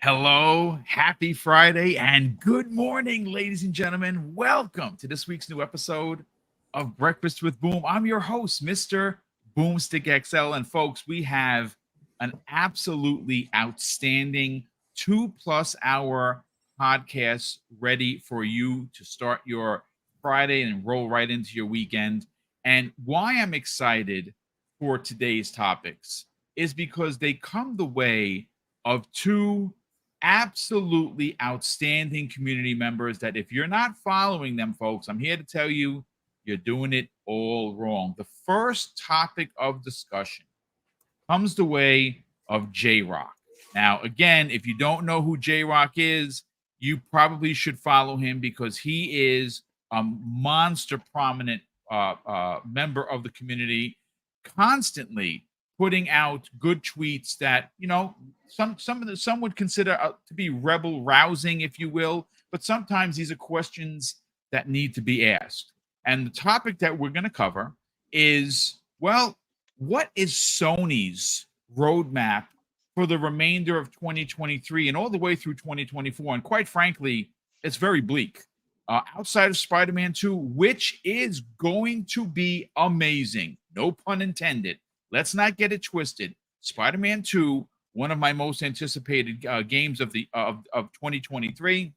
Hello, happy Friday, and good morning, ladies and gentlemen. Welcome to this week's new episode of Breakfast with Boom. I'm your host, Mr. BoomStick XL. And folks, we have an absolutely outstanding 2+ hour podcast ready for you to start your Friday and roll right into your weekend. And why I'm excited for today's topics is because they come the way of two absolutely outstanding community members that if you're not following them, folks, I'm here to tell you you're doing it all wrong. The first topic of discussion comes the way of J Rock. Now, again, if you don't know who J Rock is, you probably should follow him because he is a monster prominent member of the community, constantly putting out good tweets that some would consider to be rebel rousing, if you will, but sometimes these are questions that need to be asked. And the topic that we're going to cover is, well, what is Sony's roadmap for the remainder of 2023 and all the way through 2024? And quite frankly, it's very bleak. Outside of Spider-Man 2, which is going to be amazing, no pun intended. Let's not get it twisted. Spider-Man 2, one of my most anticipated games of 2023.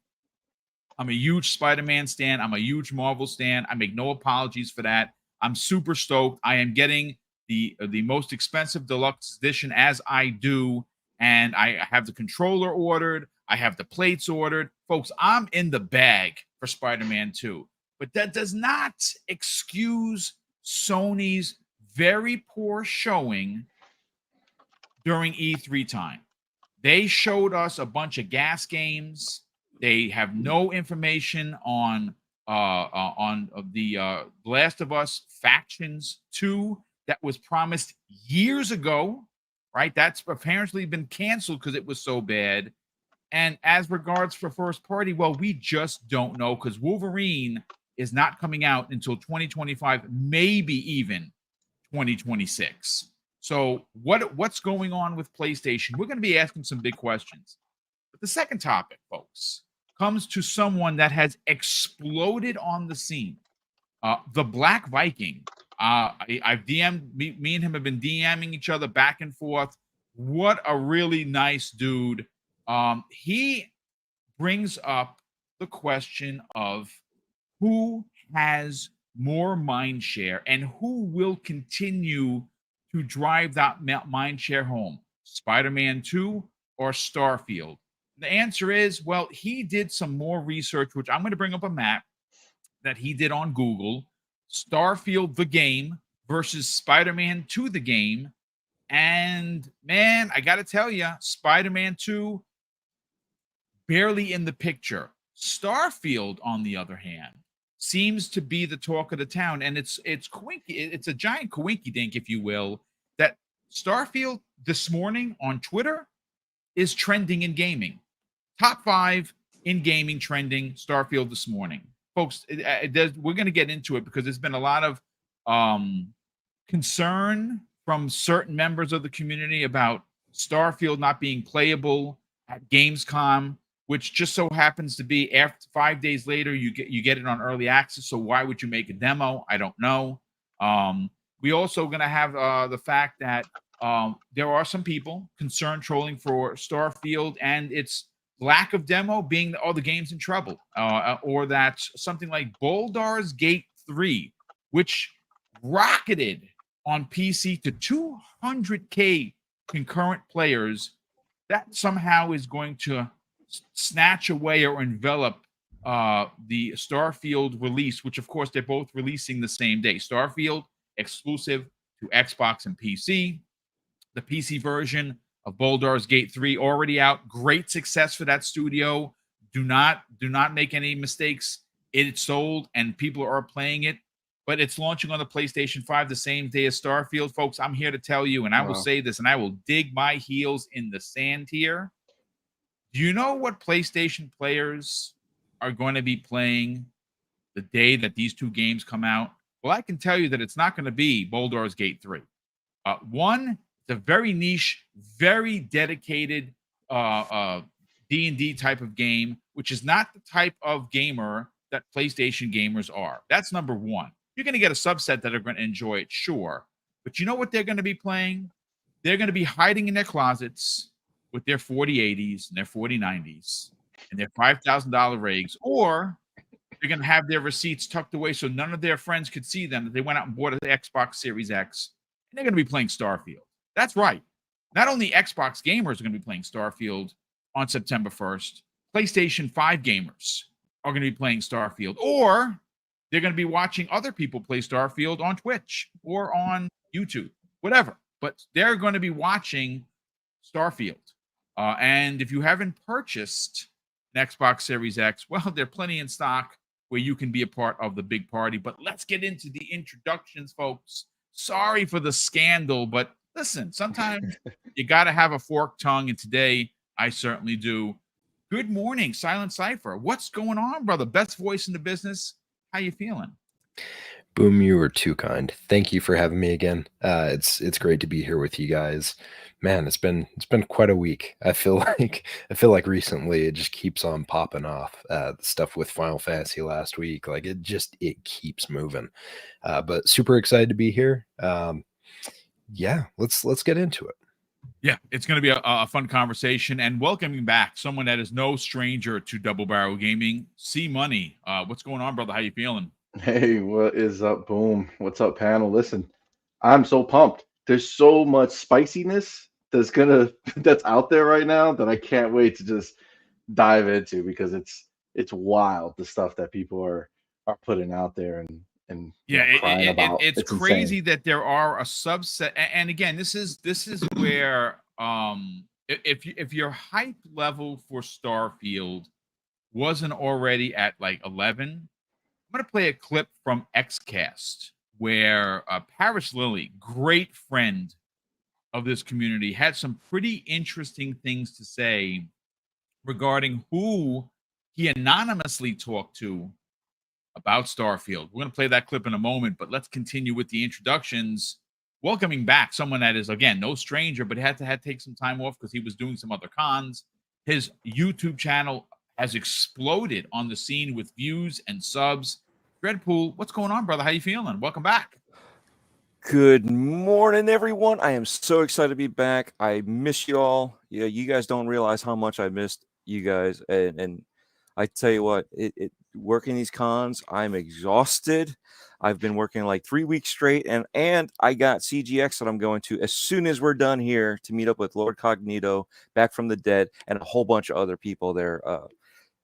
I'm a huge Spider-Man stan. I'm a huge Marvel stan. I make no apologies for that. I'm super stoked. I am getting the most expensive deluxe edition as I do, and I have the controller ordered. I have the plates ordered. Folks, I'm in the bag for Spider-Man 2. But that does not excuse Sony's very poor showing during E3 time. They showed us a bunch of gas games. They have no information on the Last of Us Factions 2 that was promised years ago, right? That's apparently been canceled because it was so bad. And as regards for first party, well, we just don't know because Wolverine is not coming out until 2025, maybe even 2026. So what's going on with PlayStation? We're going to be asking some big questions. But the second topic, folks, comes to someone that has exploded on the scene. The Black Viking. I've DM'd, me and him have been DMing each other back and forth. What a really nice dude. He brings up the question of who has more mind share and who will continue to drive that mind share home, Spider-Man 2 or Starfield. The answer is, well, he did some more research, which I'm going to bring up a map that he did on Google. Starfield the game versus Spider-Man 2 the game. And man, I got to tell you, Spider-Man 2 barely in the picture. Starfield, on the other hand, seems to be the talk of the town, and it's coinky. It's a giant coinky dink, if you will, that Starfield this morning on Twitter is trending in gaming. Top 5 in gaming trending Starfield this morning, folks. We're going to get into it because there's been a lot of concern from certain members of the community about Starfield not being playable at Gamescom, which just so happens to be after 5 days later you get it on early access. So why would you make a demo? I don't know. We also going to have the fact that there are some people concerned trolling for Starfield and its lack of demo being the game's in trouble, or that something like Baldur's Gate 3, which rocketed on PC to 200K concurrent players, that somehow is going to snatch away or envelop the Starfield release, which of course they're both releasing the same day. Starfield exclusive to Xbox and PC. The PC version of Baldur's Gate 3 already out. Great success for that studio. Do not make any mistakes. It's sold and people are playing it, but it's launching on the PlayStation 5 the same day as Starfield. Folks, I'm here to tell you, and I will say this, and I will dig my heels in the sand here. Do you know what PlayStation players are going to be playing the day that these two games come out? Well, I can tell you that it's not going to be Baldur's Gate 3. One, it's a very niche, very dedicated D&D type of game, which is not the type of gamer that PlayStation gamers are. That's number one. You're going to get a subset that are going to enjoy it, sure. But you know what they're going to be playing? They're going to be hiding in their closets with their 4080s and their 4090s and their $5,000 rigs, or they're going to have their receipts tucked away so none of their friends could see them, that they went out and bought an Xbox Series X, and they're going to be playing Starfield. That's right. Not only Xbox gamers are going to be playing Starfield on September 1st, PlayStation 5 gamers are going to be playing Starfield, or they're going to be watching other people play Starfield on Twitch or on YouTube, whatever. But they're going to be watching Starfield. And if you haven't purchased an Xbox Series X, well, there are plenty in stock where you can be a part of the big party. But let's get into the introductions, folks. Sorry for the scandal, but listen, sometimes you got to have a forked tongue, and today I certainly do. Good morning, Silent Cypher. What's going on, brother? Best voice in the business. How you feeling? Boom, you were too kind. Thank you for having me again. It's great to be here with you guys. Man, it's been quite a week. I feel like recently it just keeps on popping off. The stuff with Final Fantasy last week, like it keeps moving. But super excited to be here. Yeah, let's get into it. Yeah, it's going to be a fun conversation, and welcoming back someone that is no stranger to Double Barrel Gaming, C Money. What's going on, brother? How you feeling? Hey, what is up, Boom? What's up, panel? Listen, I'm so pumped. There's so much spiciness that's out there right now that I can't wait to just dive into, because it's wild, the stuff that people are putting out there and yeah, crying about. It's crazy insane that there are a subset, and again, this is where if your hype level for Starfield wasn't already at like 11, I'm gonna play a clip from XCast where Paris Lilly, great friend of this community, had some pretty interesting things to say regarding who he anonymously talked to about Starfield. We're going to play that clip in a moment, but let's continue with the introductions. Welcoming back someone that is, again, no stranger, but had to take some time off because he was doing some other cons. His YouTube channel has exploded on the scene with views and subs. Dreadpool, what's going on, brother? How you feeling? Welcome back. Good morning, everyone. I am so excited to be back. I miss you all. Yeah, you guys don't realize how much I missed you guys. And I tell you what, working these cons, I'm exhausted. I've been working like 3 weeks straight, and I got CGX that I'm going to as soon as we're done here to meet up with Lord Cognito, Back from the Dead, and a whole bunch of other people there.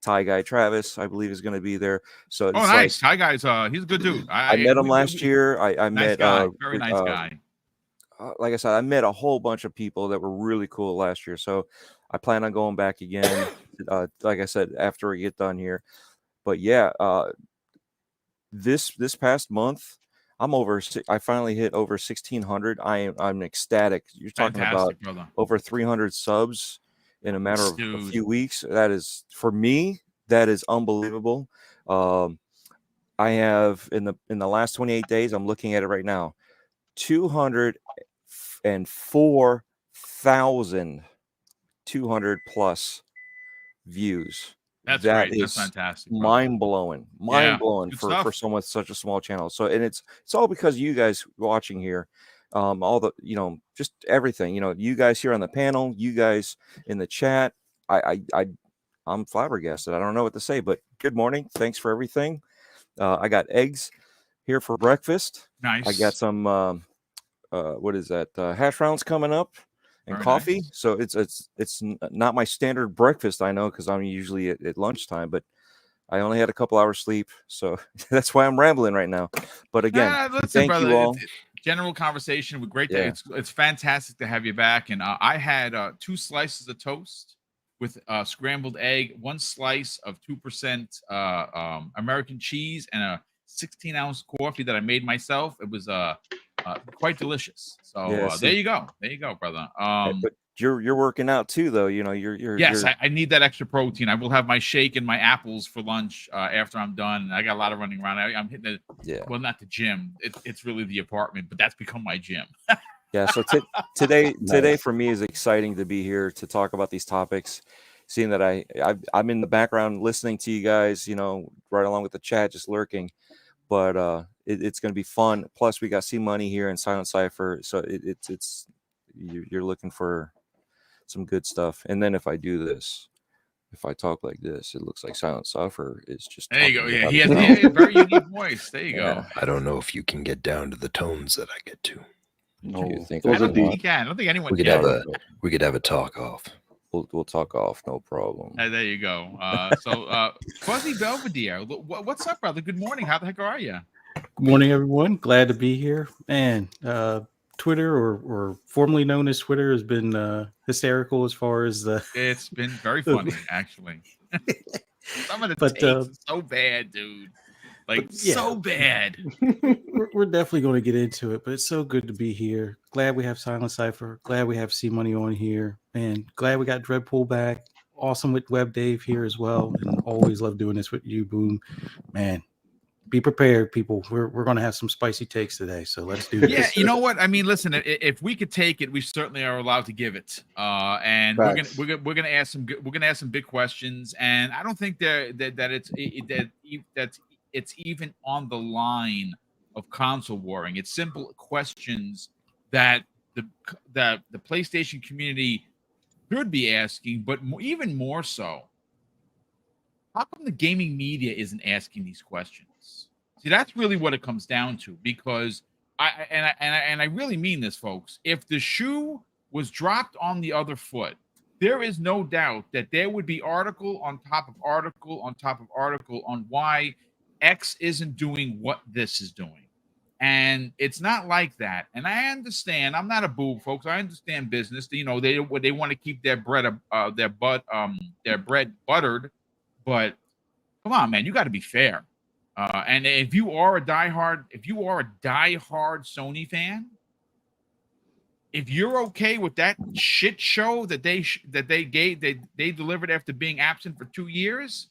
Thai guy Travis, I believe, is going to be there. So it's nice. Thai guy's he's a good dude. I met him last year. I nice met guy. Very nice guy. Like I said, I met a whole bunch of people that were really cool last year. So I plan on going back again. Like I said, after we get done here. But yeah, this past month, I finally hit over 1,600. I'm ecstatic. You're talking about over 300 subs in a matter of a few weeks. That is, for me, that is unbelievable. I have in the last 28 days, I'm looking at it right now, 204,200 plus views. That's great. That's fantastic. Mind blowing for someone with such a small channel. So, and it's all because of you guys watching here. All the, just everything, you guys here on the panel, you guys in the chat. I'm flabbergasted. I don't know what to say, but good morning. Thanks for everything. I got eggs here for breakfast. Nice. I got some, what is that? Hash browns coming up and very coffee. Nice. So it's not my standard breakfast, I know, because I'm usually at lunchtime, but I only had a couple hours sleep. So that's why I'm rambling right now. But again, thank you all. General conversation with great day. It's fantastic to have you back. And I had 2 slices of toast with scrambled egg, 1 slice of 2% American cheese, and a 16-ounce coffee that I made myself. It was quite delicious. So there you go, brother. But you're working out too, though. You're yes. I need that extra protein. I will have my shake and my apples for lunch after I'm done. I got a lot of running around. I'm hitting it. Yeah. Well, not the gym. It's really the apartment, but that's become my gym. Yeah. So today for me is exciting to be here to talk about these topics. seeing that I'm in the background listening to you guys, you know, right along with the chat, just lurking. But it's going to be fun. Plus, we got C Money here and Silent Cypher, so it's you're looking for some good stuff. And then if I do this, if I talk like this, it looks like Silent Cypher is just. There you go. Yeah, about he has himself. a very unique voice. There you go. Yeah. I don't know if you can get down to the tones that I get to. No, You think I those are don't think he deep. can. I don't think anyone We could can. have we could have a talk off. We'll talk off, no problem. There you go. So Fuzzy Belvedere, what's up, brother? Good morning. How the heck are you? Good morning, everyone. Glad to be here. Man, Twitter, or formerly known as Twitter, has been hysterical as far as the. It's been very funny, actually. Some of the takes are so bad, dude. Like, yeah. so bad. We're definitely going to get into it, but it's so good to be here. Glad we have Silent Cypher. Glad we have C Money on here. And glad we got Dreadpool back. Awesome with Web Dave here as well. And always love doing this with you, Boom. Man, be prepared, people. We're going to have some spicy takes today, so let's do this. Yeah, you know what? I mean, listen. If we could take it, we certainly are allowed to give it. And Facts. we're gonna ask some big questions. And I don't think that it's even on the line of console warring. It's simple questions that the PlayStation community should be asking, but even more so. How come the gaming media isn't asking these questions? See, that's really what it comes down to. Because I really mean this, folks. If the shoe was dropped on the other foot, there is no doubt that there would be article on top of article on top of article on why X isn't doing what this is doing. And it's not like that. And I understand. I'm not a boob, folks. I understand business. You know, they want to keep their bread buttered. But come on, man, you got to be fair. And if you are a diehard Sony fan, if you're okay with that shit show that they delivered after being absent for 2 years,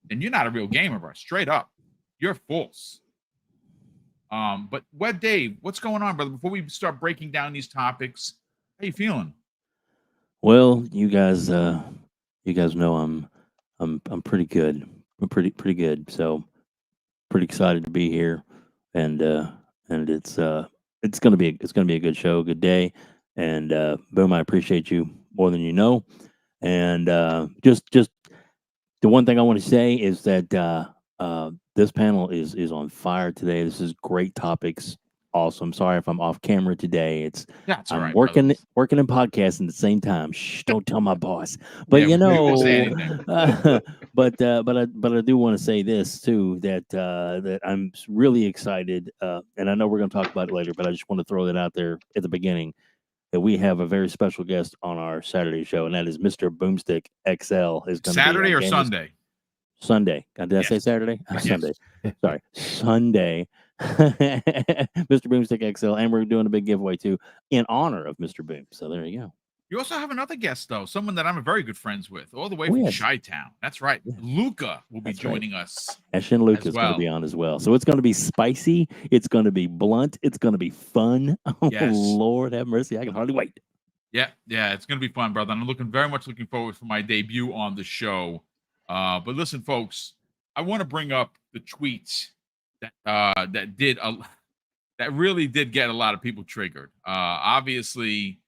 then you're not a real gamer, bro. Straight up, you're false. But Web Dave, what's going on, brother? Before we start breaking down these topics, how you feeling? Well, you guys know I'm pretty good. I'm pretty good. So pretty excited to be here, and it's gonna be a good show, good day, and Boom, I appreciate you more than you know, and just the one thing I want to say is that this panel is on fire today. This is great topics. Awesome. Sorry if I'm off camera today. That's all I'm right, working brothers. and podcasting at the same time. Shh, don't tell my boss. But Yeah, you we won't say know, anything. but I do want to say this too, that I'm really excited, and I know we're going to talk about it later, but I just want to throw that out there at the beginning, that we have a very special guest on our Saturday show, and that is Mr. BoomStick XL. Is going Saturday to or be Sunday? Sunday. Did I say Saturday? Yes. Sunday. Sorry, Sunday. Mr. BoomStick XL, and we're doing a big giveaway too in honor of Mr. Boom. So there you go. You also have another guest, though, someone that I'm very good friends with, all the way from Chi-Town. That's right. Yeah. Luca will be joining us. And Luca is going to be on as well. So it's going to be spicy. It's going to be blunt. It's going to be fun. Oh, Yes. Lord have mercy. I can hardly wait. Yeah, it's going to be fun, brother. I'm very much looking forward for my debut on the show. But listen, folks, I want to bring up the tweets that really did get a lot of people triggered. Obviously,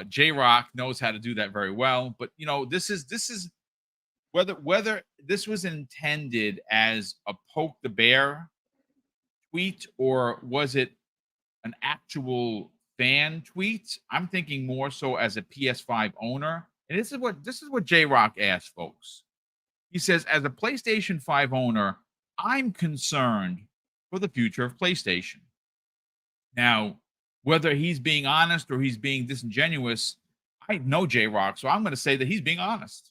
J-Rock knows how to do that very well. But you know, this is whether this was intended as a poke the bear tweet or was it an actual fan tweet. I'm thinking more so as a PS5 owner. And this is what J-Rock asked, folks. He says, as a PlayStation 5 owner, I'm concerned for the future of PlayStation. Now, whether he's being honest or he's being disingenuous, I know J-Rock, so I'm going to say that he's being honest.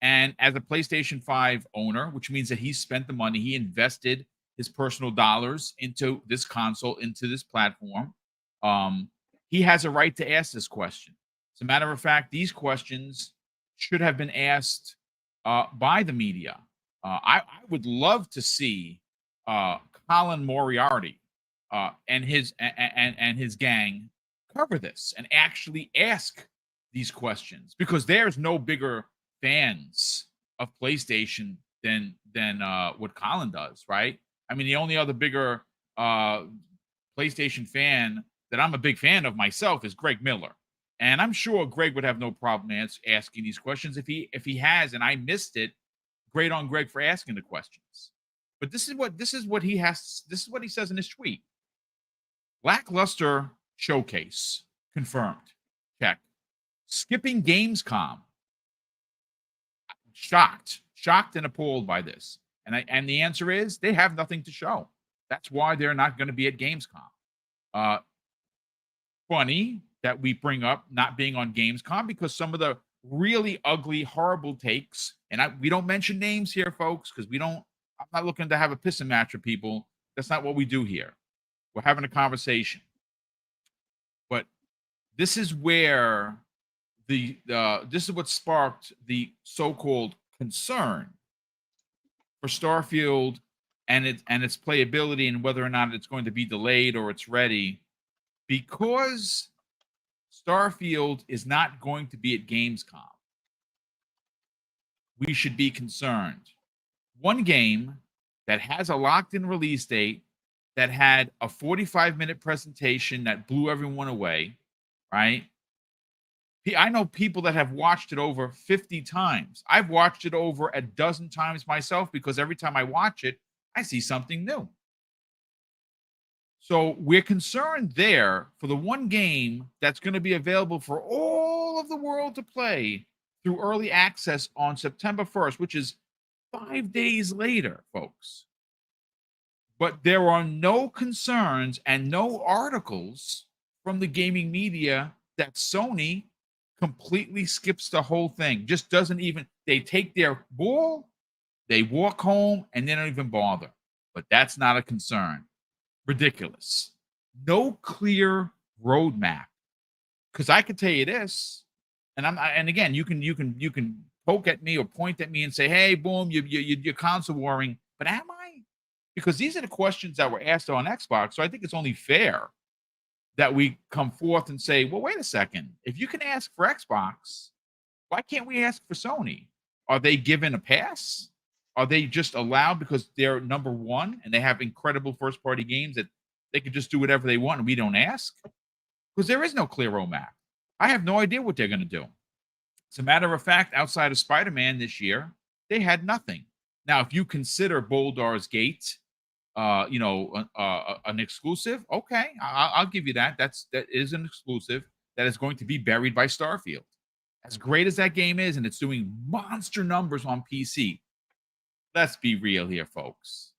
And as a PlayStation 5 owner, which means that he spent the money, he invested his personal dollars into this console, into this platform, he has a right to ask this question. As a matter of fact, these questions should have been asked by the media. I would love to see Colin Moriarty and his gang cover this and actually ask these questions, because there's no bigger fans of PlayStation than what Colin does, right? I mean, the only other bigger PlayStation fan that I'm a big fan of myself is Greg Miller. And I'm sure Greg would have no problem asking these questions if he has, and I missed it. Great on Greg for asking the questions. But this is what he has. This is what he says in his tweet. Lackluster showcase confirmed. Check. Skipping Gamescom. Shocked and appalled by this. And the answer is they have nothing to show. That's why they're not going to be at Gamescom. Funny that we bring up not being on Gamescom because some of the really ugly, horrible takes, and we don't mention names here, folks, because I'm not looking to have a pissing match with people. That's not what we do here. We're having a conversation. But this is where this is what sparked the so-called concern for Starfield and its playability and whether or not it's going to be delayed or it's ready, because Starfield is not going to be at Gamescom. We should be concerned. One game that has a locked-in release date, that had a 45-minute presentation that blew everyone away, right? I know people that have watched it over 50 times. I've watched it over a dozen times myself because every time I watch it, I see something new. So we're concerned there for the one game that's going to be available for all of the world to play through early access on September 1st, which is 5 days later, folks. But there are no concerns and no articles from the gaming media that Sony completely skips the whole thing. Just doesn't even, they take their ball, they walk home, and they don't even bother. But that's not a concern. Ridiculous. No clear roadmap. Because I can tell you this, and again, you can poke at me or point at me and say, "Hey, boom, you're console warring." But am I? Because these are the questions that were asked on Xbox. So I think it's only fair that we come forth and say, "Well, wait a second. If you can ask for Xbox, why can't we ask for Sony? Are they given a pass? Are they just allowed because they're number one and they have incredible first-party games that they could just do whatever they want and we don't ask?" Because there is no clear roadmap. I have no idea what they're going to do. As a matter of fact, outside of Spider-Man this year, they had nothing. Now, if you consider Baldur's Gate, an exclusive, okay, I'll give you that. That is an exclusive that is going to be buried by Starfield. As great as that game is, and it's doing monster numbers on PC, let's be real here, folks.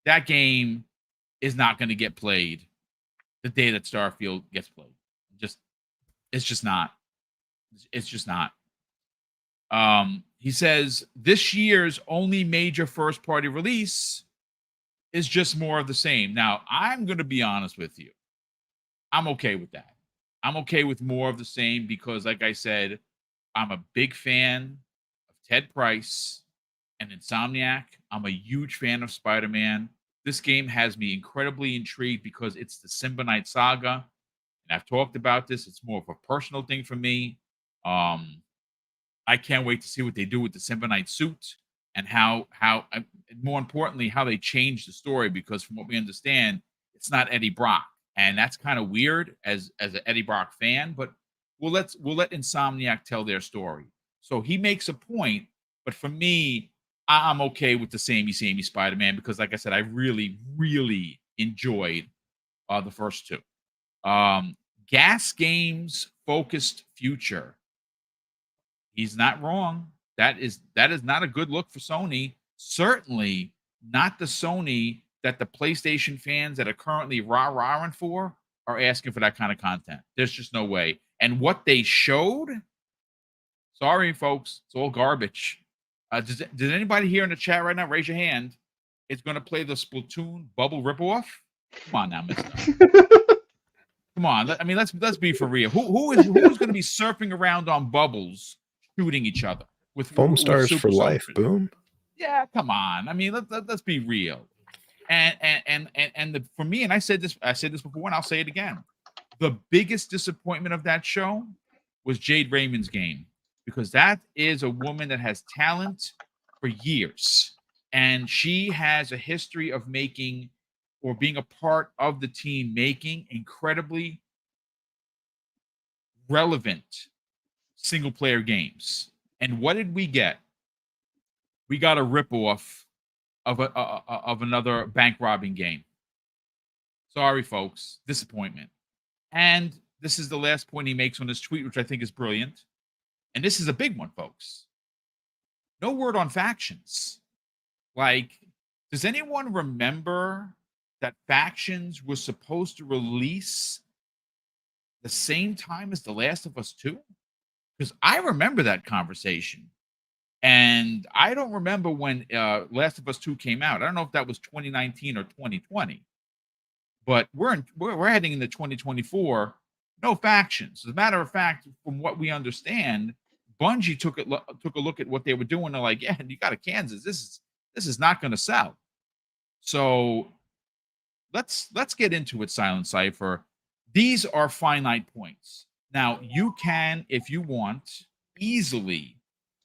That game is not going to get played the day that Starfield gets played. It's just not. It's just not. He says this year's only major first-party release is just more of the same. Now, I'm going to be honest with you. I'm okay with that. I'm okay with more of the same because, like I said, I'm a big fan of Ted Price and Insomniac. I'm a huge fan of Spider-Man. This game has me incredibly intrigued because it's the Symbionite saga. And I've talked about this. It's more of a personal thing for me. I can't wait to see what they do with the Symbionite suit and how more importantly, how they change the story, because from what we understand, it's not Eddie Brock. And that's kind of weird as an Eddie Brock fan, but we'll let Insomniac tell their story. So he makes a point, but for me, I'm okay with the samey Spider-Man because, like I said, I really, really enjoyed the first two. Gas Games focused future. He's not wrong. That is not a good look for Sony. Certainly not the Sony that the PlayStation fans that are currently rah-rahing for are asking for that kind of content. There's just no way. And what they showed, sorry, folks, it's all garbage. Did anybody here in the chat right now raise your hand? It's going to play the Splatoon bubble ripoff. Come on now, mister. Come on. Let's be for real. Who's going to be surfing around on bubbles, shooting each other with foam stars with for life? soldiers? Boom. Yeah, come on. Let's be real. And for me, and I said this before, and I'll say it again. The biggest disappointment of that show was Jade Raymond's game, because that is a woman that has talent for years. And she has a history of making or being a part of the team making incredibly relevant single player games. And what did we get? We got a ripoff of of another bank robbing game. Sorry, folks, disappointment. And this is the last point he makes on this tweet, which I think is brilliant. And this is a big one, folks. No word on factions. Like, does anyone remember that Factions was supposed to release the same time as The Last of Us 2? Because I remember that conversation. And I don't remember when Last of Us 2 came out. I don't know if that was 2019 or 2020. But we're heading into 2024. No factions. As a matter of fact, from what we understand, Bungie took a look at what they were doing. They're like, yeah, you got a Kansas. This is not going to sell. So let's get into it, Silent Cypher. These are finite points. Now, you can, if you want, easily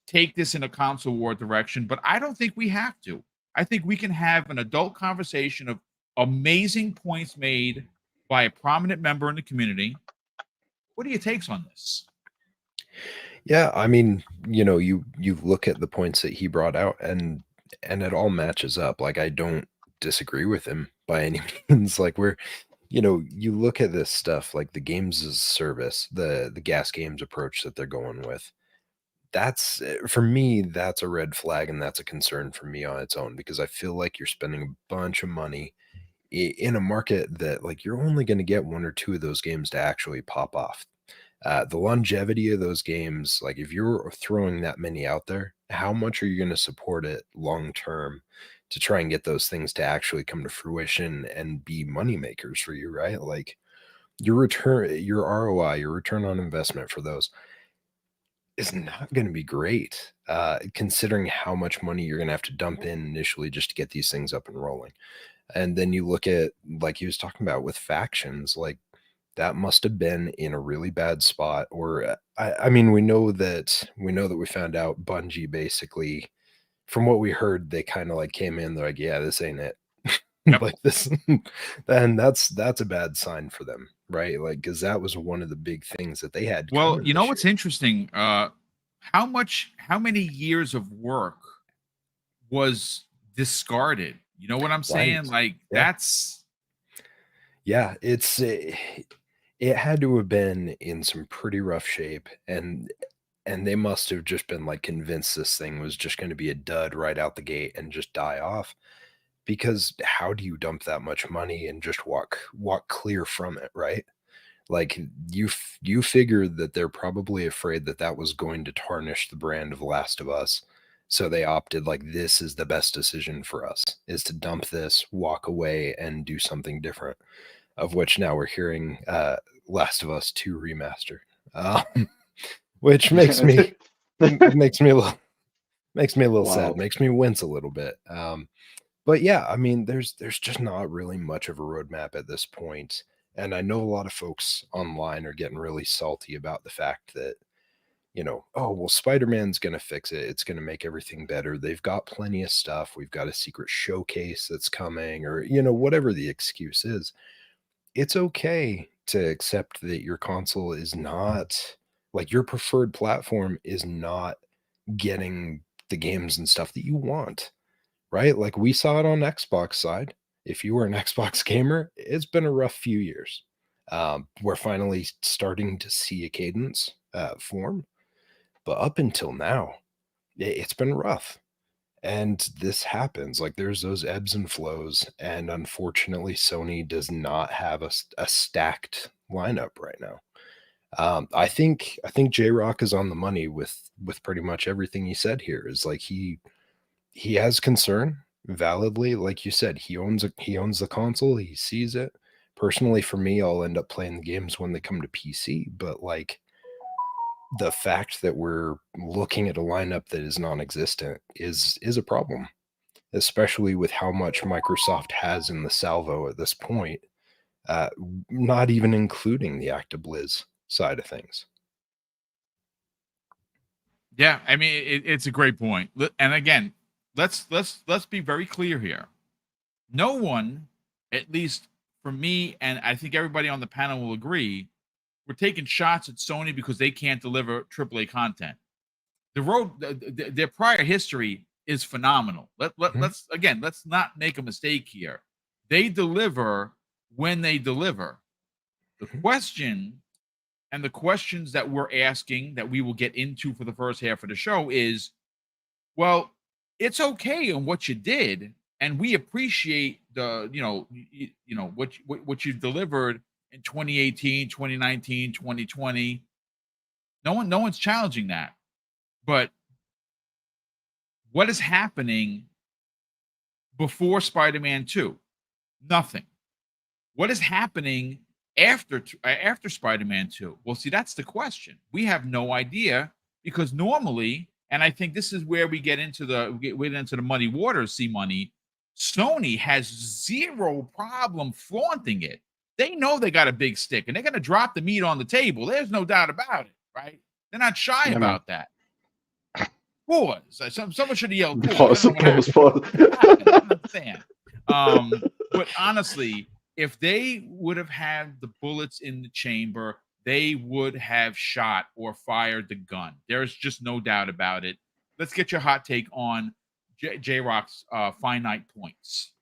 take this in a console war direction, but I don't think we have to. I think we can have an adult conversation of amazing points made by a prominent member in the community. What are your takes on this? Yeah, I mean, you look at the points that he brought out, and it all matches up. Like, I don't disagree with him by any means. Like, you look at this stuff, like the games as a service, the gas games approach that they're going with. That's, for me, that's a red flag, and that's a concern for me on its own, because I feel like you're spending a bunch of money in a market that, like, you're only going to get one or two of those games to actually pop off. The longevity of those games, like, if you're throwing that many out there, how much are you going to support it long term to try and get those things to actually come to fruition and be money makers for you, right? Like, your ROI, your return on investment for those is not going to be great, considering how much money you're going to have to dump in initially just to get these things up and rolling. And then you look at, like he was talking about with Factions, like, that must have been in a really bad spot. Or I mean, we know that we found out Bungie basically, from what we heard, they kind of like came in, they're like, yeah, this ain't it. Yep. Like this, then that's a bad sign for them, right? Like, because that was one of the big things that they had. Well, you know what's interesting? How many years of work was discarded? You know what I'm saying? Right. Like, Yeah. that's It had to have been in some pretty rough shape, and they must have just been like convinced this thing was just going to be a dud right out the gate and just die off. Because how do you dump that much money and just walk clear from it, right? Like, you figured that they're probably afraid that that was going to tarnish the brand of Last of Us. So they opted, like, this is the best decision for us, is to dump this, walk away, and do something different. Of which now we're hearing Last of Us 2 remaster, which makes me a little sad, Wild. makes me wince a little bit. But yeah, I mean, there's just not really much of a roadmap at this point. And I know a lot of folks online are getting really salty about the fact that, oh, well, Spider-Man's going to fix it. It's going to make everything better. They've got plenty of stuff. We've got a secret showcase that's coming, or, whatever the excuse is. It's okay to accept that your console is not, like, your preferred platform is not getting the games and stuff that you want, right? Like, we saw it on Xbox side. If you were an Xbox gamer, it's been a rough few years. We're finally starting to see a cadence form, but up until now, it's been rough. And this happens. Like, there's those ebbs and flows, and unfortunately, Sony does not have a stacked lineup right now. I think J-Rock is on the money with pretty much everything he said here. Is like, he has concern, validly. Like you said, he owns the console. He sees it. Personally, for me, I'll end up playing the games when they come to PC. But, like, the fact that we're looking at a lineup that is non-existent is a problem, especially with how much Microsoft has in the salvo at this point, not even including the ActiBliz side of things. Yeah, I mean it's a great point. And again, let's be very clear here. No one, at least for me, and I think everybody on the panel will agree, we're taking shots at Sony because they can't deliver AAA content. Their prior history is phenomenal. Let's not make a mistake here. They deliver when they deliver. The question and the questions that we're asking that we will get into for the first half of the show is, well, it's okay on what you did, and we appreciate the what you delivered in 2018, 2019, 2020. No one's challenging that. But what is happening before Spider-Man 2? Nothing. What is happening after Spider-Man 2? Well, see, that's the question. We have no idea, because normally, and I think this is where we get into the muddy waters, see money. Sony has zero problem flaunting it. They know they got a big stick, and they're going to drop the meat on the table. There's no doubt about it, right? They're not shy about that. Pause. Someone should have yelled pause. Pause. I don't understand. But honestly, if they would have had the bullets in the chamber, they would have shot or fired the gun. There's just no doubt about it. Let's get your hot take on J-Rock's finite points.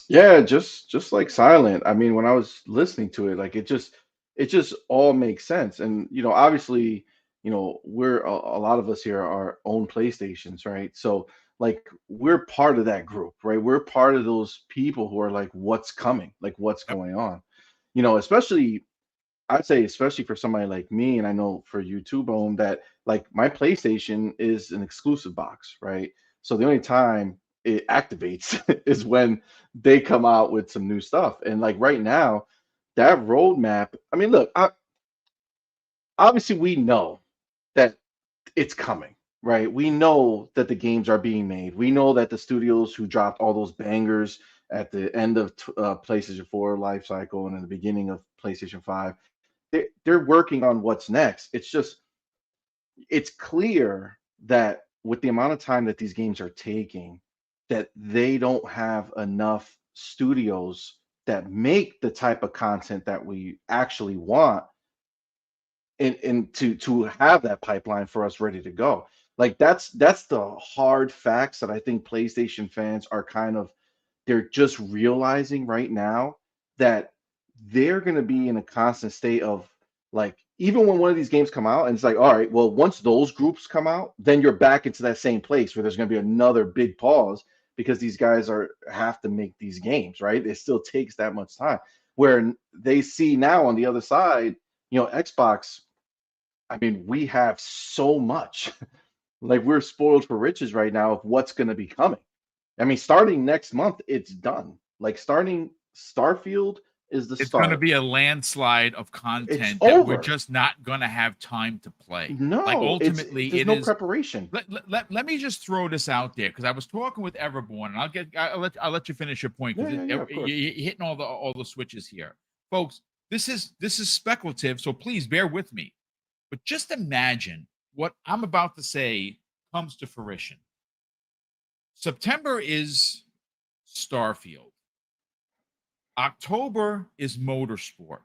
Yeah, just like Silent. I mean, when I was listening to it, like it just all makes sense. And obviously, we're a lot of us here are own PlayStations, right? So like we're part of that group, right? We're part of those people who are like, what's coming? Like what's going on? Especially I'd say especially for somebody like me, and I know for you too, Boom, that like my PlayStation is an exclusive box, right? So the only time it activates is when they come out with some new stuff. And like right now, that roadmap, I mean, look, obviously we know that it's coming, right? We know that the games are being made. We know that the studios who dropped all those bangers at the end of PlayStation 4 life cycle and in the beginning of PlayStation 5, they're working on what's next. It's clear that with the amount of time that these games are taking, that they don't have enough studios that make the type of content that we actually want and to have that pipeline for us ready to go. Like that's the hard facts that I think PlayStation fans are they're just realizing right now, that they're going to be in a constant state of like, even when one of these games come out and it's like, all right, well, once those groups come out, then you're back into that same place where there's going to be another big pause because these guys have to make these games, right? It still takes that much time. Where they see now on the other side, Xbox, I mean, we have so much. Like we're spoiled for riches right now of what's going to be coming. I mean, starting next month, it's done. Like starting Starfield is the It's start. going to be a landslide of content It's that over. we're just not going to have time to play. No, like ultimately, there's no preparation. Let me just throw this out there, because I was talking with Everborn, and I'll let you finish your point, because Yeah, of course. you're hitting all the switches here, folks. This is speculative, so please bear with me. But just imagine what I'm about to say comes to fruition. September is Starfield. October is Motorsport.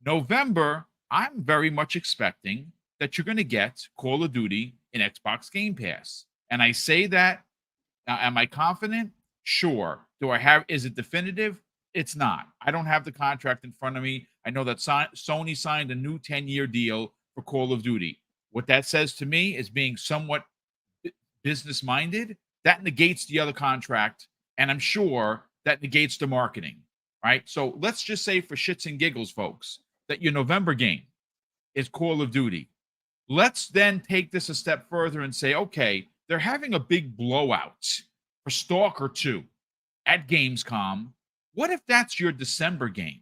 November, I'm very much expecting that you're going to get Call of Duty in Xbox Game Pass. And I say that, now, am I confident? Sure. Is it definitive? It's not. I don't have the contract in front of me. I know that Sony signed a new 10-year deal for Call of Duty. What that says to me is being somewhat business-minded. That negates the other contract, and I'm sure that negates the marketing, right? So let's just say, for shits and giggles, folks, that your November game is Call of Duty. Let's then take this a step further and say, okay, they're having a big blowout for Stalker 2 at Gamescom. What if that's your December game?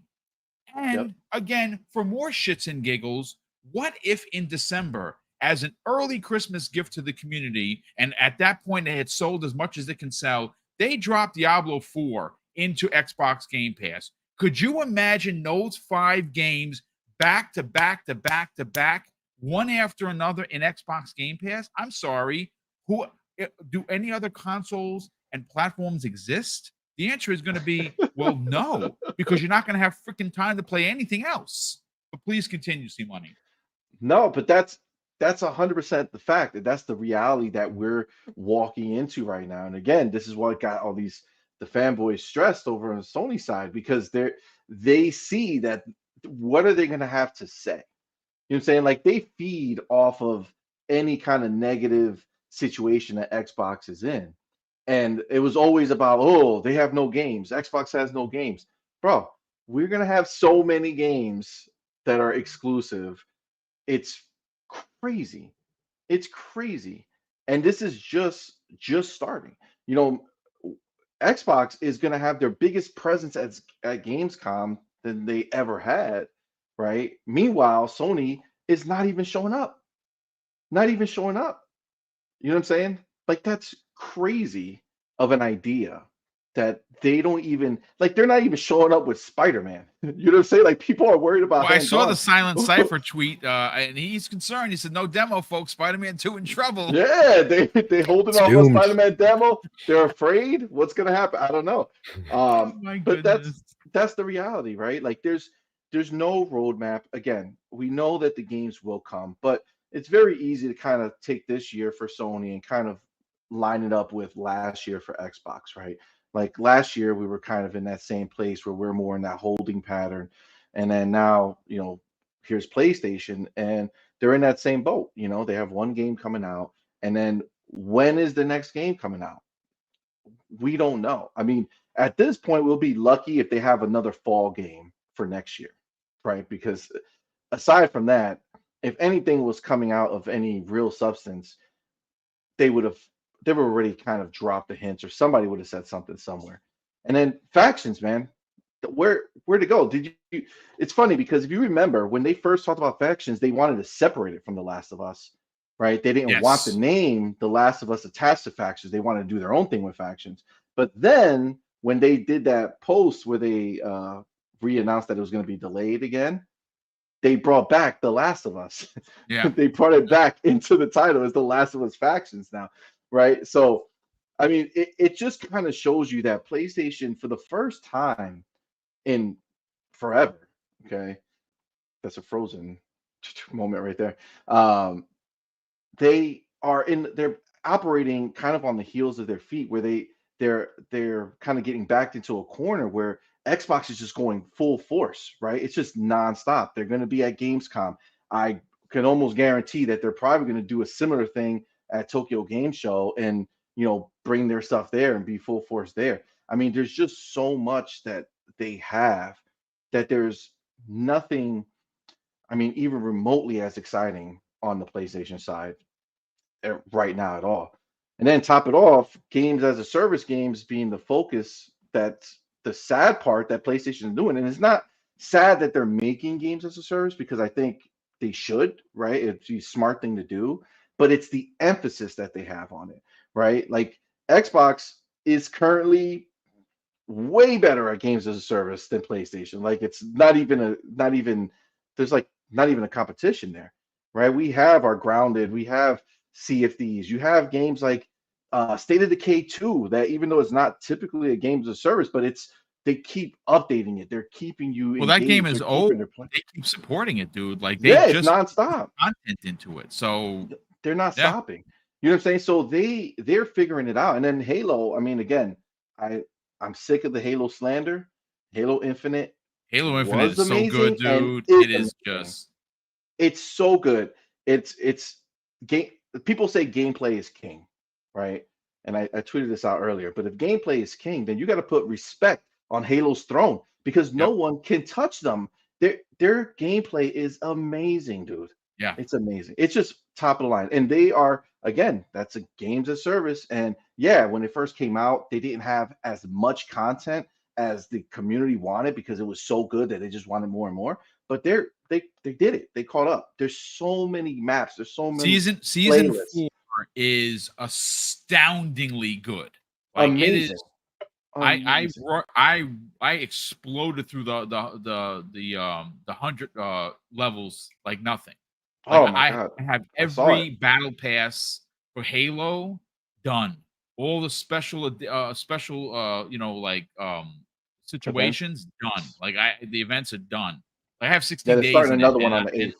And again, for more shits and giggles, what if in December, as an early Christmas gift to the community, and at that point they had sold as much as it can sell, they dropped Diablo 4 into Xbox Game Pass? Could you imagine those 5 games back to back to back to back one after another in Xbox Game Pass, I'm sorry, who do any other consoles and platforms exist? The answer is going to be, well, no, because you're not going to have freaking time to play anything else. But please continue, C Money. No, but that's 100% the fact, that that's the reality that we're walking into right now. And again, this is what got all the fanboys stressed over on the Sony side, because they see that, what are they going to have to say? You know what I'm saying? Like, they feed off of any kind of negative situation that Xbox is in. And it was always about, oh, they have no games. Xbox has no games. Bro, we're going to have so many games that are exclusive. It's crazy. It's crazy. And this is just starting. You know, Xbox is going to have their biggest presence at Gamescom than they ever had, right? Meanwhile, Sony is not even showing up. Not even showing up. You know what I'm saying? Like, that's crazy of an idea, that they don't even, like, they're not even showing up with Spider-Man. You know what I'm saying? Like, people are worried about. Well, I saw the Silent Cypher tweet, and he's concerned. He said, "No demo, folks. Spider-Man 2 in trouble." Yeah, they holding off on doomed. Spider-Man demo. They're afraid. What's gonna happen? I don't know. My But goodness. that's the reality, right? Like, there's no roadmap. Again, we know that the games will come, but it's very easy to kind of take this year for Sony and kind of line it up with last year for Xbox, right? Like, last year we were kind of in that same place where we're more in that holding pattern, and then now, here's PlayStation, and they're in that same boat. They have one game coming out, and then when is the next game coming out? We don't know. I mean, at this point, we'll be lucky if they have another fall game for next year, right? Because aside from that, if anything was coming out of any real substance, they would already kind of dropped the hints, or somebody would have said something somewhere. And then factions, man, where to go? It's funny, because if you remember, when they first talked about factions, they wanted to separate it from The Last of Us, right? They didn't want the Yes. name The Last of Us attached to factions. They wanted to do their own thing with factions. But then when they did that post where they re-announced that it was going to be delayed again, they brought back The Last of Us. Yeah. They brought it back into the title as The Last of Us Factions now, right? So, I mean, it just kind of shows you that PlayStation, for the first time in forever, okay, that's a Frozen moment right there. They're operating kind of on the heels of their feet, where they're kind of getting backed into a corner where Xbox is just going full force, right? It's just nonstop. They're going to be at Gamescom. I can almost guarantee that they're probably going to do a similar thing at Tokyo Game Show, and bring their stuff there and be full force there. I mean, there's just so much that they have, that there's nothing, I mean, even remotely as exciting on the PlayStation side right now at all. And then top it off, games as a service games being the focus. That's the sad part that PlayStation is doing. And it's not sad that they're making games as a service, because I think they should, right? It's a smart thing to do, but it's the emphasis that they have on it, right? Like, Xbox is currently way better at games as a service than PlayStation. Like, it's not even there's like not even a competition there, right? We have our Grounded, we have Sea of Thieves, you have games like State of Decay 2, that even though it's not typically a games as a service, but they keep updating it. They're keeping you Well, that engaged. game is They're old. keeping their play. They keep supporting it, dude. Like, they Yeah, it's just nonstop. content into it. So They're not Yeah. stopping. You know what I'm saying? So they're figuring it out. And then Halo, I mean, again, I'm sick of the Halo slander. Halo Infinite Halo Infinite was is so good, amazing, and dude. is It is amazing. just It's so good. It's game. People say gameplay is king, right? And I tweeted this out earlier. But if gameplay is king, then you got to put respect on Halo's throne, because no Yep. one can touch them. Their gameplay is amazing, dude. Yeah. It's amazing. It's just top of the line. And they are, again, that's a games as service. And yeah, when it first came out, they didn't have as much content as the community wanted, because it was so good that they just wanted more and more. But they did it. They caught up. There's so many maps. There's so many season playlists. 4 is astoundingly good. Like, it is. Amazing. Amazing. I exploded through the 100 levels like nothing. Like Oh my god. I have I saw every it. battle pass for Halo done. All the Events. situations done. Like the events are done. I have Yeah, 60 they're days starting in it, another one and on the 8th.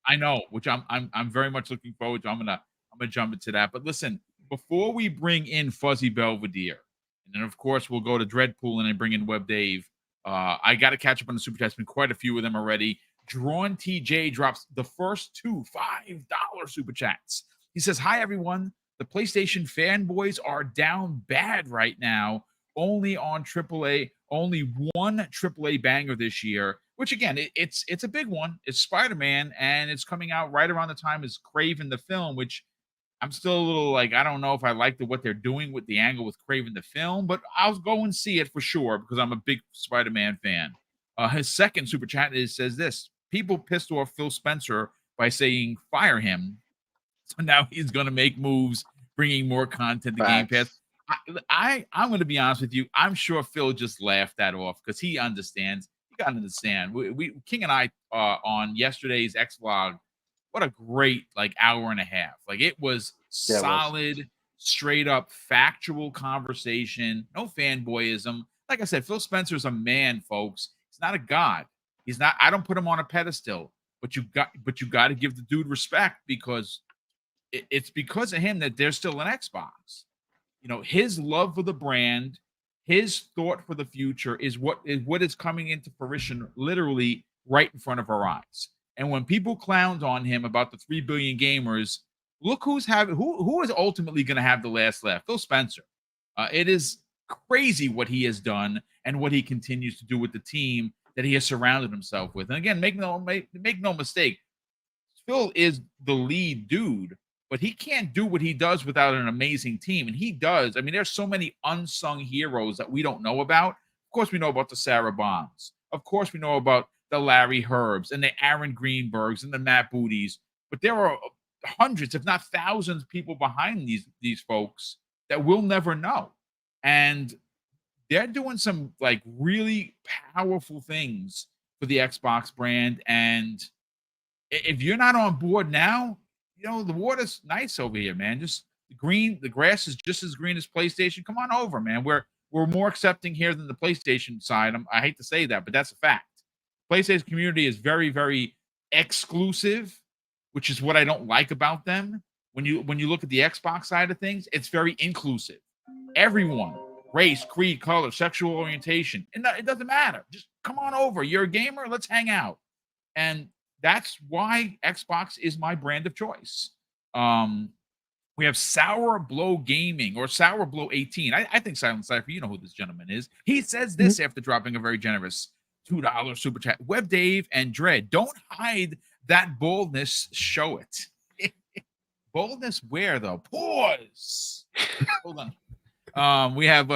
I know, which I'm very much looking forward to. I'm gonna jump into that. But listen, before we bring in Fuzzy Belvedere, and then of course we'll go to Dreadpool and then bring in Web Dave. I got to catch up on the super chats. Been quite a few of them already. Drawn TJ drops the first two $5 super chats. He says, "Hi everyone. The PlayStation fanboys are down bad right now. Only on AAA. Only one AAA banger this year." Which again, it's a big one. It's Spider-Man, and it's coming out right around the time as Craven the film, which I'm still a little like, I don't know if I like what they're doing with the angle with Craven the film, but I'll go and see it for sure because I'm a big Spider-Man fan. His second super chat says this: people pissed off Phil Spencer by saying fire him, so now he's going to make moves, bringing more content to Game Pass. Facts. I'm going to be honest with you. I'm sure Phil just laughed that off because he understands. You got to understand. We King and I on yesterday's X Vlog. What a great hour and a half. Like it was Yeah, it was. solid, straight up factual conversation. No fanboyism. Like I said, Phil Spencer's a man, folks. He's not a god. He's not. I don't put him on a pedestal. But you got to give the dude respect because it's because of him that there's still an Xbox. His love for the brand, his thought for the future is what is coming into fruition literally right in front of our eyes. And when people clowned on him about the 3 billion gamers, look who is ultimately going to have the last laugh. Phil Spencer. It is crazy what he has done and what he continues to do with the team that he has surrounded himself with. And again, make no mistake, Phil is the lead dude, but he can't do what he does without an amazing team. And he does. I mean, there's so many unsung heroes that we don't know about. Of course, we know about the Sarah Bonds. Of course, we know about the Larry Herbs and the Aaron Greenbergs and the Matt Booties. But there are hundreds, if not thousands, of people behind these folks that we'll never know. And they're doing some really powerful things for the Xbox brand. And if you're not on board now, the water's nice over here, man. Just the grass is just as green as PlayStation. Come on over, man. We're more accepting here than the PlayStation side. I hate to say that, but that's a fact. PlayStation community is very, very exclusive, which is what I don't like about them. When you look at the Xbox side of things, it's very inclusive. Everyone, race, creed, color, sexual orientation, it doesn't matter. Just come on over. You're a gamer. Let's hang out. And that's why Xbox is my brand of choice. We have Sour Blow Gaming or Sour Blow 18. I think Silent Cypher, you know who this gentleman is. He says this after dropping a very generous $2 super chat. Web Dave and Dread, don't hide that boldness. Show it. Boldness where though? Pause. Hold on. We have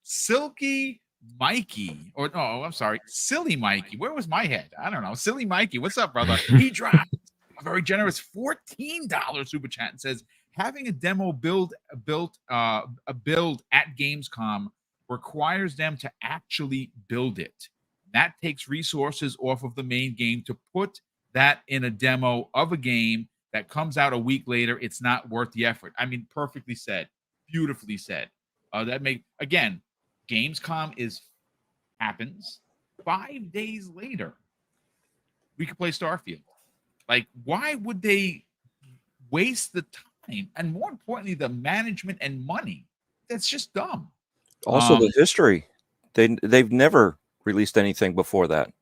Silky Mikey, or no, I'm sorry, Silly Mikey. Where was my head? I don't know. Silly Mikey, what's up, brother? He dropped a very generous $14 super chat and says, having a demo build at Gamescom requires them to actually build it. That takes resources off of the main game to put that in a demo of a game that comes out a week later. It's not worth the effort. I mean, perfectly said, beautifully said. Gamescom happens 5 days later. We could play Starfield. Why would they waste the time and more importantly, the management and money? That's just dumb. Also, the history. They've never released anything before that.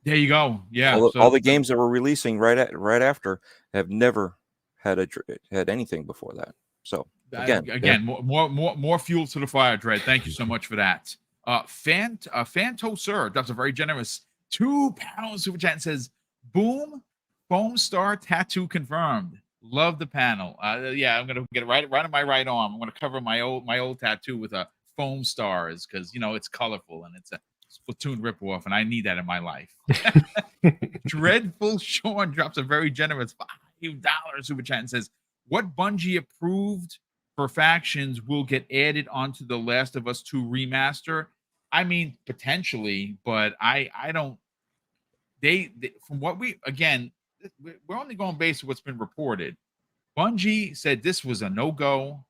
There you go. Yeah. All the games that were releasing right after have never had anything before that. So again, more fuel to the fire, Dread. Thank you so much for that. Fanto Sir drops a very generous £2 super chat and says, "Boom, foam star tattoo confirmed. Love the panel." Yeah, I'm gonna get it right on my right arm. I'm gonna cover my old tattoo with a foam stars because it's colorful and it's a Splatoon ripoff, and I need that in my life. Dreadful Sean drops a very generous $5 super chat and says, "What Bungie approved for factions will get added onto the Last of Us 2 remaster?" I mean, potentially, but I don't. They from what we again, we're only going based on what's been reported. Bungie said this was a no-go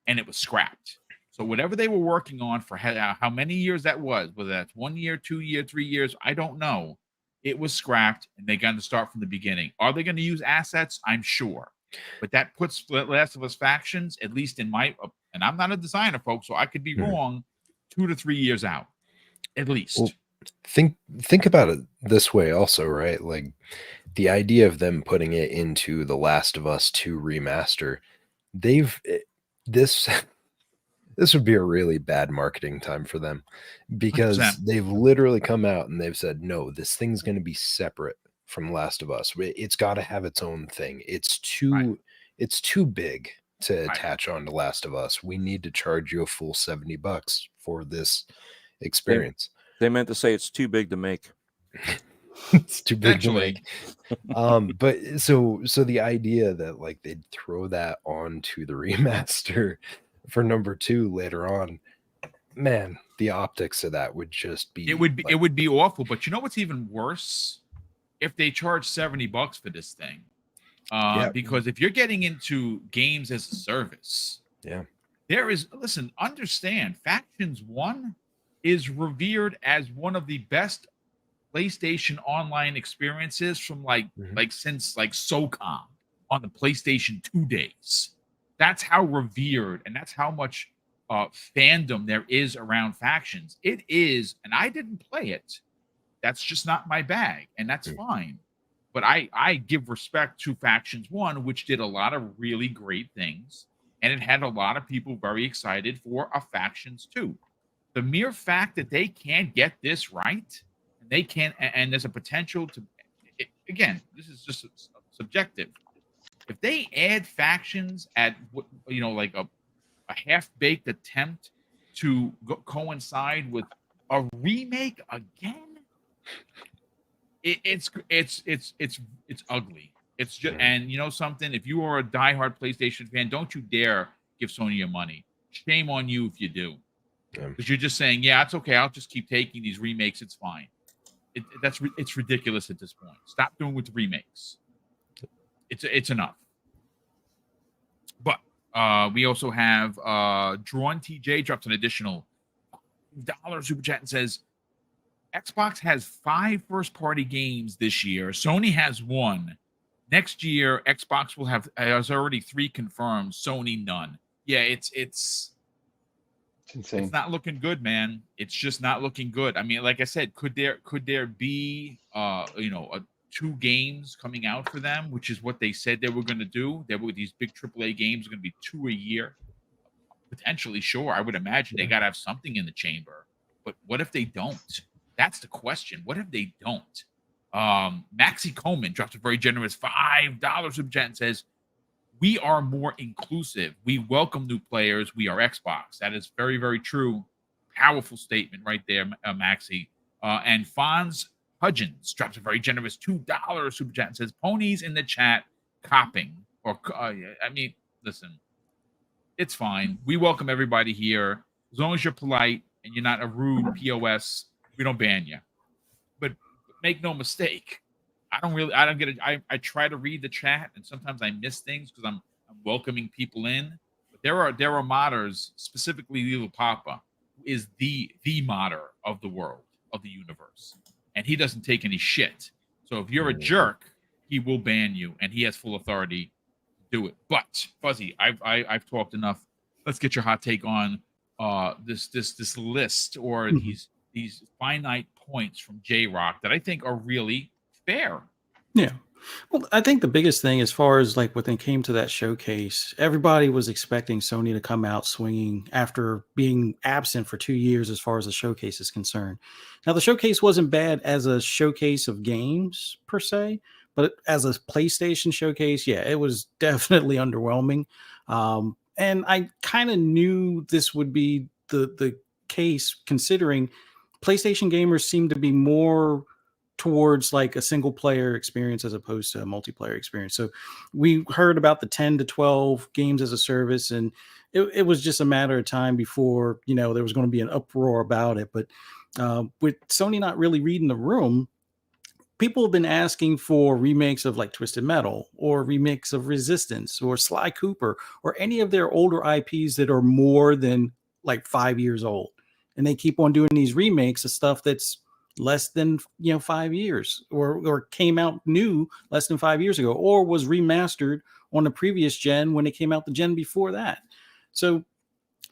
and it was scrapped. So whatever they were working on for how many years that was, whether that's 1 year, 2 year, 3 years, I don't know. It was scrapped and they got to start from the beginning. Are they going to use assets? I'm sure. But that puts Last of Us Factions, at least in my, and I'm not a designer, folks, so I could be wrong, 2 to 3 years out, at least. Well, think about it this way also, right? Like the idea of them putting it into the Last of Us 2 remaster, this this would be a really bad marketing time for them, because 100%. they've literally come out and they've said, no, this thing's going to be separate from Last of Us. It's got to have its own thing. It's too big to attach on to Last of Us. We need to charge you a full $70 for this experience. They meant to say it's too big to make. It's too big to make. But so the idea that like they'd throw that onto the remaster for number 2 later on, man, the optics of that would just be it would be awful. But you know what's even worse? If they charge $70 for this thing. Because if you're getting into games as a service, there is, listen, understand, Factions 1 is revered as one of the best PlayStation online experiences from since SOCOM on the PlayStation 2 days. That's how revered and that's how much fandom there is around Factions. It is, and I didn't play it. That's just not my bag, and that's fine. But I give respect to Factions 1, which did a lot of really great things, and it had a lot of people very excited for a Factions 2. The mere fact that they can't get this right, they can't, and there's a potential to, again, this is just subjective. If they add factions at like a half-baked attempt to coincide with a remake again, it's ugly. It's just, and you know something, if you are a diehard PlayStation fan, don't you dare give Sony your money. Shame on you if you do, because you're just saying, yeah, it's okay, I'll just keep taking these remakes, it's fine. It's ridiculous at this point. Stop doing with the remakes. It's enough. But we also have Drawn TJ drops an additional $1 super chat and says, Xbox has 5 first-party games this year. Sony has 1. Next year, Xbox has already 3 confirmed. Sony none. Yeah, it's insane. It's not looking good, man. It's just not looking good. I mean, like I said, could there be 2 games coming out for them, which is what they said they were going to do? These big AAA games are going to be 2 a year. Potentially, sure. I would imagine they got to have something in the chamber. But what if they don't? That's the question. What if they don't? Maxi Coleman drops a very generous $5 super chat and says, we are more inclusive. We welcome new players. We are Xbox. That is very, very true. Powerful statement right there, Maxi. And Fonz Hudgens drops a very generous $2 super chat and says, ponies in the chat copping. Listen, it's fine. We welcome everybody here. As long as you're polite and you're not a rude POS, we don't ban you. But make no mistake, I don't get it. I try to read the chat, and sometimes I miss things because I'm welcoming people in. But there are modders, specifically Lilo Papa, who is the modder of the world, of the universe, and he doesn't take any shit. So if you're a jerk, he will ban you, and he has full authority to do it. But Fuzzy, I've talked enough. Let's get your hot take on this list, or these finite points from J-Rock that I think are really fair. Yeah. Well, I think the biggest thing, as far as like when they came to that showcase, everybody was expecting Sony to come out swinging after being absent for 2 years as far as the showcase is concerned. Now, the showcase wasn't bad as a showcase of games per se, but as a PlayStation showcase, yeah, it was definitely underwhelming. And I kind of knew this would be the case, considering PlayStation gamers seem to be more towards like a single player experience as opposed to a multiplayer experience. So we heard about the 10 to 12 games as a service, and it was just a matter of time before, there was going to be an uproar about it. But with Sony not really reading the room, people have been asking for remakes of like Twisted Metal or remakes of Resistance or Sly Cooper or any of their older IPs that are more than like 5 years old. And they keep on doing these remakes of stuff that's less than 5 years or came out new less than 5 years ago or was remastered on the previous gen when it came out the gen before that. So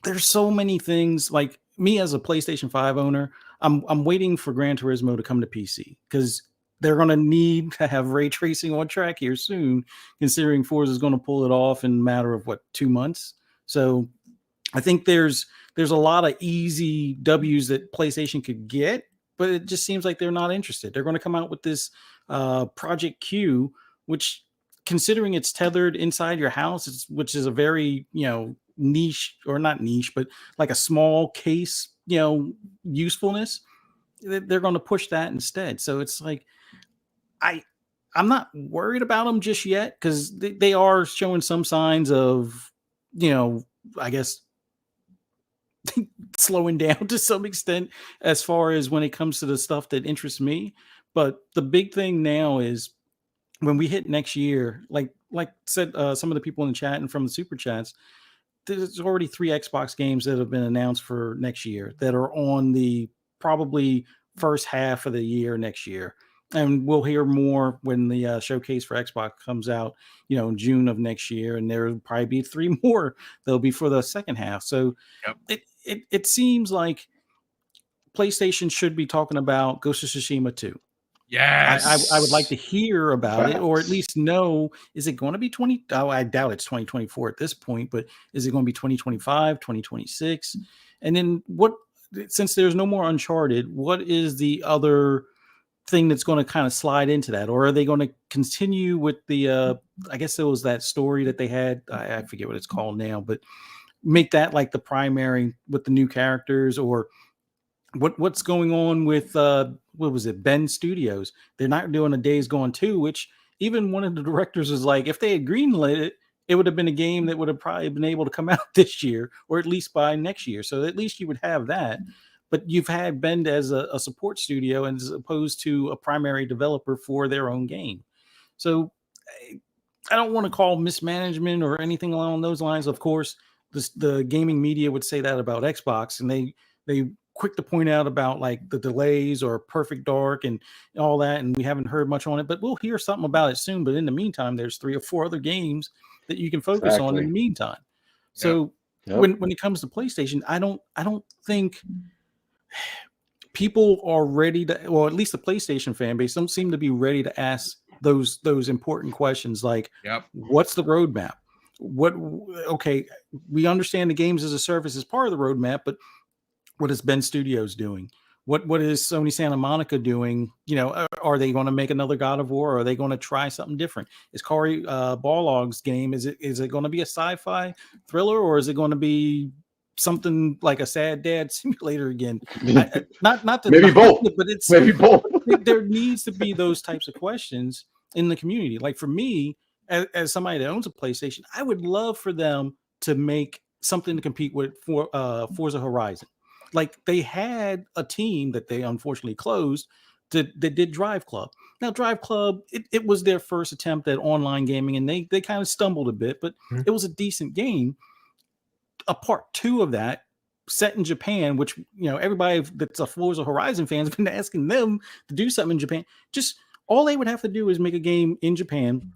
there's so many things. Like me as a PlayStation 5 owner, I'm waiting for Gran Turismo to come to PC because they're going to need to have ray tracing on track here soon, considering Forza is going to pull it off in a matter of 2 months. So I think there's a lot of easy W's that PlayStation could get, but it just seems like they're not interested. They're going to come out with this Project Q, which, considering it's tethered inside your house, which is a very niche, or not niche, but like a small case usefulness, they're going to push that instead. So it's like I'm not worried about them just yet, because they are showing some signs of I guess slowing down to some extent as far as when it comes to the stuff that interests me. But the big thing now is when we hit next year, like said some of the people in the chat and from the super chats, there's already 3 Xbox games that have been announced for next year that are on the probably first half of the year next year. And we'll hear more when the showcase for Xbox comes out, in June of next year. And there'll probably be 3 more that'll be for the second half. So it seems like PlayStation should be talking about Ghost of Tsushima 2. Yes. I would like to hear about it, or at least know, is it going to be 20? Oh, I doubt it's 2024 at this point, but is it going to be 2025, 2026? And then since there's no more Uncharted, what is the other thing that's going to kind of slide into that? Or are they going to continue with the, I guess it was that story that they had, I forget what it's called now, but make that like the primary with the new characters? Or what's going on with what was it, Ben Studios? They're not doing a Days Gone 2, which even one of the directors was like, if they had greenlit it, it would have been a game that would have probably been able to come out this year, or at least by next year. So at least you would have that. But you've had Bend as a support studio as opposed to a primary developer for their own game. So I don't want to call mismanagement or anything along those lines. Of course, the gaming media would say that about Xbox, and they quick to point out about like the delays or Perfect Dark and all that, and we haven't heard much on it, but we'll hear something about it soon. But in the meantime, there's 3 or 4 other games that you can focus on in the meantime. So when it comes to PlayStation, I don't think people are ready to, or at least the PlayStation fan base don't seem to be ready to ask those important questions like, what's the roadmap? Okay, we understand the games as a service is part of the roadmap, but what is Ben Studios doing? What is Sony Santa Monica doing? Are they going to make another God of War? Or are they going to try something different? Is Cory Barlog's game, is it going to be a sci-fi thriller, or is it going to be something like a Sad Dad Simulator again? Not that maybe both, but it's maybe both. There needs to be those types of questions in the community. Like for me, as somebody that owns a PlayStation, I would love for them to make something to compete with for Forza Horizon. Like they had a team that they unfortunately closed that did Drive Club. Now, Drive Club, it was their first attempt at online gaming, and they kind of stumbled a bit, but it was a decent game. A part 2 of that set in Japan, which everybody that's a Forza Horizon fan has been asking them to do something in Japan. Just all they would have to do is make a game in Japan,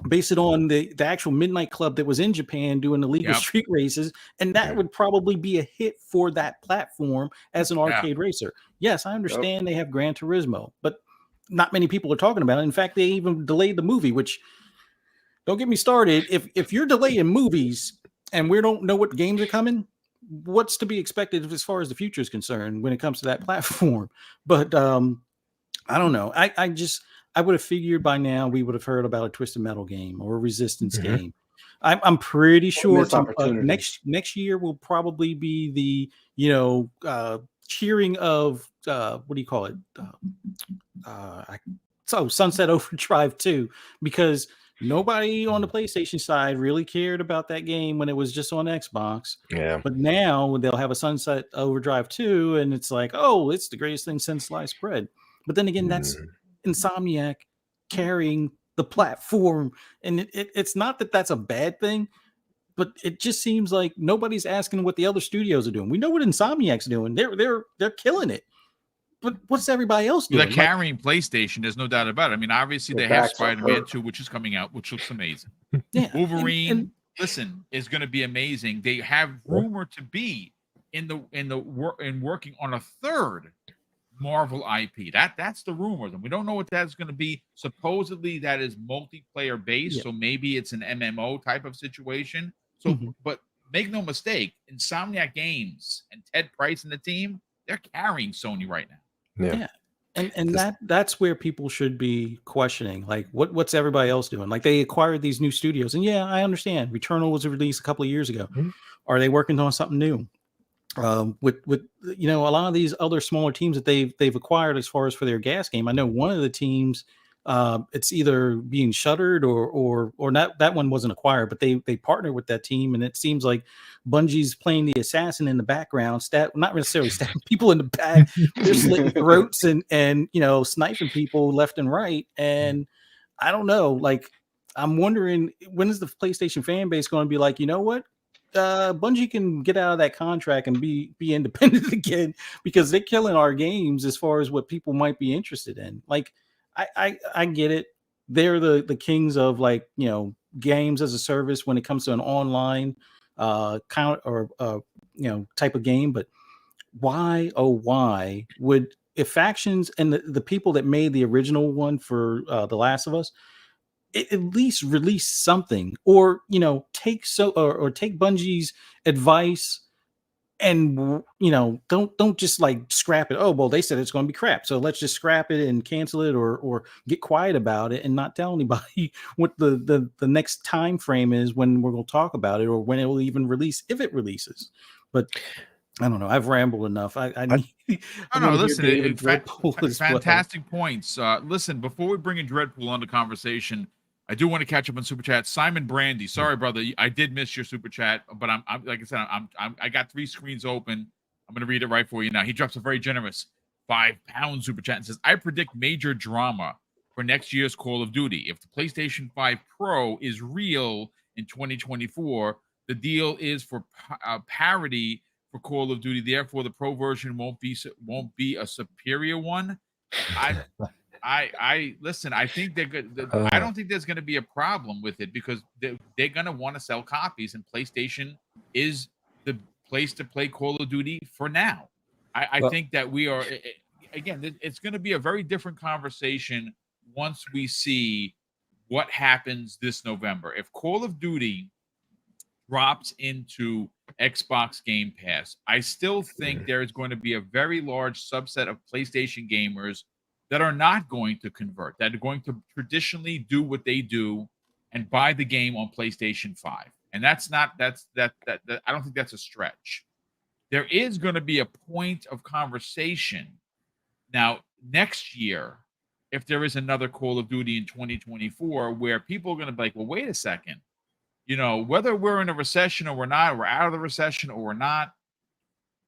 base it on the actual Midnight Club that was in Japan doing illegal street races, and that would probably be a hit for that platform as an arcade racer. Yes, I understand they have Gran Turismo, but not many people are talking about it. In fact, they even delayed the movie, which, don't get me started. If you're delaying movies and we don't know what games are coming, what's to be expected as far as the future is concerned when it comes to that platform? But I don't know. I would have figured by now we would have heard about a Twisted Metal game or a Resistance game. I'm pretty sure next year will probably be the cheering of what do you call it? Sunset Overdrive 2, because nobody on the PlayStation side really cared about that game when it was just on Xbox. Yeah. But now they'll have a Sunset Overdrive 2, and it's like, oh, it's the greatest thing since sliced bread. But then again, Insomniac carrying the platform, and it's not that that's a bad thing, but it just seems like nobody's asking what the other studios are doing. We know what Insomniac's doing; they're killing it. But what's everybody else doing? They're carrying PlayStation. There's no doubt about it. I mean, obviously they have Spider-Man 2, which is coming out, which looks amazing. Yeah, Wolverine, listen, is going to be amazing. They have rumored to be working on a third Marvel IP. That's the rumor. And we don't know what that's going to be. Supposedly that is multiplayer based, so maybe it's an MMO type of situation. So, but make no mistake, Insomniac Games and Ted Price and the team, they're carrying Sony right now. Yeah. And that's where people should be questioning, like what's everybody else doing? Like they acquired these new studios, and yeah, I understand. Returnal was released a couple of years ago. Are they working on something new? With a lot of these other smaller teams that they've acquired as far as for their gas game. I know one of the teams, it's either being shuttered or not. That one wasn't acquired, but they partnered with that team, and it seems like Bungie's playing the assassin in the background, not necessarily stabbing people in the back, they're slitting throats and sniping people left and right. And I don't know, like I'm wondering, when is the PlayStation fan base going to be like, you know what? Bungie can get out of that contract and be independent again, because they're killing our games as far as what people might be interested in. Like I get it. They're the kings of games as a service when it comes to an online type of game. But why would, if Factions and the people that made the original one for The Last of Us, at least release something, or take Bungie's advice and don't just like scrap it. Oh well, they said it's going to be crap, so let's just scrap it and cancel it, or get quiet about it and not tell anybody what the next time frame is when we're going to talk about it, or when it will even release, if it releases. But I don't know. I've rambled enough. I need. Listen, fantastic points. Listen, before we bring in Dreadpool on the conversation, I do want to catch up on super chat. Simon Brandy, sorry brother, I did miss your super chat, but I'm like I said, I got 3 screens open. I'm gonna read it right for you now. He drops a very generous £5 super chat and says, "I predict major drama for next year's Call of Duty. If the PlayStation 5 Pro is real in 2024, the deal is for parity for Call of Duty. Therefore, the Pro version won't be a superior one." I listen. I think they're good. I don't think there's going to be a problem with it, because they're going to want to sell copies, and PlayStation is the place to play Call of Duty for now. I think that we are, again, it's going to be a very different conversation once we see what happens this November. If Call of Duty drops into Xbox Game Pass, I still think there is going to be a very large subset of PlayStation gamers that are not going to convert, that are going to traditionally do what they do and buy the game on PlayStation 5. And I don't think that's a stretch. There is going to be a point of conversation now next year, if there is another Call of Duty in 2024, where people are going to be like, well, wait a second, whether we're in a recession or we're not, we're out of the recession or we're not,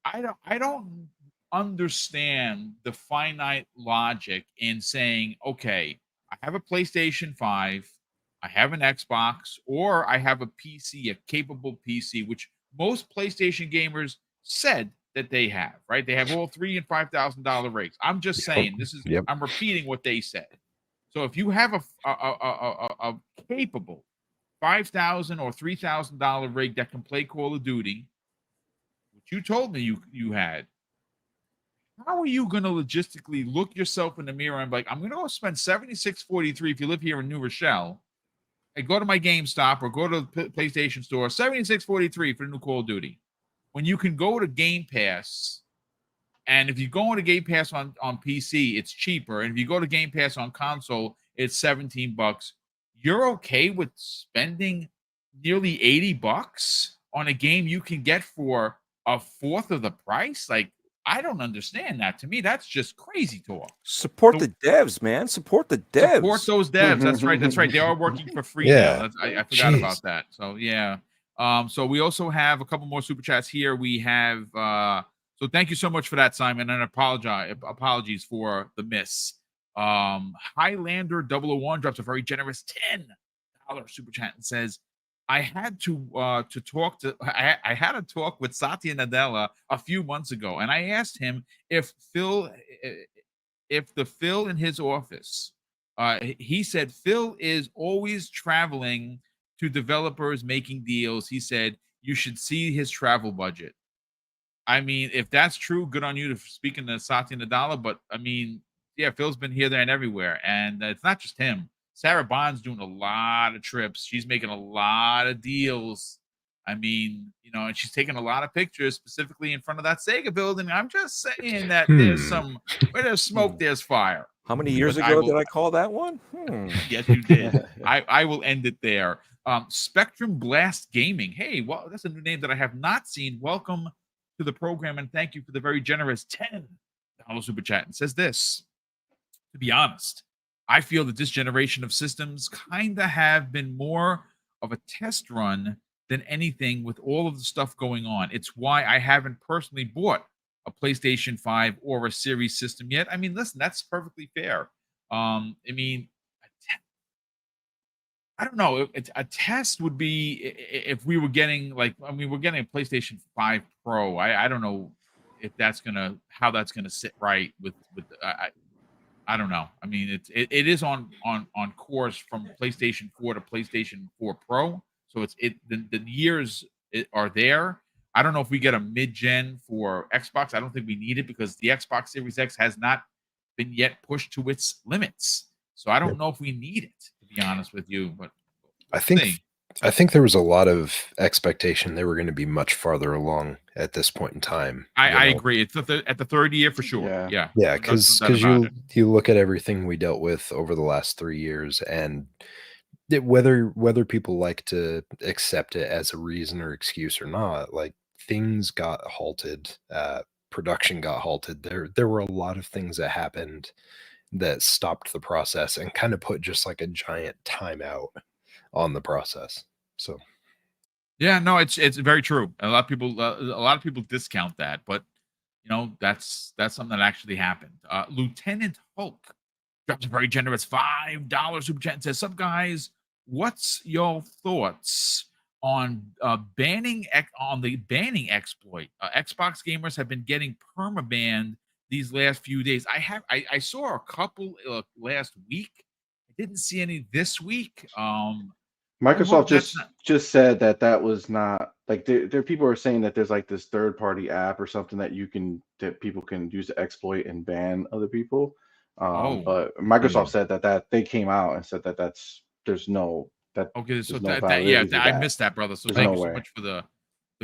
I don't understand the finite logic in saying, okay, I have a PlayStation 5, I have an Xbox, or I have a PC, a capable PC, which most PlayStation gamers said that they have, right? They have all $3,000 and $5,000 rigs. I'm just saying, I'm repeating what they said. So if you have a capable $5,000 or $3,000 rig that can play Call of Duty, which you told me you had, how are you going to logistically look yourself in the mirror and be like, I'm going to go spend $76.43 if you live here in New Rochelle, and go to my GameStop or go to the PlayStation Store, $76.43 for the new Call of Duty, when you can go to Game Pass, and if you go into Game Pass on PC, it's cheaper, and if you go to Game Pass on console, it's $17. You're okay with spending nearly $80 on a game you can get for a fourth of the price? Like, I don't understand that. To me, that's just crazy talk. Support the devs, man. Support the devs. Support those devs. That's right. That's right. They are working for free now. I forgot about that. So yeah. So we also have a couple more super chats here. We have so thank you so much for that, Simon, and apologies for the miss. Highlander 001 drops a very generous $10 super chat and says, I had to talk to I had a talk with Satya Nadella a few months ago, and I asked him if the Phil in his office, he said Phil is always traveling to developers making deals. He said you should see his travel budget. I mean, if that's true, good on you for speaking to Satya Nadella. But I mean, yeah, Phil's been here, there, and everywhere, and it's not just him. Sarah Bond's doing a lot of trips. She's making a lot of deals. I mean, you know, and she's taking a lot of pictures specifically in front of that Sega building. I'm just saying that there's some where there's smoke, there's fire. How many years But ago did I call that one? Yes, you did. I will end it there. Spectrum Blast Gaming. Hey, well, that's a new name that I have not seen. Welcome to the program, and thank you for the very generous $10 super chat. And says this, to be honest, I feel that this generation of systems kind of have been more of a test run than anything with all of the stuff going on. It's why I haven't personally bought a PlayStation 5 or a Series system yet. I mean, listen, that's perfectly fair. I mean, I don't know. A test would be if we were getting we're getting a PlayStation 5 Pro. I don't know if that's how that's gonna sit right with I don't know. I mean, it is on course from PlayStation 4 to PlayStation 4 Pro. So the years are there. I don't know if we get a mid-gen for Xbox. I don't think we need it because the Xbox Series X has not been yet pushed to its limits. So I don't know if we need it, to be honest with you. But I think there was a lot of expectation they were going to be much farther along at this point in time. I agree. It's at the third year for sure. Yeah, because you look at everything we dealt with over the last 3 years, and whether people like to accept it as a reason or excuse or not, like things got halted, production got halted. There were a lot of things that happened that stopped the process and kind of put just like a giant timeout on the process. So yeah, no, it's very true. A lot of people discount that, but you know, that's something that actually happened. Lieutenant Hulk drops a very generous $5 super chat and says, "Sup guys, what's your thoughts on the banning exploit? Xbox gamers have been getting permabanned these last few days. I saw a couple last week. I didn't see any this week. Microsoft just said that was not like there people are saying that there's like this third-party app or something that people can use to exploit and ban other people. But Microsoft said that they came out and said there's no I missed that, brother. So thank you so much for the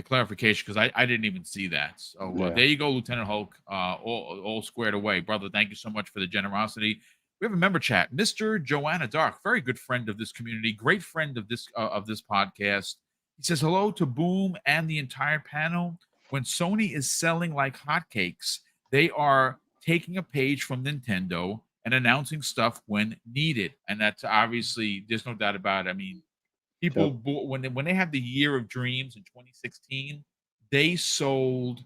clarification, because I didn't even see that. So there you go, Lieutenant Hulk, all squared away, brother. Thank you so much for the generosity. We have a member chat, Mr. Joanna Dark, very good friend of this community, great friend of this podcast. He says, hello to Boom and the entire panel. When Sony is selling like hotcakes, they are taking a page from Nintendo and announcing stuff when needed. And that's obviously, there's no doubt about it. I mean, people, when they had the Year of Dreams in 2016, they sold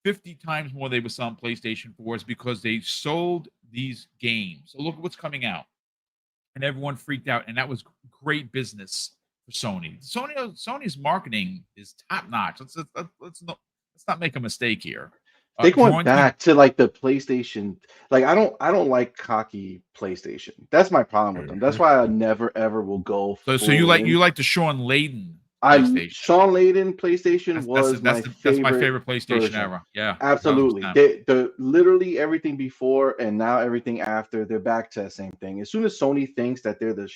50 times more they were selling PlayStation 4s because they sold these games. So look at what's coming out. And everyone freaked out. And that was great business for Sony. Sony's marketing is top notch. Let's not make a mistake here. They went back to like the PlayStation. Like I don't like cocky PlayStation. That's my problem with them. That's why I never ever will go. So you like the Sean Layden. Sean Layden PlayStation that's my favorite PlayStation version. Era. Yeah, absolutely. The literally everything before and now everything after, they're back to the same thing. As soon as Sony thinks that they're the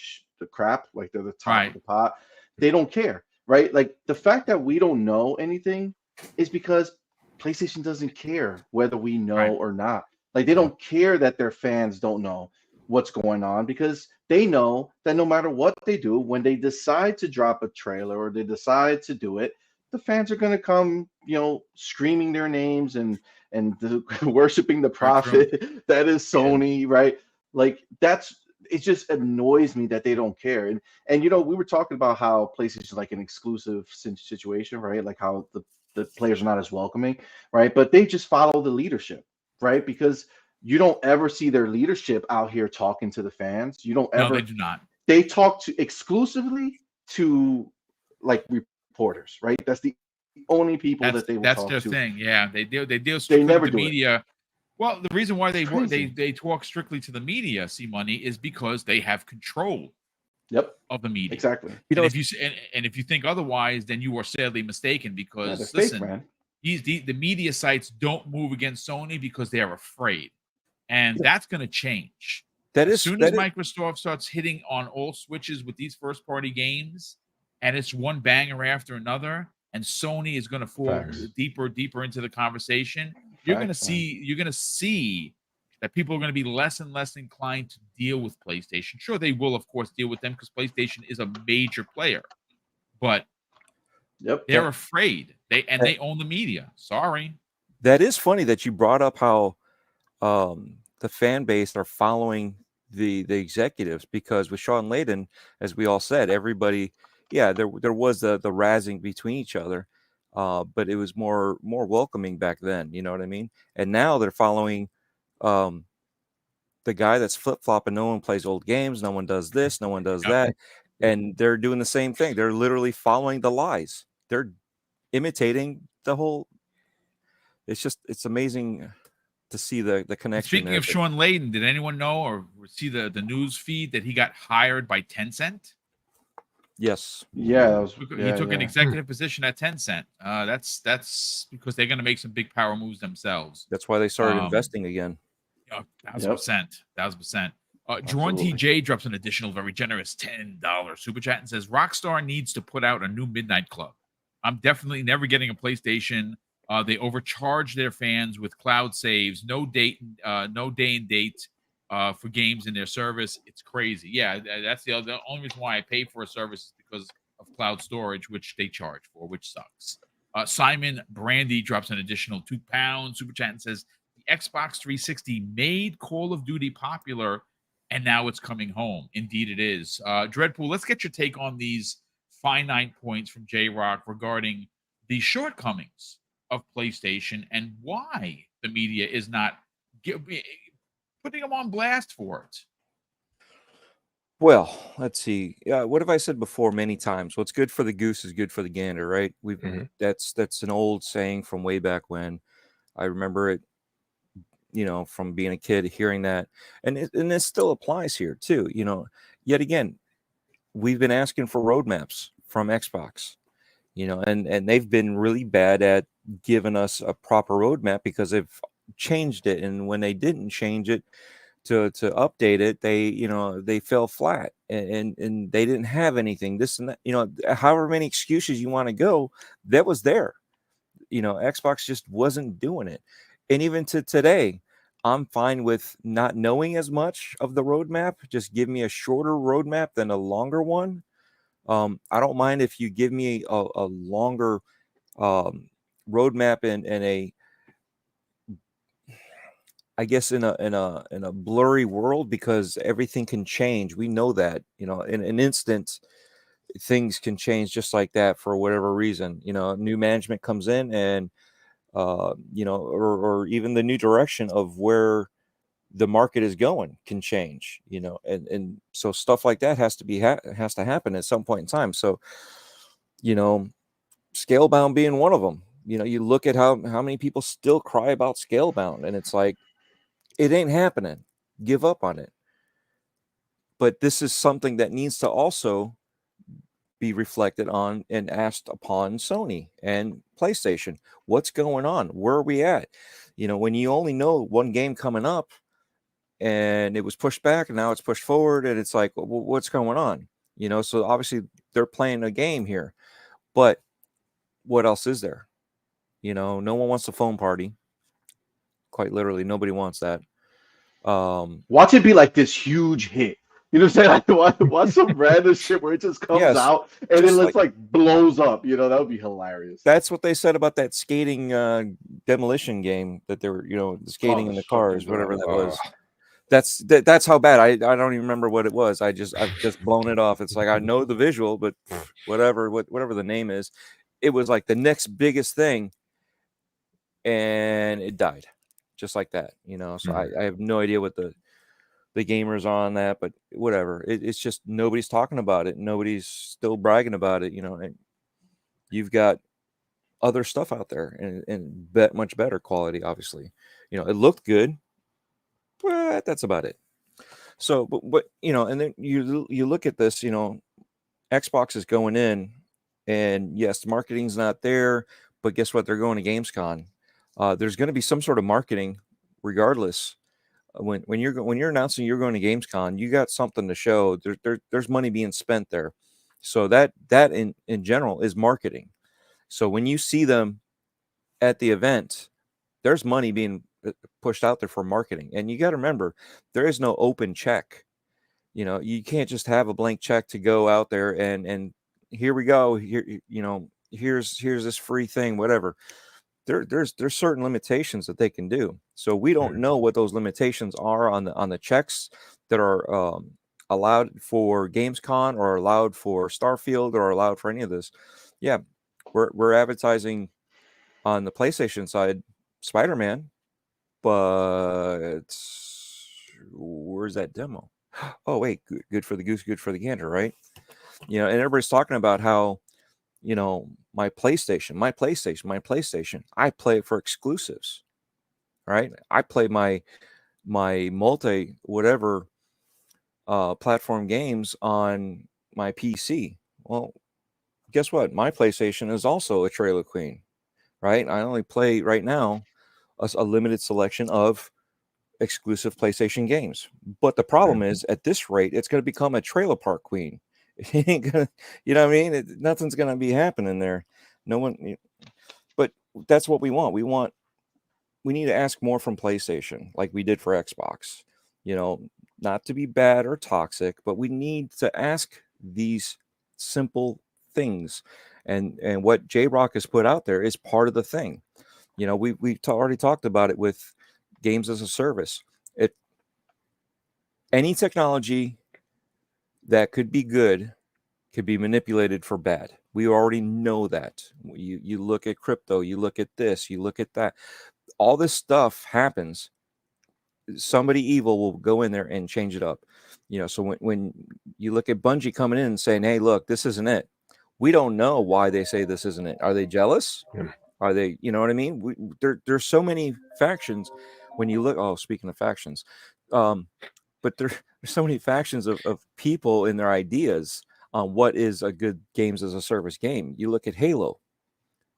crap, like they're the top of the pot, they don't care, right? Like the fact that we don't know anything is because PlayStation doesn't care whether we know or not. Like they don't care that their fans don't know what's going on, because they know that no matter what they do, when they decide to drop a trailer or they decide to do it, the fans are going to come, screaming their names and worshiping the prophet that is Sony, right? Like it just annoys me that they don't care. And we were talking about how PlayStation is like an exclusive situation, right? Like how the players are not as welcoming, right? But they just follow the leadership, right? Because you don't ever see their leadership out here talking to the fans. You don't No, ever. they do not. They talk to exclusively to like reporters, right? That's the only people that they will That's talk their to. thing. Yeah, they deal strictly never with the do it. media. Well, the reason why they Crazy. talk strictly to the media, see money, is because they have control Yep, of the media. exactly. You know, And if you and if you think otherwise, then you are sadly mistaken. Yeah, Because they're listen, fake, man. the media sites don't move against Sony because they are afraid, and that's going to change. that As is soon as Microsoft starts hitting on all switches with these first party games, and it's one banger after another, and Sony is going to fall Facts. deeper into the conversation, you're going to Facts, man. see that people are going to be less and less inclined to deal with PlayStation. Sure, they will, of course, deal with them because PlayStation is a major player, but Yep. they're afraid. They own the media. Sorry. that is funny that you brought up how the fan base are following the executives, because with Sean Layden, as we all said, everybody, yeah, there was the razzing between each other, but it was more welcoming back then. You know what I mean? And now they're following the guy that's flip flopping. No one plays old games. No one does this. No one does Yep. that. And they're doing the same thing. They're literally following the lies. They're imitating the whole. It's amazing to see the connection. Speaking there. of Sean Layden, did anyone know or see the news feed that he got hired by Tencent? Yes. Yeah, that was, He took an executive position at Tencent. That's because they're going to make some big power moves themselves. That's why they started investing again. 1,000%. 1,000%. Drawn Absolutely. TJ drops an additional very generous $10 super chat and says Rockstar needs to put out a new Midnight Club. I'm definitely never getting a PlayStation. They overcharge their fans with cloud saves, no day and date for games in their service. It's crazy. Yeah, that's the only reason why I pay for a service is because of cloud storage, which they charge for, which sucks. Simon Brandy drops an additional £2 super chat and says the Xbox 360 made Call of Duty popular, and now it's coming home. Indeed, it is. Dreadpool, let's get your take on these finite points from J-Rock regarding the shortcomings of PlayStation and why the media is not putting them on blast for it. Well, let's see. What have I said before many times? What's good for the goose is good for the gander, right? That's an old saying from way back when. I remember it, from being a kid, hearing that, and it still applies here too. Yet again, we've been asking for roadmaps from Xbox, and they've been really bad at giving us a proper roadmap because they've changed it, and when they didn't change it to update it, they fell flat, and they didn't have anything. This and that, however many excuses you want to go, that was there. Xbox just wasn't doing it, and even to today, I'm fine with not knowing as much of the roadmap. Just give me a shorter roadmap than a longer one. I don't mind if you give me a longer roadmap in a, I guess, in a blurry world, because everything can change. We know that, in an instant, things can change just like that for whatever reason. New management comes in, and or even the new direction of where the market is going can change. And so stuff like that has to happen at some point in time. So, Scalebound being one of them. You look at how many people still cry about Scalebound, and it's like, it ain't happening. Give up on it. But this is something that needs to also be reflected on and asked upon Sony and PlayStation. What's going on? Where are we at? When you only know one game coming up and it was pushed back and now it's pushed forward, and it's like, well, what's going on? So obviously they're playing a game here, but what else is there? No one wants a phone party. Quite literally, nobody wants that. Watch it be like this huge hit. You know what I'm saying? Like, watch some random shit where it just comes out and then it's like blows up. That would be hilarious. That's what they said about that skating demolition game that they were, skating in the cars, whatever that was. That's how bad. I don't even remember what it was. I've just blown it off. It's like, I know the visual, but whatever the name is, it was like the next biggest thing, and it died. just like that, you know. So Mhm. I have no idea what the gamers are on that, but whatever. It's just nobody's talking about it. Nobody's still bragging about it, you know. And you've got other stuff out there and much better quality, obviously. You know, it looked good, but that's about it. So, but you know, and then you look at this, you know, Xbox is going in, and yes, marketing's not there, but guess what? They're going to Gamescom. There's going to be some sort of marketing, regardless. When you're announcing you're going to Gamescom, you got something to show. There's money being spent there, so that in general is marketing. So when you see them at the event, there's money being pushed out there for marketing, and you got to remember there is no open check. You know, you can't just have a blank check to go out there and here we go. Here, you know, here's this free thing, whatever. There's certain limitations that they can do. So we don't know what those limitations are on the checks that are allowed for Gamescom or allowed for Starfield or allowed for any of this. Yeah, we're advertising on the PlayStation side Spider-Man, but where's that demo? Oh wait, good for the goose, good for the gander, right? You know, and everybody's talking about how, you know, my PlayStation. I play it for exclusives, right? I play my multi whatever platform games on my PC. Well, guess what? My PlayStation is also a trailer queen, right? I only play right now a limited selection of exclusive PlayStation games. But the problem is, at this rate, it's going to become a trailer park queen. It ain't gonna, you know what I mean? Nothing's going to be happening there. No one, but that's what we want. We need to ask more from PlayStation, like we did for Xbox. You know, not to be bad or toxic, but we need to ask these simple things. And what J Rock has put out there is part of the thing. You know, we already talked about it with games as a service. Any technology that could be good could be manipulated for bad. We already know that. You look at crypto, you look at this, you look at that. All this stuff happens. Somebody evil will go in there and change it up. You know, so when you look at Bungie coming in and saying, "Hey, look, this isn't it," we don't know why they say this isn't it. Are they jealous? Yeah. Are they, you know what I mean? There's so many factions. When you look, oh, speaking of factions, but there's so many factions of people in their ideas on what is a good games as a service game. You look at Halo,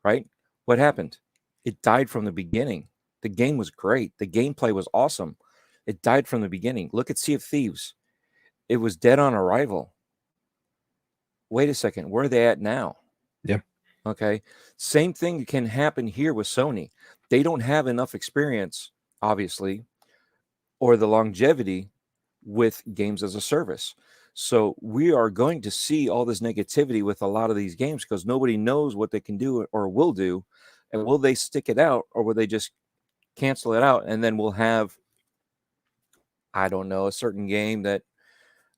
right? What happened? It died from the beginning. The game was great. The gameplay was awesome. It died from the beginning. Look at Sea of Thieves. It was dead on arrival. Wait a second. Where are they at now? Yeah. Okay. Same thing can happen here with Sony. They don't have enough experience, obviously, or the longevity with games as a service. So we are going to see all this negativity with a lot of these games because nobody knows what they can do or will do. And will they stick it out or will they just cancel it out? And then we'll have, I don't know, a certain game that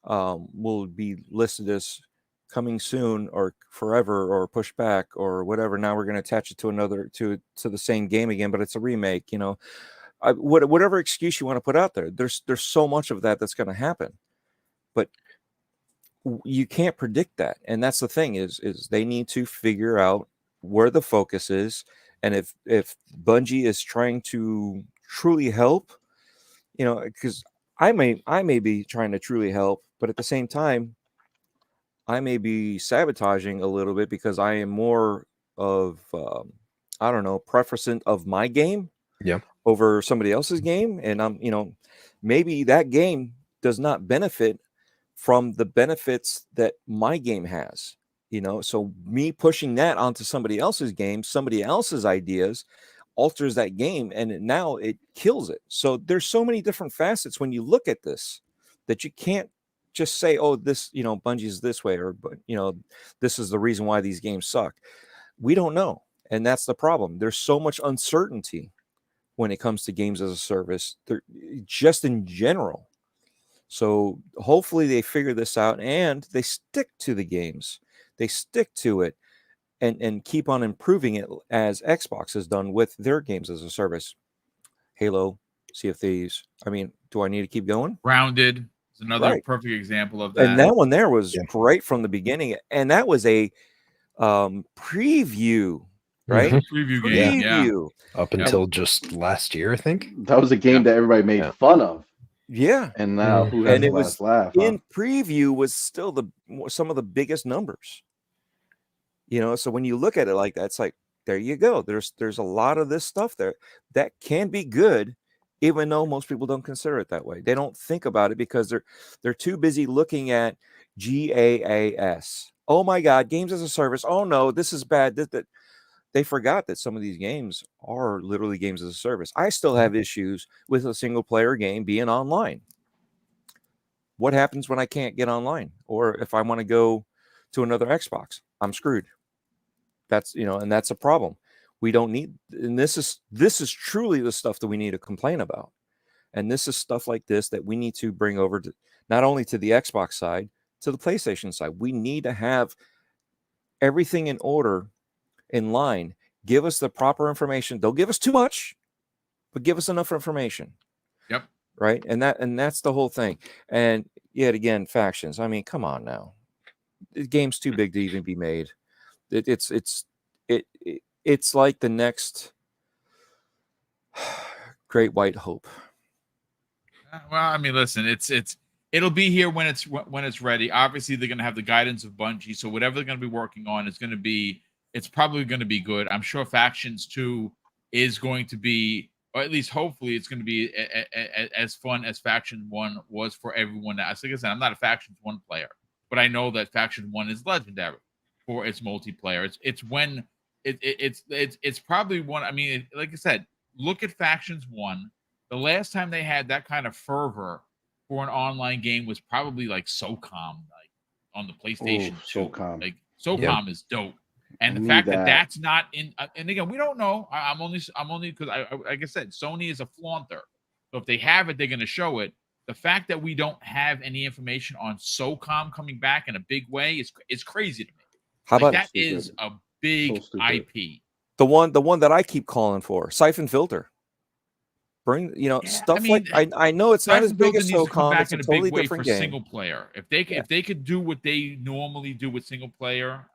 will be listed as coming soon or forever or pushed back or whatever. Now we're going to attach it to another to the same game again, but it's a remake. You know, whatever excuse you want to put out there. There's so much of that that's going to happen, but you can't predict that. And that's the thing is they need to figure out where the focus is, and if Bungie is trying to truly help, you know, because I may be trying to truly help, but at the same time I may be sabotaging a little bit because I am more of I don't know, preference of my game Yeah. over somebody else's game, and I'm, you know, maybe that game does not benefit from the benefits that my game has, you know. So me pushing that onto somebody else's game, somebody else's ideas alters that game, and now it kills it. So there's so many different facets when you look at this that you can't just say, oh, this, you know, Bungie's this way, or, you know, this is the reason why these games suck. We don't know, and that's the problem. There's so much uncertainty when it comes to games as a service, just in general. So hopefully they figure this out and they stick to the games. They stick to it and keep on improving it as Xbox has done with their games as a service. Halo, Sea of Thieves. I mean, do I need to keep going? Grounded is another Right. perfect example of And that. that one there was Yeah. great from the beginning, and that was a preview, right? Mhm. Preview game, yeah. Preview. Up until just last year, I think. That was a game Yep. that everybody made Yeah. fun of, Yeah. and now Mm. who has And the it was last laugh? Huh? in preview was still some of the biggest numbers. You know, so when you look at it like that, it's like, there you go. There's a lot of this stuff there that can be good, even though most people don't consider it that way. They don't think about it because they're too busy looking at GAAS. Oh my God, games as a service. Oh no, this is bad. That they forgot that some of these games are literally games as a service. I still have issues with a single player game being online. What happens when I can't get online? Or if I want to go to another Xbox, I'm screwed. That's, and that's a problem. We don't need, and this is truly the stuff that we need to complain about. And this is stuff like this that we need to bring over to not only to the Xbox side, to the PlayStation side. We need to have everything in order, in line. Give us the proper information. Don't give us too much, but give us enough information. Yep. Right. And that's the whole thing. And yet again, factions. I mean, come on now. The game's too big to even be made. It's like the next Great White Hope. Well, I mean, listen, it'll be here when it's ready. Obviously, they're gonna have the guidance of Bungie, so whatever they're gonna be working on it's probably gonna be good. I'm sure Factions 2 is going to be, or at least hopefully, it's going to be as fun as Faction 1 was for everyone. Like I said, I'm not a Factions 1 player, but I know that Faction 1 is legendary for its multiplayer. It's probably one. I mean, like I said, look at Factions 1. The last time they had that kind of fervor for an online game was probably like SOCOM, like on the PlayStation 2. SOCOM. Like SOCOM is dope, and I the fact need that that. that's not in, and again, we don't know. I'm only because I like I said, Sony is a flaunter, so if they have it, they're going to show it. The fact that we don't have any information on SOCOM coming back in a big way is crazy to me. How Like about that is a big So stupid. IP. the one that I keep calling for? Siphon Filter. Bring, stuff I mean, like I know it's not as Siphon big Filter as needs to come SOCOM. back It's a in a totally big way for different game. single player. If they could do what they normally do with single player,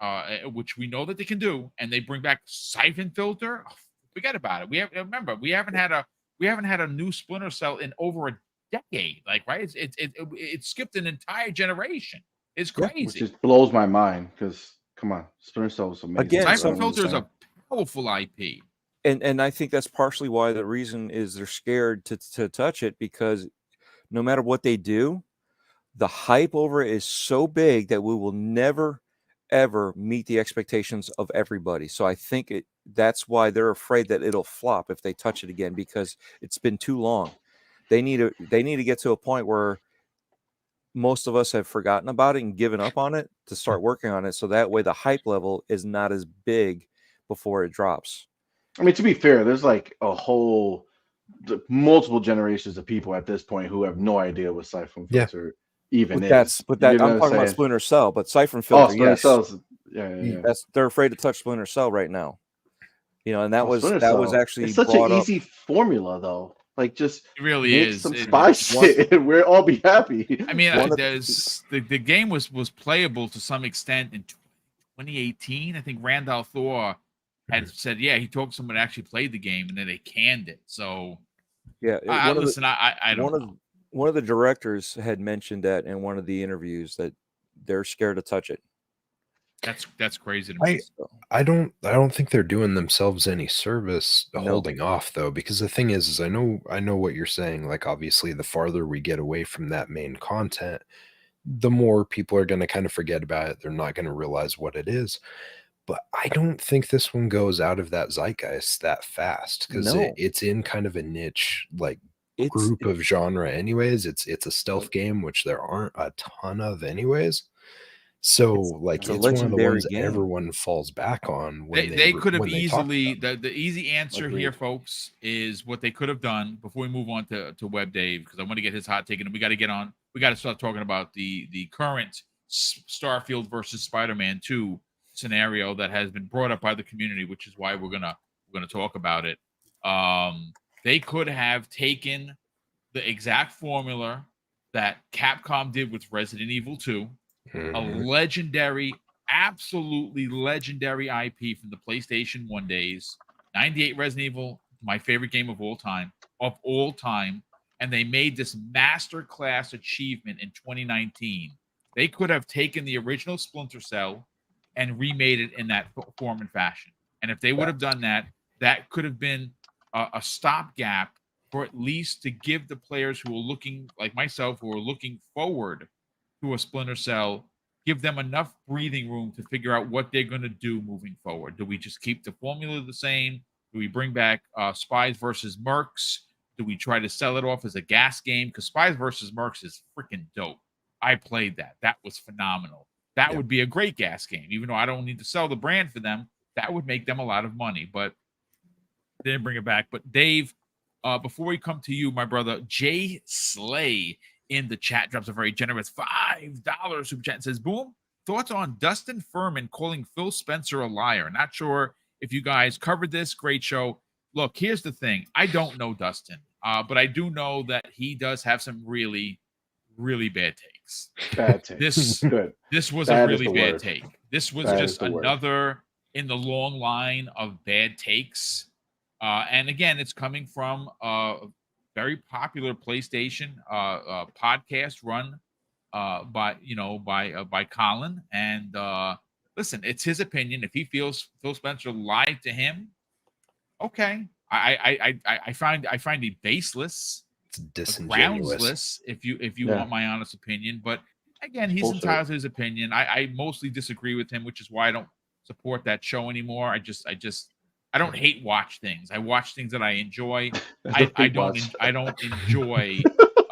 which we know that they can do, and they bring back Siphon Filter, forget about it. We haven't had a new Splinter Cell in over a decade. Like, right? It skipped an entire generation. It's Yeah, crazy. Which just blows my mind because come on, Splinter Cell was amazing. Again, I don't Siphon Filter is a understand. powerful IP. And I think that's partially why the reason is they're scared to touch it, because no matter what they do, the hype over it is so big that we will never ever meet the expectations of everybody. So I think that's why they're afraid that it'll flop if they touch it again, because it's been too long. They need to get to a point where most of us have forgotten about it and given up on it to start working on it, so that way the hype level is not as big before it drops. I mean, to be fair, there's like multiple generations of people at this point who have no idea what Siphon Yeah. Filter even But is. that's You know I'm what talking about saying? Splinter Cell, but Siphon Oh, Filter, Splinter yes, Cell's yeah. they're afraid to touch Splinter Cell right now. And that Oh, was Splinter that Cell. actually It's such brought an up. easy formula, though. Like, just It really make is. some It- spy shit, and we'll all be happy. I mean, One of- there's the game was playable to some extent in 2018. I think Randolph Thor had said, yeah, he talked to someone that actually played the game, and then they canned it. So, Yeah, I don't know. one of the directors had mentioned that in one of the interviews that they're scared to touch it. That's crazy to me. I don't think they're doing themselves any service No. holding off, though, because the thing is I know what you're saying. Like, obviously, the farther we get away from that main content, the more people are going to kind of forget about it. They're not going to realize what it is. But I don't think this one goes out of that zeitgeist that fast, because No. it's in kind of a niche like It's group of genre anyways. It's a stealth game, which there aren't a ton of anyways. So like it's a it's one of the legendary ones game. everyone falls back on when They could have when they talk easily about it. the easy answer Agreed. here, folks, is what they could have done before we move on to Web Dave, because I want to get his hot take, and we got to start talking about the current Starfield versus Spider-Man 2 scenario that has been brought up by the community, which is why we're gonna talk about it. They could have taken the exact formula that Capcom did with Resident Evil 2, a legendary, absolutely legendary IP from the PlayStation 1 days. 98 Resident Evil, my favorite game of all time, and they made this masterclass achievement in 2019. They could have taken the original Splinter Cell and remade it in that form and fashion. And if they would have done that, that could have been a stopgap for at least to give the players who are looking, like myself, who are looking forward to a Splinter Cell, give them enough breathing room to figure out what they're going to do moving forward. Do we just keep the formula the same? Do we bring back Spies versus Mercs? Do we try to sell it off as a gas game? Because Spies versus Mercs is freaking dope. I played that. That was phenomenal. That would be a great gas game. Even though I don't need to sell the brand for them, that would make them a lot of money. But they didn't bring it back. But Dave, before we come to you, my brother, Jay Slay in the chat drops a very generous $5 super chat and says, Boom, thoughts on Dustin Furman calling Phil Spencer a liar? Not sure if you guys covered this. Great show. Look, here's the thing. I don't know Dustin, but I do know that he does have some really, really bad takes. Bad takes. This was bad a really bad word. take. This was Bad just another in the long line of bad takes. And again, it's coming from a very popular PlayStation podcast run by Colin. And listen, it's his opinion. If he feels Phil Spencer lied to him, okay. I find it baseless, it's disingenuous, groundless. If you want my honest opinion, but again, he's entitled to his opinion. I mostly disagree with him, which is why I don't support that show anymore. I don't hate watch things. I watch things that I enjoy. I don't enjoy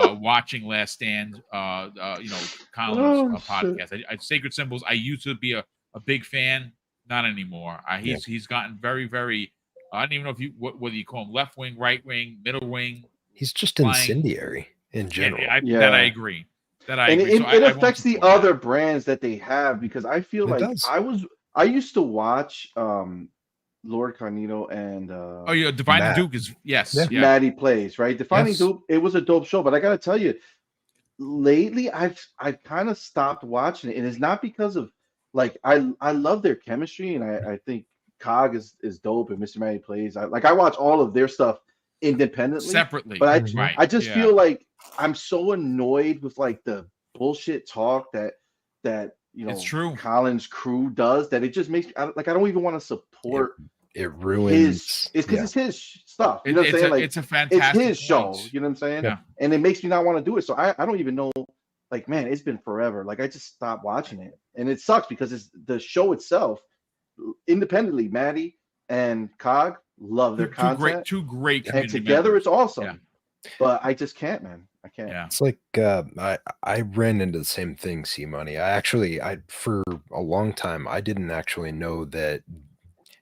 watching Last Stand. Colin's podcast. Sacred Symbols. I used to be a big fan. Not anymore. He's gotten very, very. I don't even know whether you call him left wing, right wing, middle wing. He's just incendiary in general. That I agree. It affects the other brands that they have, because I feel like I used to watch Lord Carnito and Defining Duke is Maddie Plays, right? Defining Duke, it was a dope show, but I gotta tell you, lately I've kind of stopped watching it, and it's not because of like I love their chemistry, and I think Cog is dope, and Mr. Maddie Plays. I watch all of their stuff independently, separately, but I just feel like I'm so annoyed with like the bullshit talk that it's true. Colin's crew does, that it just makes me I don't even want to support. It ruins. It's because it's his stuff. You know what I'm saying? Like, it's a fantastic. It's his show. You know what I'm saying? Yeah. And it makes me not want to do it. So I don't even know. Like, man, it's been forever. Like, I just stopped watching it, and it sucks because it's the show itself. Independently, Maddie and Cog love their content. Two great and together members. It's awesome. Yeah. But I just can't, man. I can't. Yeah. It's like I ran into the same thing, C-Money. I for a long time I didn't actually know that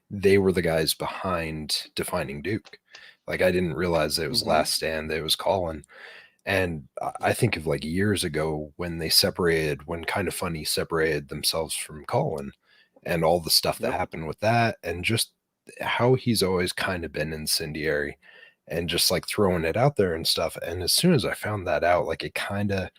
they were the guys behind Defining Duke. Like, I didn't realize that it was Last Stand, that it was Colin. And I think of like years ago when Kind of Funny separated themselves from Colin, and all the stuff that happened with that, and just how he's always kind of been incendiary and just like throwing it out there and stuff. And as soon as I found that out, like, it kind of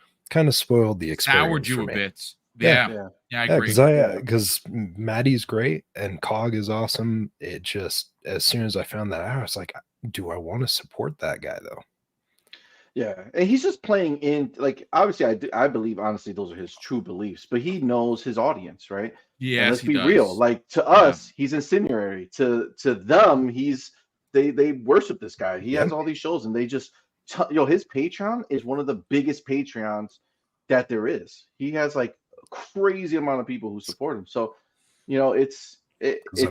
spoiled the experience. Soured you for a me. bit. Yeah, I agree. Because Maddie's great and Cog is awesome. It just, as soon as I found that out, I was like, do I want to support that guy though? Yeah, and he's just playing in, like, obviously I believe honestly those are his true beliefs, but he knows his audience, right? Yeah, let's be real. Like, to us, he's incendiary. To them, they worship this guy. He has all these shows, and they just his Patreon is one of the biggest Patreons that there is. He has like a crazy amount of people who support him. So, it's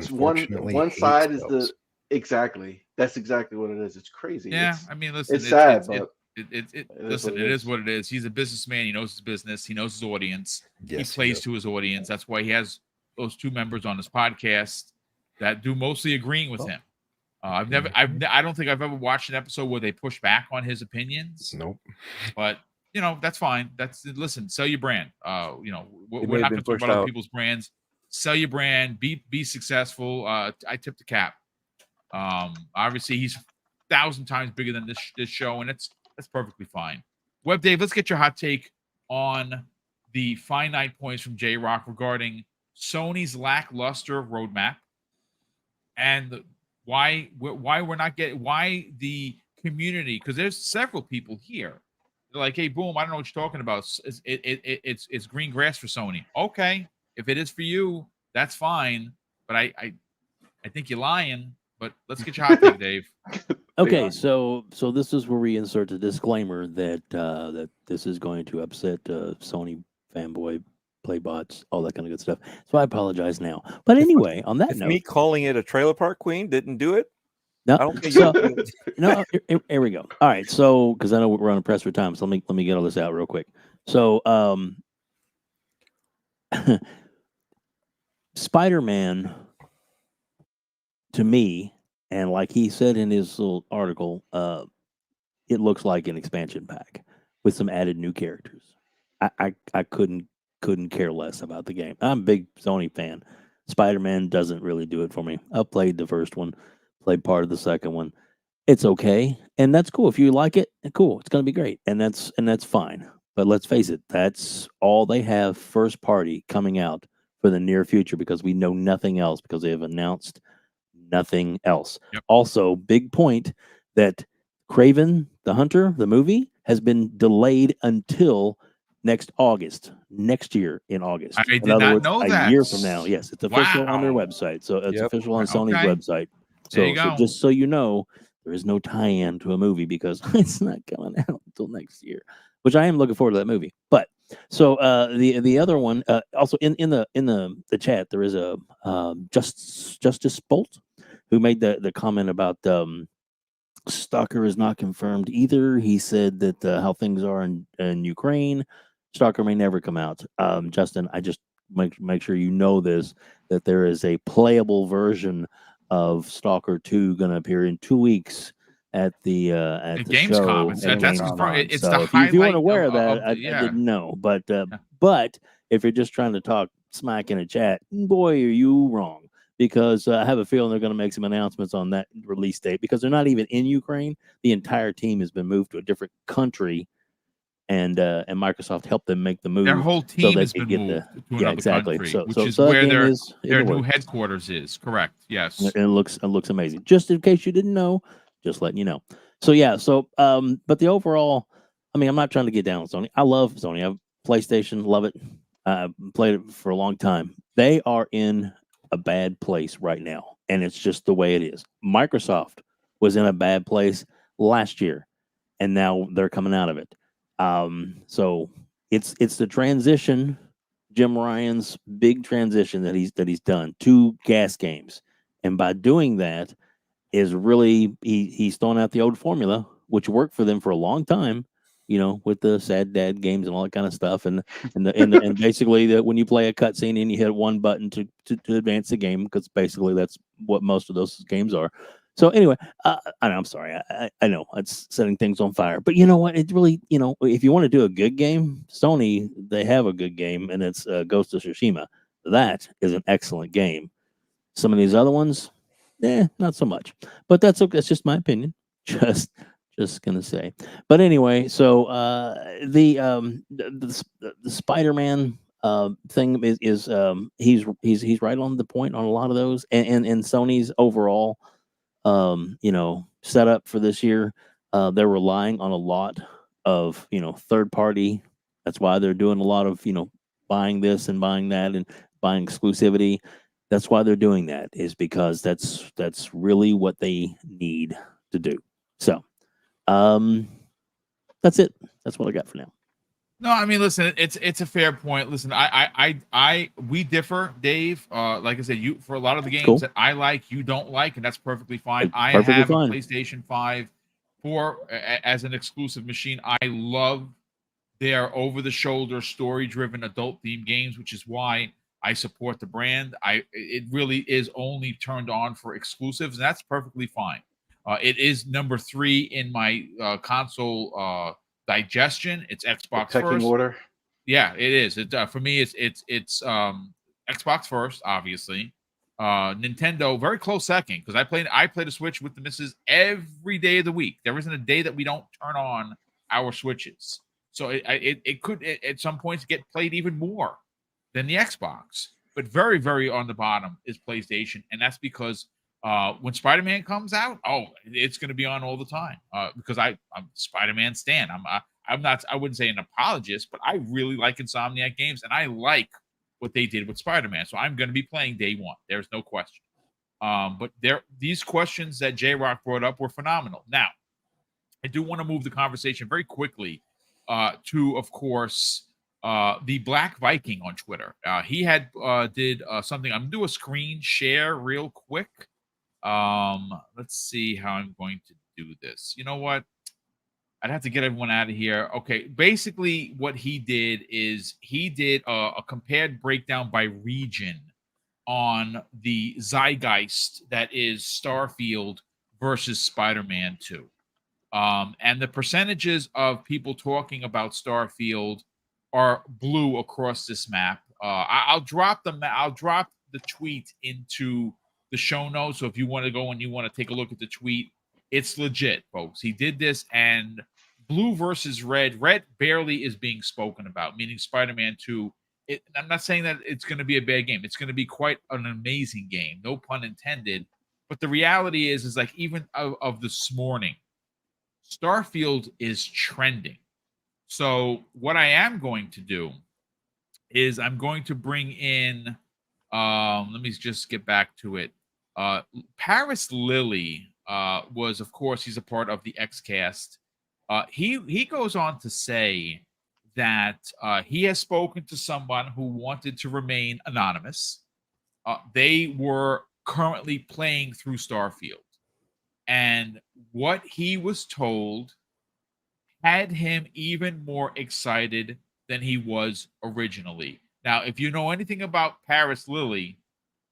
one side is exactly. That's exactly what it is. It's crazy. Yeah, listen, it's sad, but it is what it is. He's a businessman. He knows his business. He knows his audience. He plays to his audience. That's why he has those two members on his podcast that do mostly agreeing with him. I don't think I've ever watched an episode where they push back on his opinions. Nope. But that's fine. Listen, sell your brand. We're not going to talk about other people's brands. Sell your brand. Be successful. I tip the cap. Obviously he's 1,000 times bigger than this show, and that's perfectly fine. Web Dave, let's get your hot take on the finite points from J Rock regarding Sony's lackluster roadmap and why we're not getting, why the community, because there's several people here. They're like, hey, Boom, I don't know what you're talking about. It's green grass for Sony. Okay, if it is for you, that's fine. But I think you're lying. But let's get your hot take, Dave. Okay, so this is where we insert the disclaimer that that this is going to upset Sony fanboy playbots, all that kind of good stuff. So I apologize now. But anyway, on that If note, me calling it a trailer park queen didn't do it, no, I don't think so, you. no, here we go. All right, so because I know we're on a press for time, so let me get all this out real quick. So, Spider-Man, to me, and like he said in his little article, it looks like an expansion pack with some added new characters. I couldn't care less about the game. I'm a big Sony fan. Spider-Man doesn't really do it for me. I played the first one, played part of the second one. It's okay, and that's cool. If you like it, cool. It's gonna be great, and that's fine. But let's face it, that's all they have first party coming out for the near future because we know nothing else because they have announced nothing else. Yep. Also, big point that Kraven the Hunter, the movie, has been delayed until next year in August. I In did other not words, know a that. year from now. Yes, it's official on their Wow. website. So it's Yep. official on Sony's Okay. website. There So, you go. just so you know, there is no tie-in to a movie because it's not coming out until next year, which I am looking forward to that movie. But so the other one, also in the chat, there is a Justice Bolt who made the comment about Stalker is not confirmed either. He said that how things are in Ukraine, Stalker may never come out. Justin, I just make sure you know this, that there is a playable version of Stalker 2 going to appear in 2 weeks at the Gamescom. show. It's at that's Gamescom. it's So the if you weren't highlight aware of that, of I didn't know. But if you're just trying to talk smack in a chat, boy, are you wrong. Because I have a feeling they're going to make some announcements on that release date because they're not even in Ukraine. The entire team has been moved to a different country, and Microsoft helped them make the move. Their whole team has been moved to another exactly. country, which is that where game their new headquarters is. Correct. Yes. And it looks amazing. Just in case you didn't know, just letting you know. So yeah. So but the overall, I mean, I'm not trying to get down on Sony. I love Sony. I have PlayStation, love it. Played it for a long time. They are in a bad place right now, and it's just the way it is. Microsoft was in a bad place last year, and now they're coming out of it. So it's the transition, Jim Ryan's big transition that he's done to gas games, and by doing that, is really he's throwing out the old formula, which worked for them for a long time. You know, with the sad dad games and all that kind of stuff, and basically that when you play a cutscene and you hit one button to advance the game, because basically that's what most of those games are. So anyway, I'm sorry, I know it's setting things on fire, but you know what? It really, you know, if you want to do a good game, Sony, they have a good game, and it's Ghost of Tsushima. That is an excellent game. Some of these other ones, not so much. But that's okay. That's just my opinion. Just gonna say. But anyway, so the Spider-Man thing is he's right on the point on a lot of those, and Sony's overall setup for this year, they're relying on a lot of third party. That's why they're doing a lot of buying this and buying that and buying exclusivity. That's why they're doing that, is because that's really what they need to do. So that's it. That's what I got for now. No, I mean, listen, it's a fair point. Listen, we differ, Dave. Like I said, you for a lot of the games that I like, you don't like, and that's perfectly fine. I have a PlayStation 5 as an exclusive machine. I love their over-the-shoulder, story-driven, adult-themed games, which is why I support the brand. It really is only turned on for exclusives, and that's perfectly fine. It is number 3 in my console digestion. It's Xbox first. Order. Yeah, it is. For me, it's Xbox first, obviously. Nintendo, very close second, because I play the Switch with the missus every day of the week. There isn't a day that we don't turn on our Switches. So it could at some points get played even more than the Xbox. But very, very on the bottom is PlayStation, and that's because when Spider-Man comes out, it's going to be on all the time. Because I'm Spider-Man stan. I'm not. I wouldn't say an apologist, but I really like Insomniac Games, and I like what they did with Spider-Man. So I'm going to be playing day one. There's no question. But these questions that J-Rock brought up were phenomenal. Now, I do want to move the conversation very quickly to, of course, the Black Viking on Twitter. He had did something. I'm going to do a screen share real quick. Let's see how I'm going to do this. You know what? I'd have to get everyone out of here. Okay, basically what he did is he did a compared breakdown by region on the zeitgeist that is Starfield versus Spider-Man 2. And the percentages of people talking about Starfield are blue across this map. I'll drop the tweet into the show notes. So if you want to go and you want to take a look at the tweet, it's legit, folks. He did this, and blue versus red. Red barely is being spoken about, meaning Spider-Man 2. I'm not saying that it's going to be a bad game. It's going to be quite an amazing game, no pun intended. But the reality is like even of this morning, Starfield is trending. So what I am going to do is I'm going to bring in, let me just get back to it. Paris Lilly was, of course, he's a part of the XCast. He goes on to say that he has spoken to someone who wanted to remain anonymous. They were currently playing through Starfield. And what he was told had him even more excited than he was originally. Now, if you know anything about Paris Lilly,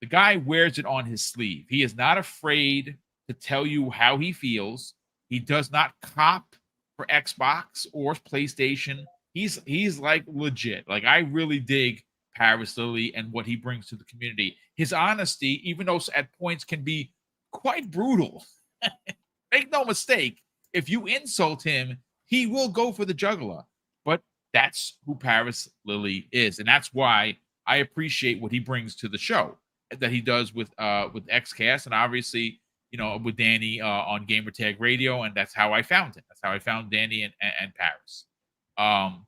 the guy wears it on his sleeve. He is not afraid to tell you how he feels. He does not cop for Xbox or PlayStation. He's like legit. Like, I really dig Paris Lilly and what he brings to the community. His honesty, even though at points can be quite brutal. Make no mistake, if you insult him, he will go for the jugular. But that's who Paris Lilly is, and that's why I appreciate what he brings to the show that he does with XCast, and obviously, you know, with Danny on Gamertag Radio, and that's how I found him. That's how I found Danny and Paris.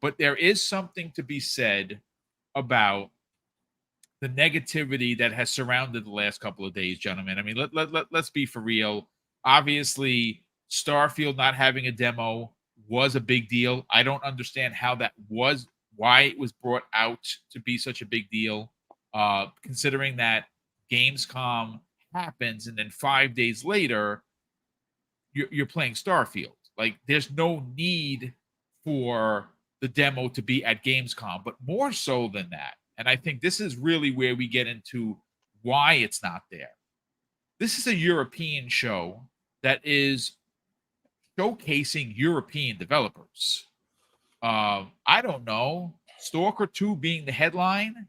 But there is something to be said about the negativity that has surrounded the last couple of days, gentlemen. I mean, let's be for real. Obviously, Starfield not having a demo was a big deal. I don't understand why it was brought out to be such a big deal, considering that Gamescom happens and then 5 days later, you're playing Starfield. Like, there's no need for the demo to be at Gamescom, but more so than that. And I think this is really where we get into why it's not there. This is a European show that is showcasing European developers. I don't know, Stalker 2 being the headline.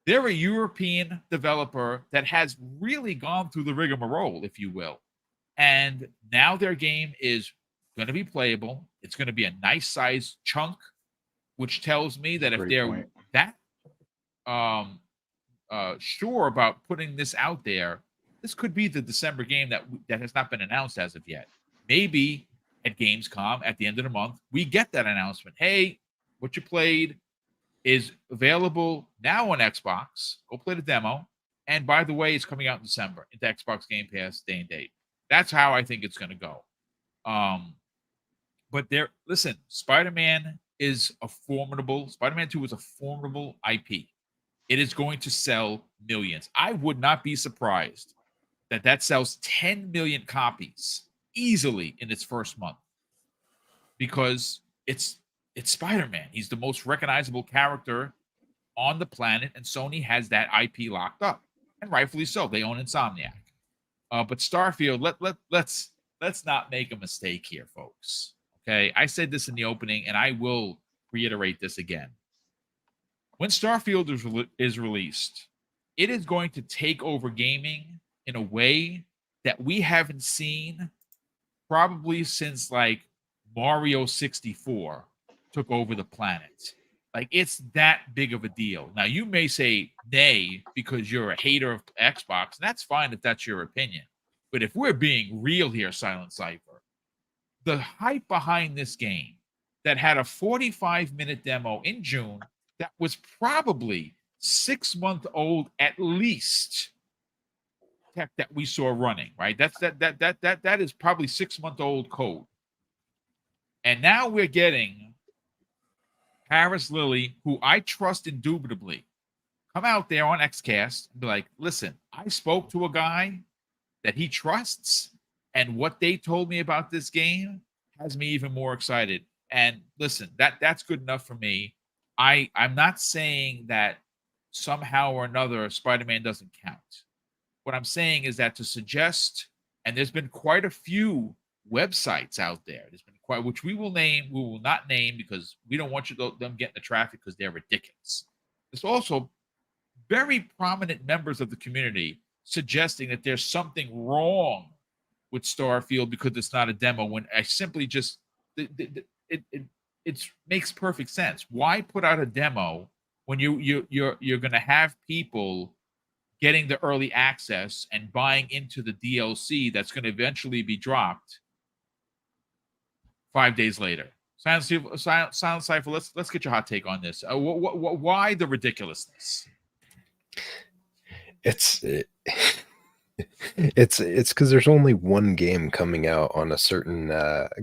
They're a European developer that has really gone through the rigmarole, if you will. And now their game is going to be playable. It's going to be a nice size chunk, which tells me that if they're that sure about putting this out there, this could be the December game that has not been announced as of yet. Maybe at Gamescom at the end of the month, we get that announcement. Hey, what you played is available now on Xbox. Go play the demo. And by the way, it's coming out in December into Xbox Game Pass day and date. That's how I think it's going to go. But listen, Spider-Man 2 is a formidable IP. It is going to sell millions. I would not be surprised that sells 10 million copies easily in its first month, because it's Spider-Man. He's the most recognizable character on the planet, and Sony has that IP locked up, and rightfully so. They own Insomniac. But Starfield, let's not make a mistake here, folks. Okay, I said this in the opening, and I will reiterate this again. When Starfield is released, it is going to take over gaming in a way that we haven't seen probably since like Mario 64 took over the planet. Like, it's that big of a deal. Now, you may say nay because you're a hater of Xbox, and that's fine if that's your opinion. But if we're being real here, Silent Cypher, the hype behind this game that had a 45-minute demo in June that was probably 6-month-old at least tech that we saw running, right? That is probably 6-month-old code. And now we're getting Paris Lilly, who I trust indubitably, come out there on XCast and be like, listen, I spoke to a guy that he trusts, and what they told me about this game has me even more excited. And listen, that's good enough for me. I'm not saying that somehow or another Spider-Man doesn't count. What I'm saying is that to suggest, and there's been quite a few websites out there, there's been quite, which we will not name because we don't want them getting the traffic because they're ridiculous. There's also very prominent members of the community suggesting that there's something wrong with Starfield because it's not a demo, when I simply just it makes perfect sense. Why put out a demo when you're going to have people getting the early access and buying into the DLC that's going to eventually be dropped 5 days later? Silent Cypher, let's get your hot take on this. Why the ridiculousness? It's because there's only one game coming out on a certain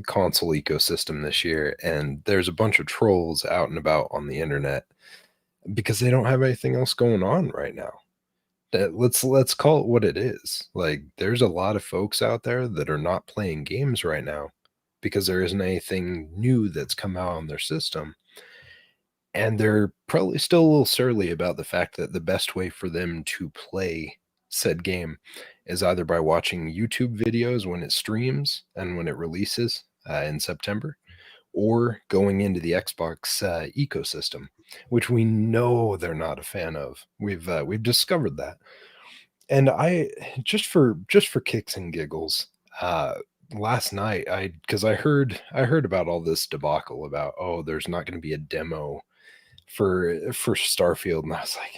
console ecosystem this year, and there's a bunch of trolls out and about on the internet because they don't have anything else going on right now. Let's call it what it is. Like, there's a lot of folks out there that are not playing games right now because there isn't anything new that's come out on their system. And they're probably still a little surly about the fact that the best way for them to play said game is either by watching YouTube videos when it streams and when it releases in September, or going into the Xbox ecosystem, which we know they're not a fan of. We've discovered that. And I just for kicks and giggles, last night because I heard about all this debacle about, oh, there's not going to be a demo for Starfield, and I was like,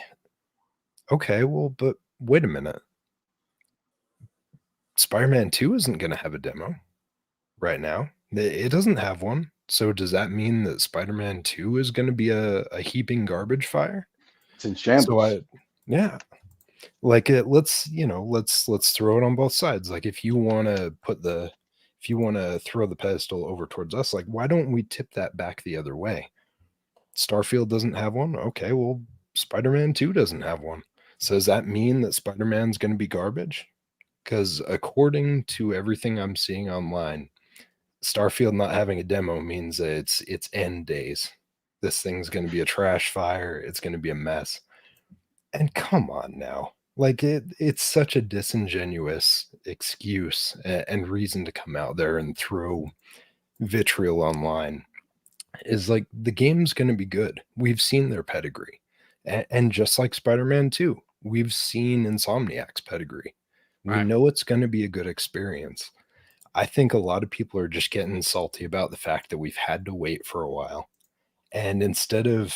okay, well, but wait a minute. Spider-Man 2 isn't going to have a demo right now. It doesn't have one. So does that mean that Spider-Man 2 is going to be a heaping garbage fire? It's in shambles. Yeah. Like, let's throw it on both sides. Like, if you want to throw the pedestal over towards us, like, why don't we tip that back the other way? Starfield doesn't have one. Okay, well, Spider-Man 2 doesn't have one. So does that mean that Spider-Man's going to be garbage? Because according to everything I'm seeing online, Starfield not having a demo means that it's end days. This thing's going to be a trash fire. It's going to be a mess. And come on now. Like, it's such a disingenuous excuse and reason to come out there and throw vitriol online. Is like, the game's going to be good. We've seen their pedigree. And just like Spider-Man 2, we've seen Insomniac's pedigree. We know it's going to be a good experience. I think a lot of people are just getting salty about the fact that we've had to wait for a while. And instead of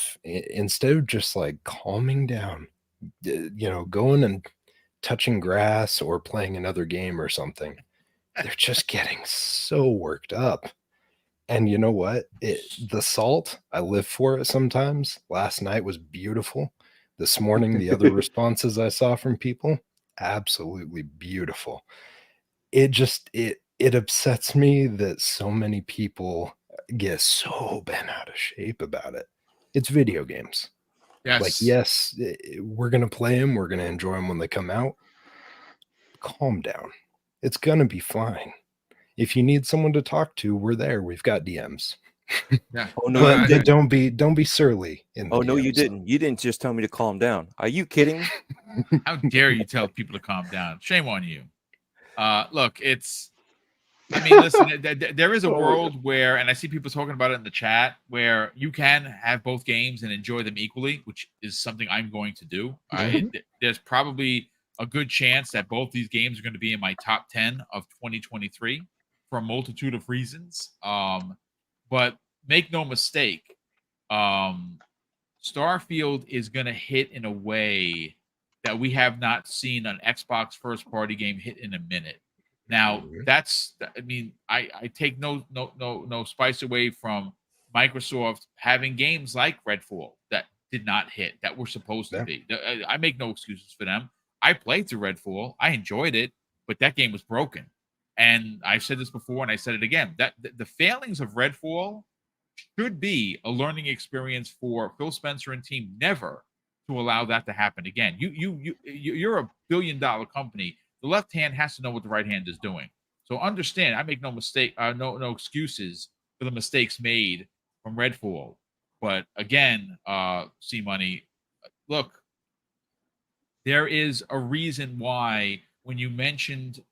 just like calming down, going and touching grass or playing another game or something, they're just getting so worked up. And you know what? The salt, I live for it sometimes. Last night was beautiful. This morning, the other responses I saw from people, absolutely beautiful. It upsets me that so many people get so bent out of shape about it. It's video games. Yes. Like, yes, we're going to play them. We're going to enjoy them when they come out. Calm down. It's going to be fine. If you need someone to talk to, we're there. We've got DMs. Yeah. Oh no, But you didn't. don't be surly. Oh no, you didn't. You didn't just tell me to calm down. Are you kidding? How dare you tell people to calm down? Shame on you. Look, I mean, listen, there is a Oh, world where, and I see people talking about it in the chat, where you can have both games and enjoy them equally, which is something I'm going to do. There's probably a good chance that both these games are going to be in my top 10 of 2023 for a multitude of reasons. But make no mistake, Starfield is going to hit in a way that we have not seen an Xbox first-party game hit in a minute. Now, that's, I mean, I take no spice away from Microsoft having games like Redfall that did not hit, that were supposed to be. I make no excuses for them. I played through Redfall. I enjoyed it, but that game was broken. And I've said this before, and I said it again, that the failings of Redfall should be a learning experience for Phil Spencer and team, never to allow that to happen again. You're a billion-dollar company. The left hand has to know what the right hand is doing. So understand, I make no mistake, no excuses for the mistakes made from Redfall. But again, C Money, look, there is a reason why when you mentioned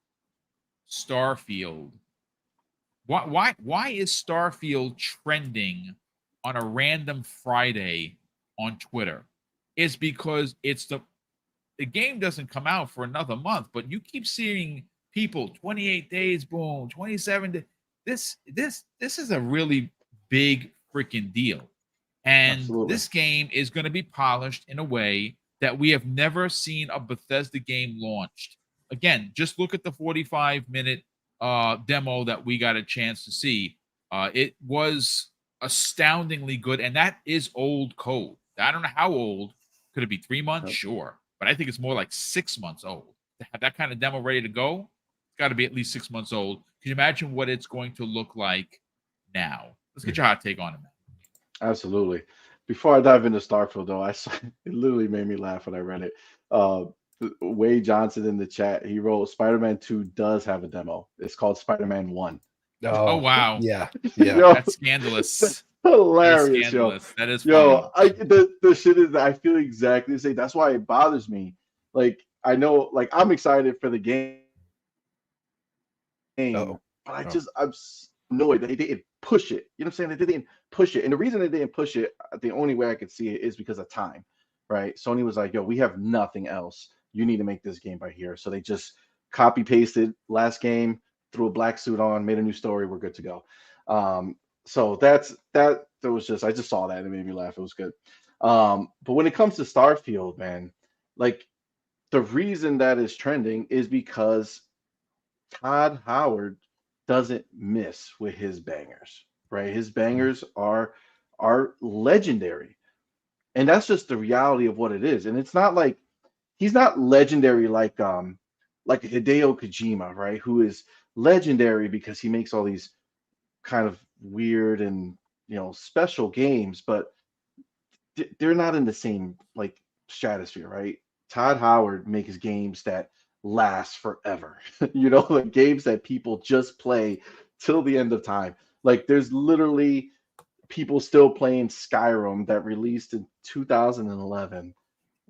Starfield, why is Starfield trending on a random Friday on Twitter? It's because it's the game doesn't come out for another month, but you keep seeing people 28 days, boom, 27 days. This is a really big freaking deal. And Absolutely. This game is going to be polished in a way that we have never seen a Bethesda game launched. Again, just look at the 45-minute demo that we got a chance to see. It was astoundingly good, and that is old code. I don't know how old. Could it be 3 months? Sure. But I think it's more like 6 months old. To have that kind of demo ready to go, it's got to be at least 6 months old. Can you imagine what it's going to look like now? Let's get your hot take on it, man. Absolutely. Before I dive into Starfield, though, it literally made me laugh when I read it. Wade Johnson in the chat, he wrote Spider-Man 2 does have a demo. It's called Spider-Man 1. Oh wow. Yeah. Yo, That's scandalous. Hilarious, yo. That is funny. The shit is that I feel exactly the same. That's why it bothers me. Like, I know, like, I'm excited for the game, but I'm annoyed that they didn't push it. You know what I'm saying? They didn't push it. And the reason they didn't push it, the only way I could see it is because of time, right? Sony was like, yo, we have nothing else. You need to make this game by here. So they just copy pasted last game, threw a black suit on, made a new story. We're good to go. So that was just, I just saw that and it made me laugh. It was good. But when it comes to Starfield, man, like, the reason that is trending is because Todd Howard doesn't miss with his bangers, right? His bangers are legendary. And that's just the reality of what it is. And it's not like he's not legendary like Hideo Kojima, right? Who is legendary because he makes all these kind of weird and, you know, special games, but they're not in the same like stratosphere, right? Todd Howard makes games that last forever. You know, like games that people just play till the end of time. Like, there's literally people still playing Skyrim that released in 2011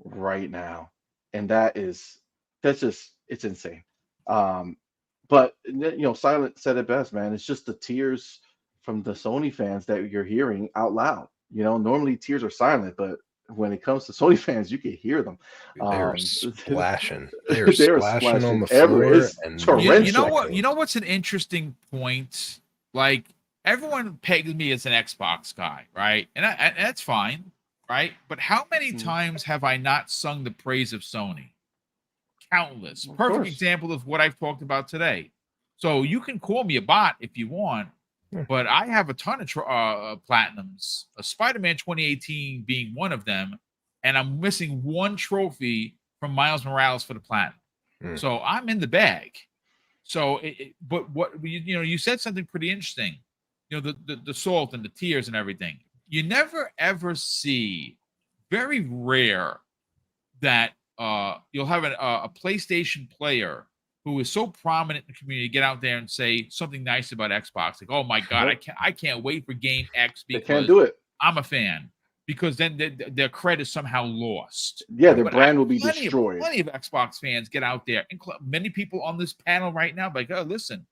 right now, and that's just, it's insane. But you know, Silent said it best, man. It's just the tears from the Sony fans that you're hearing out loud. You know, normally tears are silent, but when it comes to Sony fans, you can hear them. They're splashing. They're splashing on the floor. And torrential. You know what's an interesting point? Like, everyone pegs me as an Xbox guy, right? And that's fine, right? But how many times have I not sung the praise of Sony? Countless. Perfect example of what I've talked about today. So you can call me a bot if you want, but I have a ton of platinums, Spider-Man 2018 being one of them, and I'm missing one trophy from Miles Morales for the platinum. So I'm in the bag. So, but what you said something pretty interesting. You know, the salt and the tears and everything. You never ever see, very rare, that you'll have a PlayStation player who is so prominent in the community get out there and say something nice about Xbox. Like, oh my God, I can't wait for Game X because they can't do it. I'm a fan. Because then their credit is somehow lost. Yeah, their brand will be destroyed. Plenty of Xbox fans get out there, and many people on this panel right now, like, oh, listen,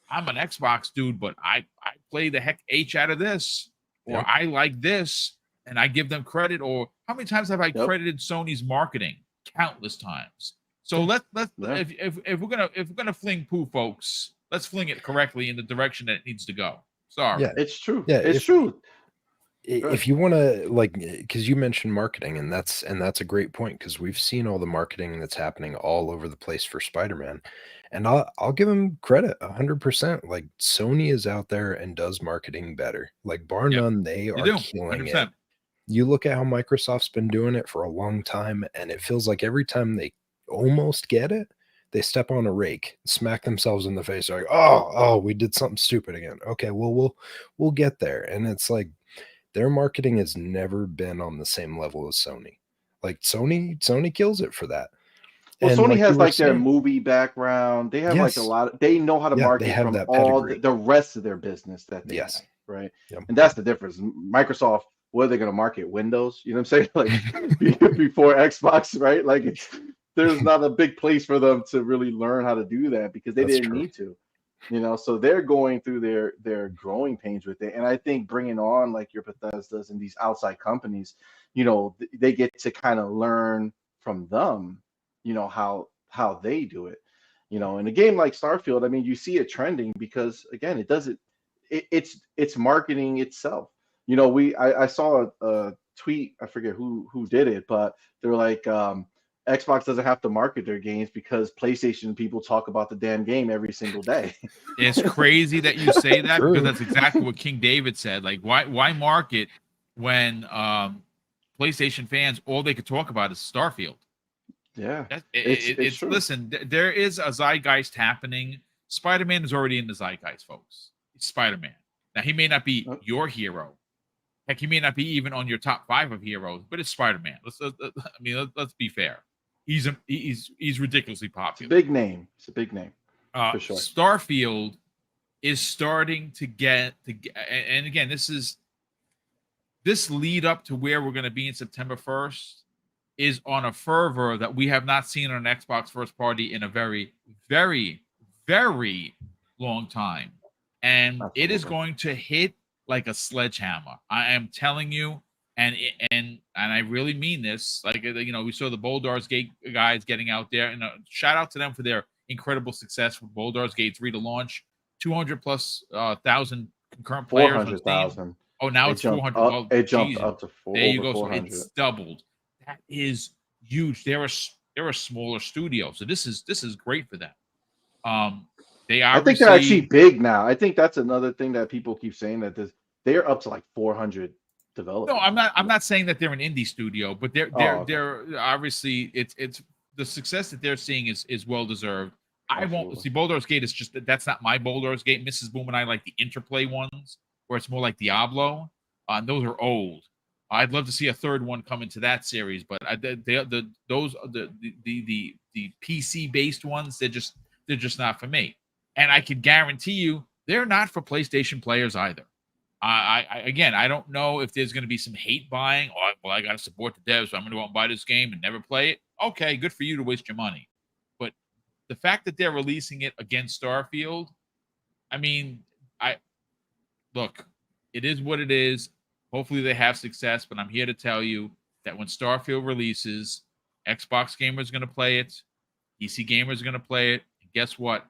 I'm an Xbox dude, but I play the heck H out of this, or Yep. I like this, and I give them credit. Or how many times have I Yep. credited Sony's marketing? Countless times. So let's Yeah. if we're gonna fling poo, folks, let's fling it correctly in the direction that it needs to go. Sorry. Yeah. It's true. Yeah, It's if- true. If you want to, like, because you mentioned marketing, and that's a great point, because we've seen all the marketing that's happening all over the place for Spider-Man, and I'll give them credit 100%. Like, Sony is out there and does marketing better. Like, bar Yep, none, they are do, killing it. 100%. You look at how Microsoft's been doing it for a long time, and it feels like every time they almost get it, they step on a rake, smack themselves in the face, like, oh, we did something stupid again. Okay, well, we'll get there. And it's like, their marketing has never been on the same level as Sony. Like, Sony kills it for that. Well, And Sony like you has were like their saying, movie background. They have like a Yes. lot. They know how to Yeah, they market have from that all pedigree. the rest of their business that they Yes. have, right? Yep. And that's the difference. Microsoft, what are they going to market? Windows? You know what I'm saying? Like before Xbox, right? Like there's not a big place for them to really learn how to do that because they That's didn't true. need to. You know, so they're going through their growing pains with it. And I think bringing on like your Bethesdas and these outside companies, you know, they get to kind of learn from them, you know, how they do it. You know, in a game like Starfield, I mean, you see it trending because again, it doesn't it's marketing itself. You know, I saw a tweet, I forget who did it, but they're like Xbox doesn't have to market their games because PlayStation people talk about the damn game every single day. It's crazy that you say that True. because that's exactly what King David said. Like, why market when PlayStation fans all they could talk about is Starfield? Yeah, It's true. listen, there is a zeitgeist happening. Spider-Man is already in the zeitgeist, folks. It's Spider-Man. Now he may not be your hero. Heck, he may not be even on your top 5 of heroes, but it's Spider-Man. Let's be fair. He's ridiculously It's a popular. big name. It's a big name for sure. Starfield is starting to get and again, this lead up to where we're going to be in September 1st is on a fervor that we have not seen on an Xbox first party in a very, very, very long time. And it is Absolutely. going to hit like a sledgehammer. I am telling you, and I really mean this. Like, you know, we saw the Baldur's Gate guys getting out there, and shout out to them for their incredible success with Baldur's Gate 3 to launch. 200 plus thousand concurrent players on Steam. 400,000. Oh, now it's 400. Well, It jumped geez, up to there you go. 400. So it's doubled. That is huge. They're a smaller studio, so this is great for them. They I think they're actually big now. I think that's another thing that people keep saying that they're up to like 400 developers. No, I'm not saying that they're an indie studio, but they're obviously it's the success that they're seeing is well deserved. I won't see Baldur's Gate is just that's not my Baldur's Gate. Mrs. Boom and I like the interplay ones where it's more like Diablo. Those are old. I'd love to see a third one come into that series, but the PC based ones they're just not for me. And I can guarantee you they're not for PlayStation players either. I don't know if there's going to be some hate buying. Oh, well, I got to support the devs, so I'm going to go out and buy this game and never play it. Okay, good for you to waste your money. But the fact that they're releasing it against Starfield, I mean, look, it is what it is. Hopefully they have success, but I'm here to tell you that when Starfield releases, Xbox gamers are going to play it, PC gamers are going to play it, and guess what?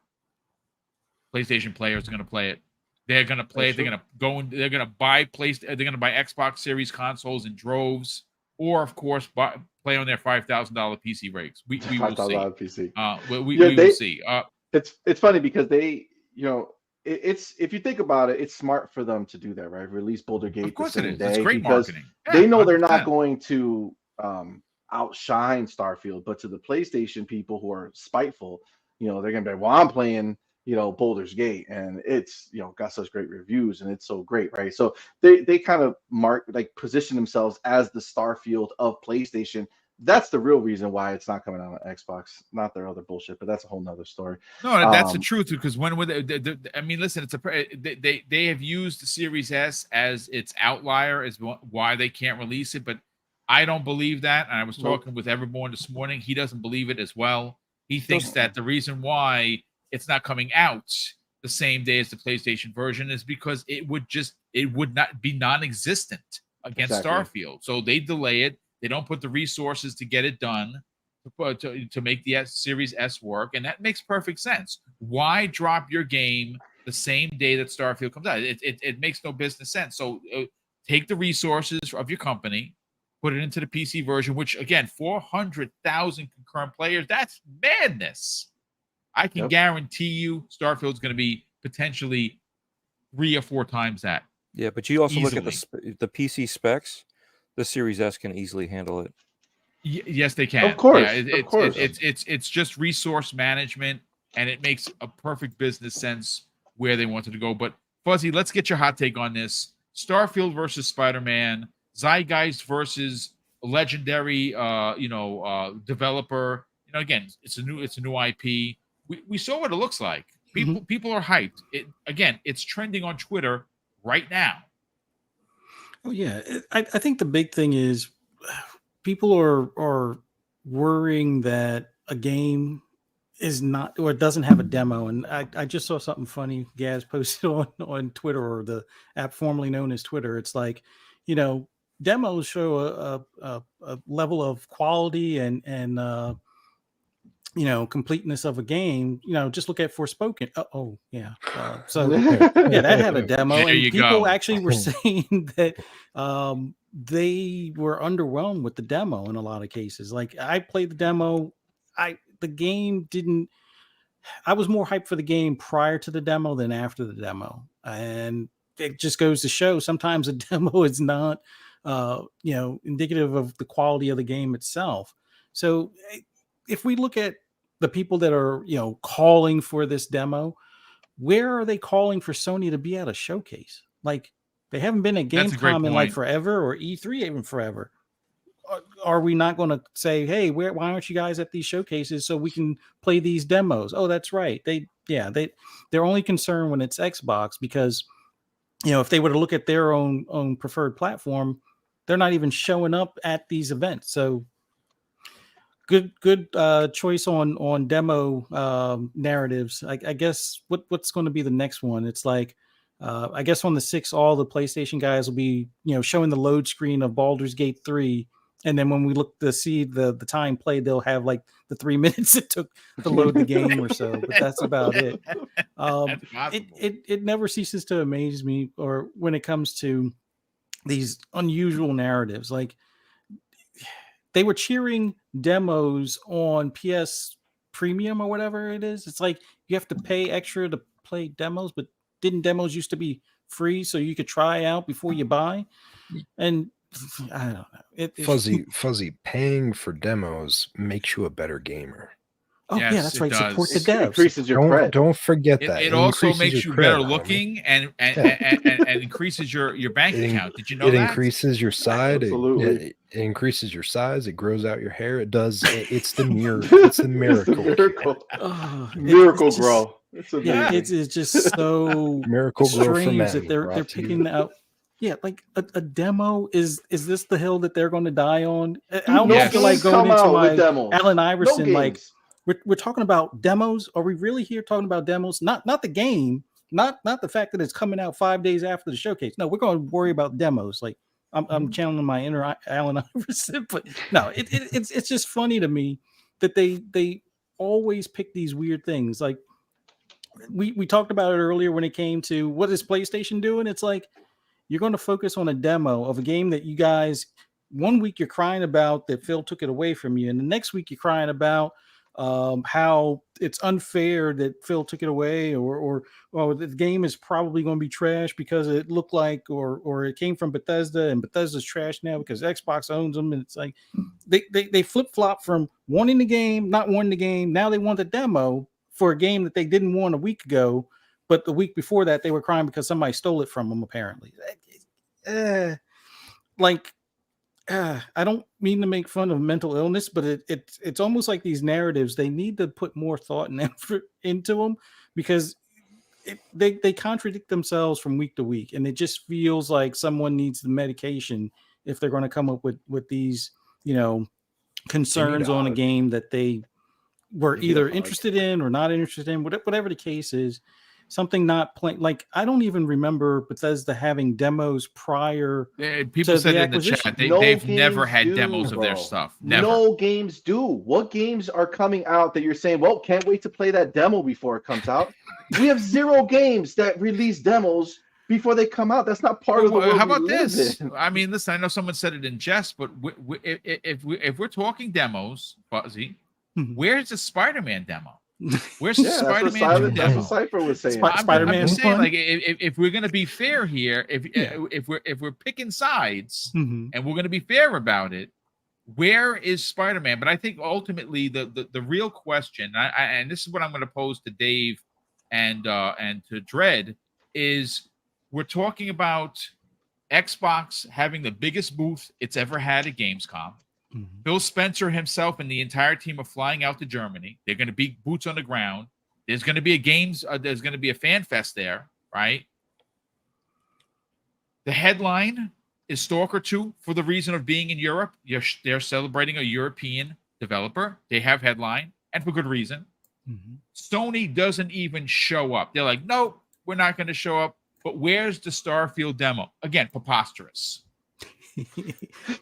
PlayStation players are going to play it. They're going to play it. They're going to go and they're going to buy They're going to buy Xbox Series consoles in droves, or of course, play on their $5,000 PC rigs. We will see. PC. We will see. It's funny because they, you know, it's if you think about it, it's smart for them to do that, right? Release Boulder Gate. Of course the it same is. day It's great because marketing. They know they're 100%. not going to outshine Starfield, but to the PlayStation people who are spiteful, you know, they're gonna be like, well, I'm playing, you know, Baldur's Gate, and it's, you know, got such great reviews, and it's so great, right? So they kind of position themselves as the Starfield of PlayStation. That's the real reason why it's not coming out on Xbox, not their other bullshit. But that's a whole nother story. No, that's the truth. Because when I mean, listen, they have used the Series S as its outlier, is why they can't release it. But I don't believe that. And I was talking with Everborn this morning. He doesn't believe it as well. He thinks that the reason why it's not coming out the same day as the PlayStation version is because it would not be non-existent against Exactly. Starfield. So they delay it. They don't put the resources to get it done to make the Series S work, and that makes perfect sense. Why drop your game the same day that Starfield comes out? It makes no business sense. So take the resources of your company, put it into the PC version, which again, 400,000 concurrent players. That's madness. I can guarantee you Starfield's going to be potentially 3 or 4 times that. Yeah, but you also look at Easily. the PC specs. The Series S can easily handle it. Yes, they can. Of course, Yeah, of course. It's just resource management, and it makes a perfect business sense where they wanted to go. But Fuzzy, let's get your hot take on this: Starfield versus Spider-Man, Zeitgeist versus legendary, developer. Again, it's a new IP. We saw what it looks like. People are hyped. It's trending on Twitter right now. Oh yeah, I think the big thing is people are worrying that a game is not or doesn't have a demo. And I just saw something funny Gaz posted on Twitter, or the app formerly known as Twitter. It's like, demos show a level of quality and completeness of a game. Just look at Forspoken. So yeah, that had a demo, There and you people go. actually were saying that they were underwhelmed with the demo in a lot of cases. Like, I played the demo, the game didn't. I was more hyped for the game prior to the demo than after the demo, and it just goes to show sometimes a demo is not, indicative of the quality of the game itself. So if we look at the people that are, calling for this demo, where are they calling for Sony to be at a showcase? Like, they haven't been at That's a great Gamescom in like point. forever, or E3 even forever. Are we not going to say, hey, why aren't you guys at these showcases so we can play these demos? Oh, that's right. They're only concerned when it's Xbox, because, if they were to look at their own preferred platform, they're not even showing up at these events. So good choice on demo narratives. I guess what's going to be the next one? It's like, I guess on the 6th, all the PlayStation guys will be, showing the load screen of Baldur's Gate 3. And then when we look to see the time played, they'll have like the 3 minutes it took to load the game or so. But that's about it. It never ceases to amaze me, or when it comes to these unusual narratives. Like, they were cheering demos on PS Premium or whatever it is. It's like you have to pay extra to play demos, but didn't demos used to be free so you could try out before you buy? And I don't know. Fuzzy, paying for demos makes you a better gamer. Oh, Yes, yeah, that's it right. does. Support the It devs. increases your cred. Don't forget that. It also increases makes your you better cred, homie. looking and increases your bank account. Did you know it that? increases your size. Absolutely. It increases your size. It grows out your hair. It does. It's the miracle. It's the miracle. Miracle grow. It's amazing. Yeah, it's just so Miracle grow for strange men. that they're picking out. Yeah, like a demo is this the hill that they're going to die on? I almost feel like going into my Allen Iverson, like we're talking about demos. Are we really here talking about demos? Not the game, not the fact that it's coming out 5 days after the showcase. No, we're going to worry about demos. Like, I'm channeling my inner Allen Iverson, but no, it's just funny to me that they always pick these weird things. Like, we talked about it earlier when it came to what is PlayStation doing. It's like, you're going to focus on a demo of a game that you guys, 1 week you're crying about that Phil took it away from you, and the next week you're crying about how it's unfair that Phil took it away, or the game is probably going to be trash because it looked like, or it came from Bethesda, and Bethesda's trash now because Xbox owns them. And it's like they flip-flop from wanting the game, not wanting the game. Now they want the demo for a game that they didn't want a week ago, but the week before that they were crying because somebody stole it from them, apparently. I don't mean to make fun of mental illness, but it's almost like these narratives, they need to put more thought and effort into them, because they contradict themselves from week to week, and it just feels like someone needs the medication if they're going to come up with these, concerns on a game that they were either interested in or not interested in, whatever the case is. something not playing. Like, I don't even remember Bethesda having demos prior People to said the in the chat acquisition. they've never games had do, demos of their bro. stuff. Never. No games do. What games are coming out that you're saying, well, can't wait to play that demo before it comes out? We have 0 games that release demos before they come out. That's not part of the world How we about live this? in. I mean, listen, I know someone said it in jest, but if we're talking demos, Fuzzy, where's the Spider-Man demo? Where's the Yeah, that's what Spider-Man That's demo? what Cypher was saying. I'm Spider-Man just saying, one? like, if we're gonna be fair here, if we're picking sides Mhm. and we're gonna be fair about it, where is Spider-Man? But I think ultimately the real question, and this is what I'm going to pose to Dave and to Dredd, is we're talking about Xbox having the biggest booth it's ever had at Gamescom. Mhm. Phil Spencer himself and the entire team are flying out to Germany. They're going to be boots on the ground. There's going to be there's going to be a fan fest there, right? The headline is Stalker 2 for the reason of being in Europe. They're celebrating a European developer. They have headline, and for good reason. Mhm. Sony doesn't even show up. They're like, nope, we're not going to show up. But where's the Starfield demo? Again, preposterous.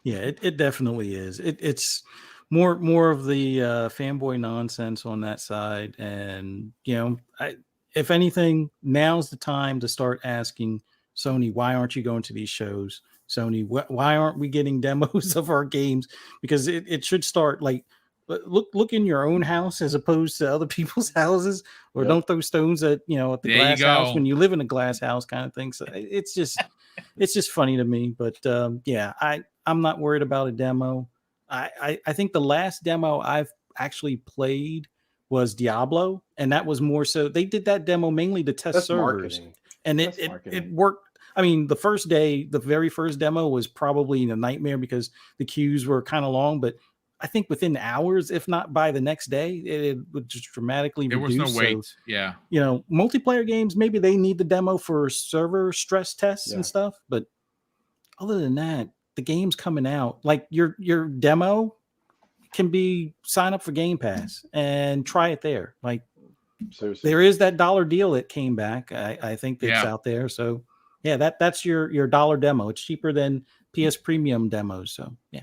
Yeah, it definitely is. It's more of the fanboy nonsense on that side, and if anything, now's the time to start asking Sony, why aren't you going to these shows? Sony, why aren't we getting demos of our games? Because it should start like look in your own house as opposed to other people's houses, or Yep. don't throw stones at at the There you glass house go. when you live in a glass house, kind of thing. So it's just funny to me. But yeah, I'm not worried about a demo. I think the last demo I've actually played was Diablo, and that was more so they did that demo mainly to test That's servers, marketing. and That's it marketing. worked. I mean, the first day, the very first demo was probably a nightmare because the queues were kind of long, but I think within hours, if not by the next day, it would just dramatically There was reduce. no wait. So, Yeah. multiplayer games, maybe they need the demo for server stress tests Yeah. and stuff. But other than that, the game's coming out. Like your demo can be sign up for Game Pass and try it there. Like Seriously. there is that $1 deal that came back. I think that's Yeah. out there. So yeah, that's your $1 demo. It's cheaper than PS Premium demos. So yeah,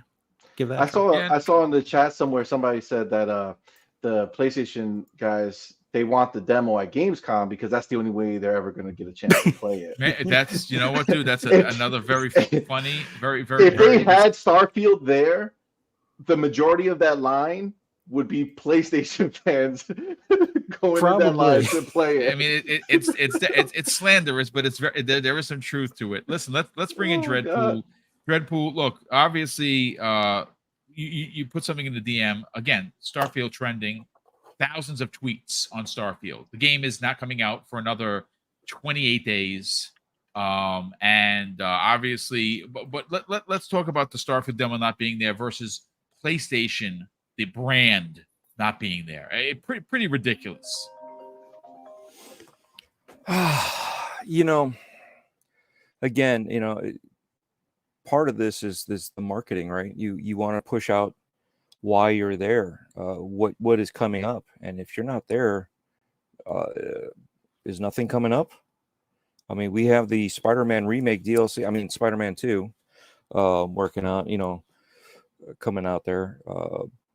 give that. I a try. saw in the chat somewhere somebody said that the PlayStation guys, they want the demo at Gamescom because that's the only way they're ever going to get a chance to play it. Man, that's, you know what, dude? That's If- another very funny, very, very, If very. they had Starfield there, the majority of that line would be PlayStation fans going in that line Probably. to play it. I mean, it's slanderous, but it's very there is some truth to it. Listen, let's bring in Oh, Dreadpool. God. Dreadpool, look, obviously, you put something in the DM again. Starfield trending, thousands of tweets on Starfield. The game is not coming out for another 28 days. And obviously, but let's talk about the Starfield demo not being there versus PlayStation, the brand, not being there. Pretty ridiculous. Again, part of this is the marketing, right? You want to push out why you're there, what is coming up, and if you're not there, is nothing coming up? I mean, we have the Spider-Man remake DLC. I mean, Spider-Man 2, working on, coming out there.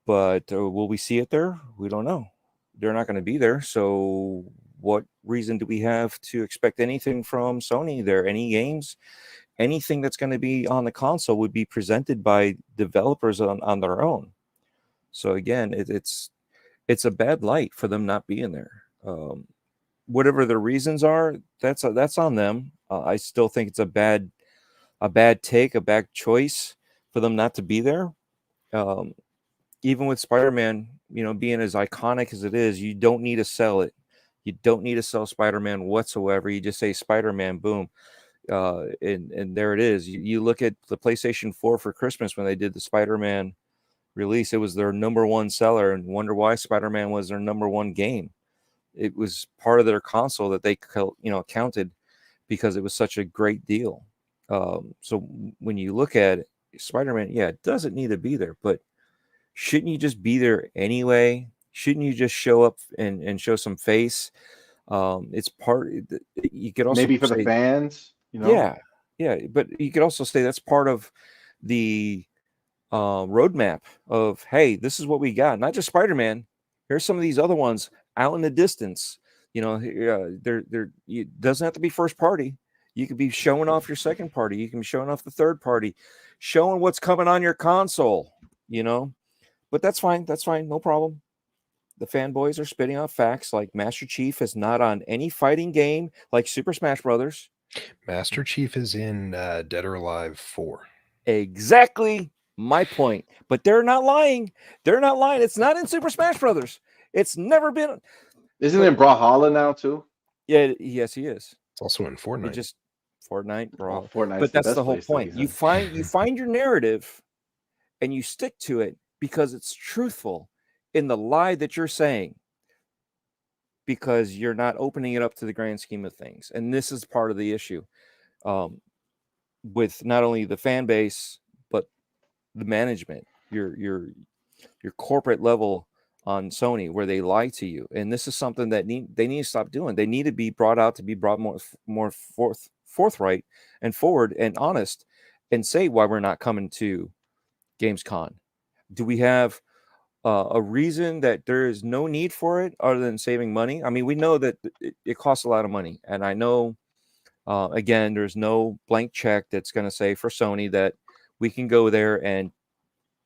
But will we see it there? We don't know. They're not going to be there. So what reason do we have to expect anything from Sony there? Any games? Anything that's going to be on the console would be presented by developers on their own. So again, it's a bad light for them not being there. Whatever the reasons are, that's on them. I still think it's a bad take, a bad choice for them not to be there. Even with Spider-Man, being as iconic as it is, you don't need to sell it. You don't need to sell Spider-Man whatsoever. You just say Spider-Man, boom, and there it is. You look at the PlayStation 4 for Christmas when they did the Spider-Man release. It was their number one seller, and wonder why Spider-Man was their number one game. It was part of their console that they counted because it was such a great deal. So when you look at it, Spider-Man, yeah, it doesn't need to be there, but shouldn't you just be there anyway? Shouldn't you just show up and show some face? It's part. You could also Maybe for say, the fans, yeah, but you could also say that's part of the roadmap of, hey, this is what we got. Not just Spider-Man. Here's some of these other ones out in the distance. It doesn't have to be first party. You could be showing off your second party. You can be showing off the third party, showing what's coming on your console. But that's fine. That's fine. No problem. The fanboys are spitting off facts like Master Chief is not on any fighting game like Super Smash Brothers. Master Chief is in Dead or Alive 4. Exactly my point. But they're not lying. They're not lying. It's not in Super Smash Brothers. It's never been. Isn't it in Brawlhalla now too? Yeah, yes, he is. It's also in Fortnite. It just Fortnite, bro. Fortnite's But that's best the whole place to point. be You in. find your narrative and you stick to it because it's truthful in the lie that you're saying, because you're not opening it up to the grand scheme of things. And this is part of the issue with not only the fan base, but the management, your corporate level on Sony, where they lie to you. And this is something that they need to stop doing. They need to be brought out to be brought more forthright and forward and honest, and say why we're not coming to Gamescom. Do we have a reason that there is no need for it other than saving money? I mean, we know that it costs a lot of money, and I know again, there's no blank check that's going to say for Sony that we can go there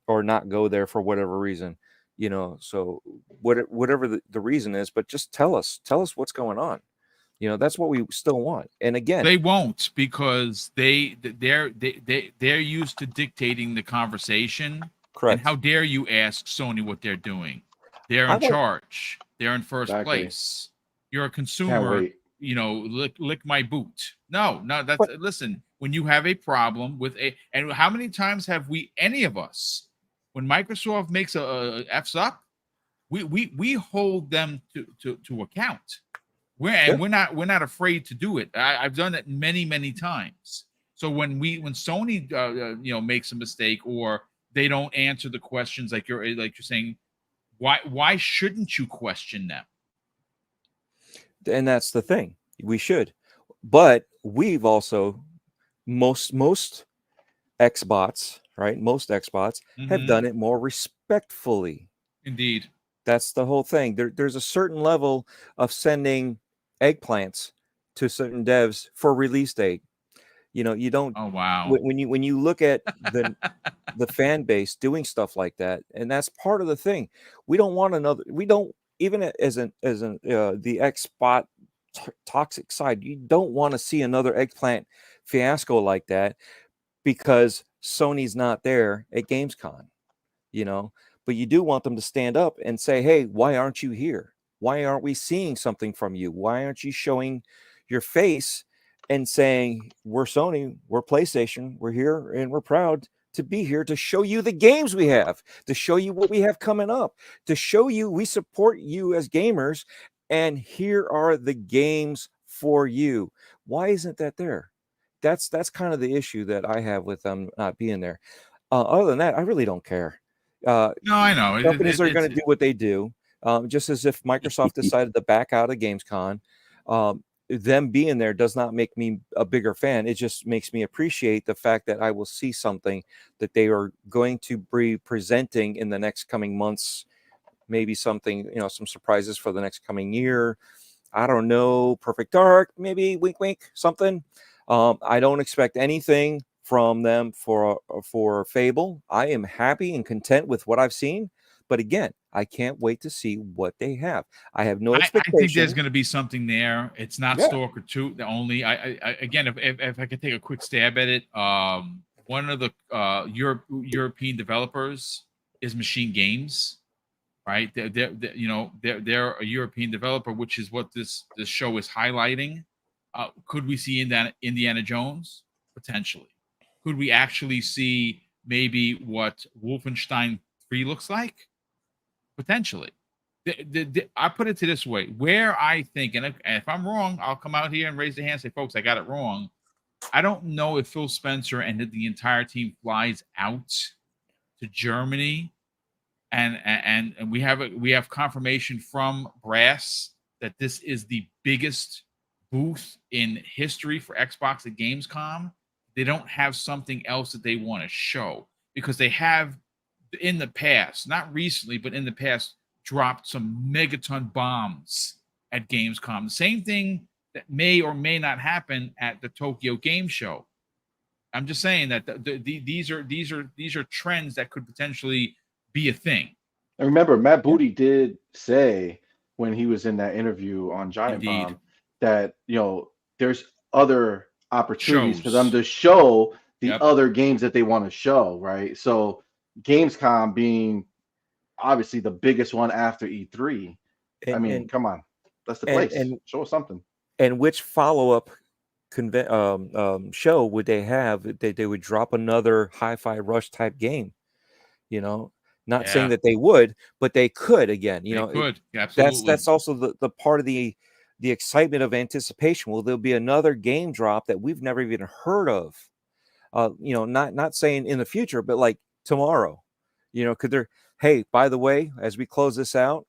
or not go there for whatever reason, so whatever the reason is, but just tell us what's going on. That's what we still want. And again, they won't, because they're used to dictating the conversation. correct. And how dare you ask Sony what they're doing? They're in charge. They're in first place. You're a Can't consumer. wait. Lick my boot. No, listen, when you have a problem with and how many times have any of us, when Microsoft makes a F's up, we hold them to account. We're not afraid to do it. I've done it many times. So when Sony makes a mistake, or they don't answer the questions like you're saying, why shouldn't you question them? And that's the thing. We should. But we've also most Xbots, right? Most Xbots have done it more respectfully. Indeed. That's the whole thing. There's a certain level of sending eggplants to certain devs for release date. You don't. Oh wow. When you look at the fan base doing stuff like that, and that's part of the thing. We don't want another. We don't, even as the Xbot toxic side. You don't want to see another eggplant fiasco like that, because Sony's not there at Gamescom. But you do want them to stand up and say, hey, why aren't you here? Why aren't we seeing something from you? Why aren't you showing your face and saying, we're Sony, we're PlayStation, we're here, and we're proud to be here to show you the games we have, to show you what we have coming up, to show you we support you as gamers, and here are the games for you. Why isn't that there? That's kind of the issue that I have with them not being there. Other than that, I really don't care. No, I know. Companies are going to do what they do. Just as if Microsoft decided to back out of Gamescom, them being there does not make me a bigger fan. It just makes me appreciate the fact that I will see something that they are going to be presenting in the next coming months. Maybe something, some surprises for the next coming year. I don't know. Perfect Dark, maybe, wink, wink, something. I don't expect anything from them for Fable. I am happy and content with what I've seen. But again, I can't wait to see what they have. I have no expectation. I think there's going to be something there. It's not Stalker 2 only. Again, if I could take a quick stab at it, one of the European developers is Machine Games, right? They're a European developer, which is what this show is highlighting. Could we see Indiana Jones? Potentially. Could we actually see maybe what Wolfenstein 3 looks like? Potentially. I put it to this way, where I think, and if I'm wrong, I'll come out here and raise the hand and say, folks, I got it wrong. I don't know if Phil Spencer and the entire team flies out to Germany, and we have confirmation from Brass that this is the biggest booth in history for Xbox at Gamescom, they don't have something else that they want to show, because they have in the past, not recently, but in the past, dropped some megaton bombs at Gamescom. The same thing that may or may not happen at the Tokyo Game Show. I'm just saying that these are trends that could potentially be a thing. And remember, Matt Booty did say when he was in that interview on Giant Indeed. Bomb that, there's other opportunities for them Shows. to show the Yep. other games that they want to show, right? So Gamescom being obviously the biggest one after E3. I mean, come on. That's the place. Show us something. And which follow-up show would they have? They would drop another Hi-Fi Rush type game, Not saying that they would, but they could again. They could. Absolutely. That's also the part of the excitement of anticipation. Well, there'll be another game drop that we've never even heard of. Not saying in the future, but like tomorrow. Could there? Hey, by the way, as we close this out,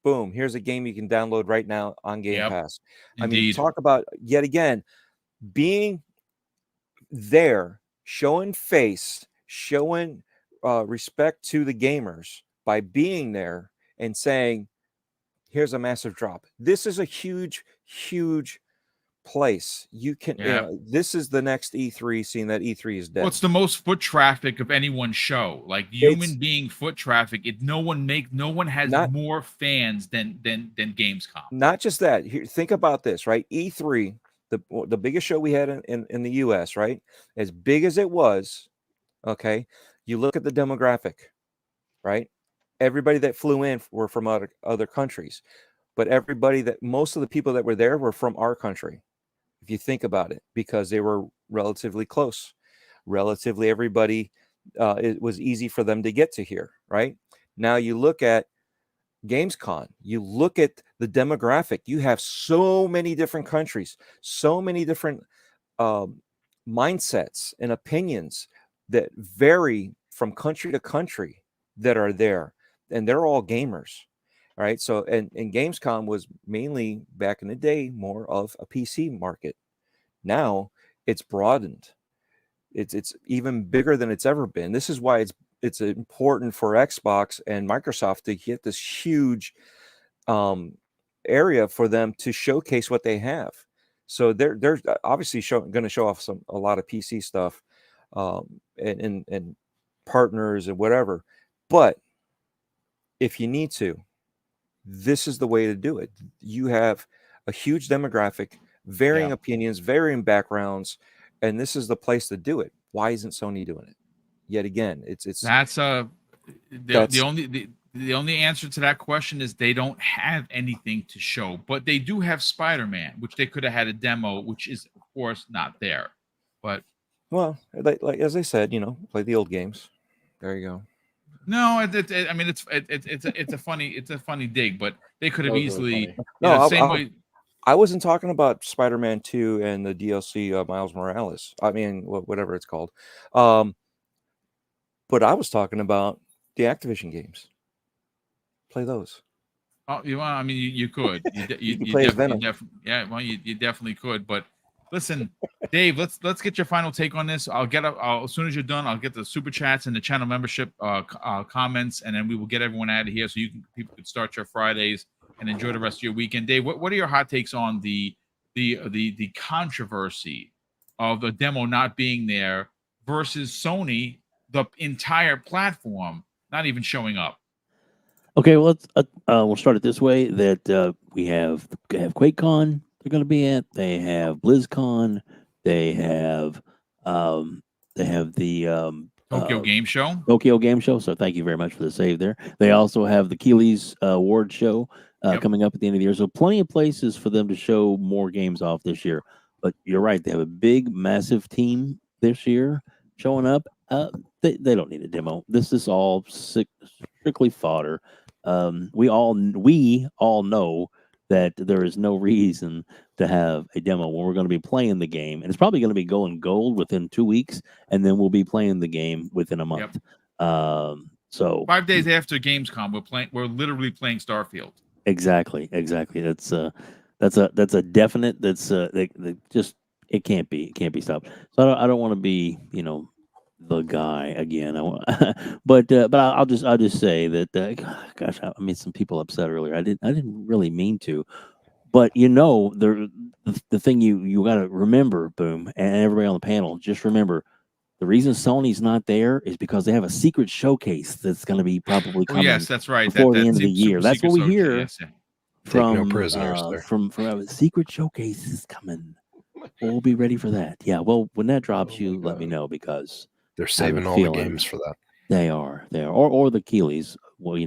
boom, here's a game you can download right now on Game Pass. Indeed. I mean, talk about yet again being there, showing face, showing respect to the gamers by being there and saying, here's a massive drop. This is a huge, huge place. You can, this is the next E3, seeing that E3 is dead. Well, it's the most foot traffic of anyone's show. Like human being foot traffic. No one has more fans than Gamescom. Not just that. Here, think about this, right? E3, the biggest show we had in the US, right? As big as it was, okay, you look at the demographic, right? Everybody that flew in were from other countries, but most of the people that were there were from our country, if you think about it, because they were relatively close. Relatively, everybody, it was easy for them to get to here, right? Now you look at Gamescom, you look at the demographic, you have so many different countries, so many different mindsets and opinions that vary from country to country that are there, and they're all gamers, right? So, and Gamescom was mainly back in the day more of a PC market. Now it's broadened. It's even bigger than it's ever been. This is why it's important for Xbox and Microsoft to get this huge area for them to showcase what they have. So they're obviously going to show off a lot of PC stuff and partners and whatever. But if you need to, this is the way to do it. You have a huge demographic, varying opinions, varying backgrounds, and this is the place to do it. Why isn't Sony doing it? Yet again, the only answer to that question is they don't have anything to show, but they do have Spider-Man, which they could have had a demo, which is of course not there. But like as I said, play the old games. There you go. No, I mean it's a funny dig, but they could have easily. Really I wasn't talking about Spider-Man 2 and the DLC Miles Morales. I mean, whatever it's called. But I was talking about the Activision games. Play those. Oh, I mean, you could. You play Venom. You definitely could. But listen, Dave, let's get your final take on this. As soon as you're done, I'll get the super chats and the channel membership comments, and then we will get everyone out of here so people can start your Fridays and enjoy the rest of your weekend. Dave, what are your hot takes on the controversy of the demo not being there versus Sony, the entire platform, not even showing up? Okay, well, we'll start it this way: that we have QuakeCon they're going to be at. They have BlizzCon. They have the Tokyo Game Show. Tokyo Game Show. So thank you very much for the save there. They also have the Keeley's Award Show coming up at the end of the year. So plenty of places for them to show more games off this year. But you're right; they have a big, massive team this year showing up. They don't need a demo. This is all strictly fodder. We all know that there is no reason to have a demo when we're going to be playing the game, and it's probably going to be going gold within 2 weeks, and then we'll be playing the game within a month. So 5 days after Gamescom, we're literally playing Starfield. Exactly. That's a definite. Just it can't be stopped. So I don't want to be the guy again. But I'll just say that gosh, I made some people upset earlier. I didn't really mean to, but the thing you got to remember, Boom, and everybody on the panel, just remember. The reason Sony's not there is because they have a secret showcase that's going to be probably Oh coming yes, that's right. before the That end of the year. super That's secret what we showcase. hear Yes, yeah. Take no prisoners there. from secret showcase is coming. We'll be ready for that. Yeah. Well, when that drops, Oh my you let me God. know because They're I have a saving all the feeling games for that. they are, or the Keeleys. Well,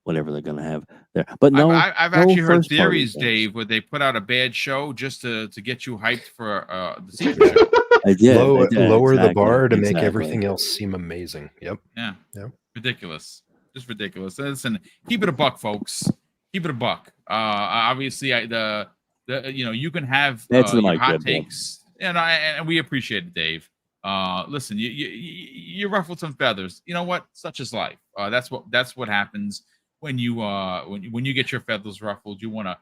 whatever they're going to have there. But no, I've no actually heard first-party theories, things. Dave, where they put out a bad show just to get you hyped for the secret show. I did. Lower the Exactly, bar to make exactly. everything else seem amazing. Yep. Yeah. Yep. Ridiculous. Just ridiculous. Listen, keep it a buck, folks. Keep it a buck. Obviously, you can have That's the your mic, hot Red Bull. takes, and we appreciate it, Dave. Listen, you ruffled some feathers. You know what? Such is life. That's what happens when you get your feathers ruffled. You wanna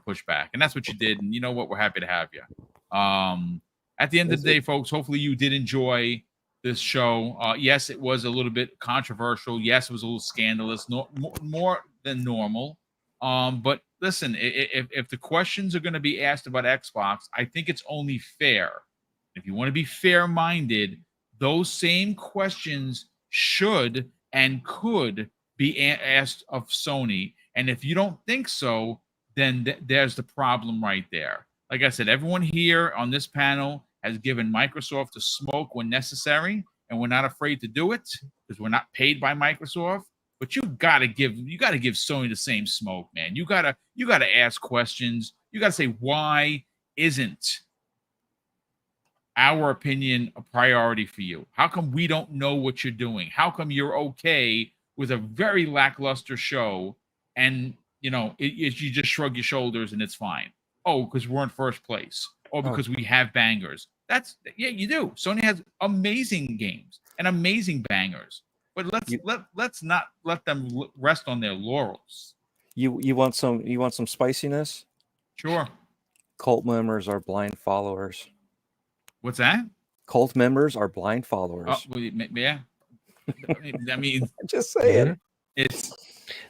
push back, and that's what you did. And you know what? We're happy to have you. At the end of the day, folks, hopefully you did enjoy this show. Yes, it was a little bit controversial. Yes, it was a little scandalous, more than normal. But listen, if the questions are going to be asked about Xbox, I think it's only fair. If you want to be fair-minded, those same questions should and could be asked of Sony. And if you don't think so, then there's the problem right there. Like I said, everyone here on this panel has given Microsoft the smoke when necessary, and we're not afraid to do it because we're not paid by Microsoft. But you gotta give Sony the same smoke, man. You gotta ask questions. You gotta say, why isn't our opinion a priority for you? How come we don't know what you're doing? How come you're okay with a very lackluster show and you just shrug your shoulders and it's fine? Oh, because we're in first place. Or because we have bangers. You do. Sony has amazing games and amazing bangers. But let's not let them rest on their laurels. You want some spiciness? Sure. Cult members are blind followers. What's that? Cult members are blind followers. Oh, well, yeah. I mean, just saying. It's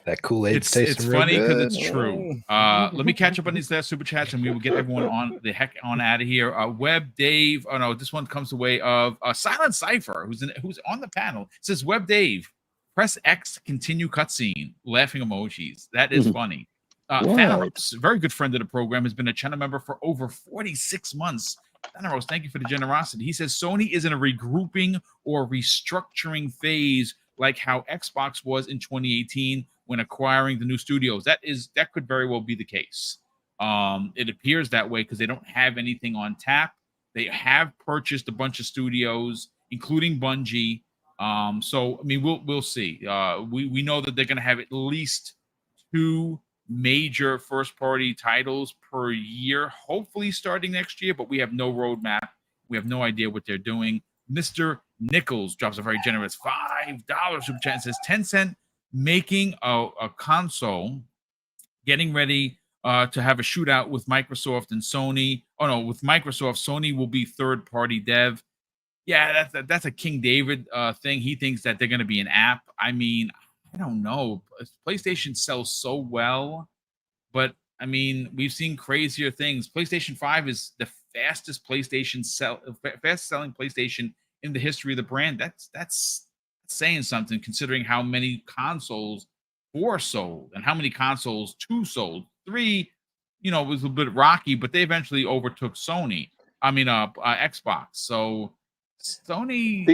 that Kool-Aid's tasting it's real funny because good. it's true. Let me catch up on these last super chats and we will get everyone on out of here. Web Dave. Oh no, this one comes the way of Silent Cipher, who's on the panel. It says, Web Dave, press X to continue cutscene. Laughing emojis. That is funny. Thanaros, very good friend of the program, has been a channel member for over 46 months. Thanaros, thank you for the generosity. He says Sony is in a regrouping or restructuring phase, like how Xbox was in 2018 when acquiring the new studios. That could very well be the case. It appears that way because they don't have anything on tap. They have purchased a bunch of studios, including Bungie. So I mean, we'll see. We know that they're going to have at least 2 major first-party titles per year, hopefully starting next year, but we have no roadmap. We have no idea what they're doing. Mr. Nichols drops a very generous $5 super chat and says, Tencent making a console, getting ready to have a shootout with Microsoft and Sony. Oh, no, with Microsoft, Sony will be third-party dev. Yeah, that's a King David thing. He thinks that they're going to be an app. I mean, I don't know. PlayStation sells so well, but I mean, we've seen crazier things. PlayStation 5 is the fastest selling PlayStation in the history of the brand. That's saying something, considering how many consoles 4 sold and how many consoles 2 sold. 3, was a little bit rocky, but they eventually overtook Xbox. So Sony.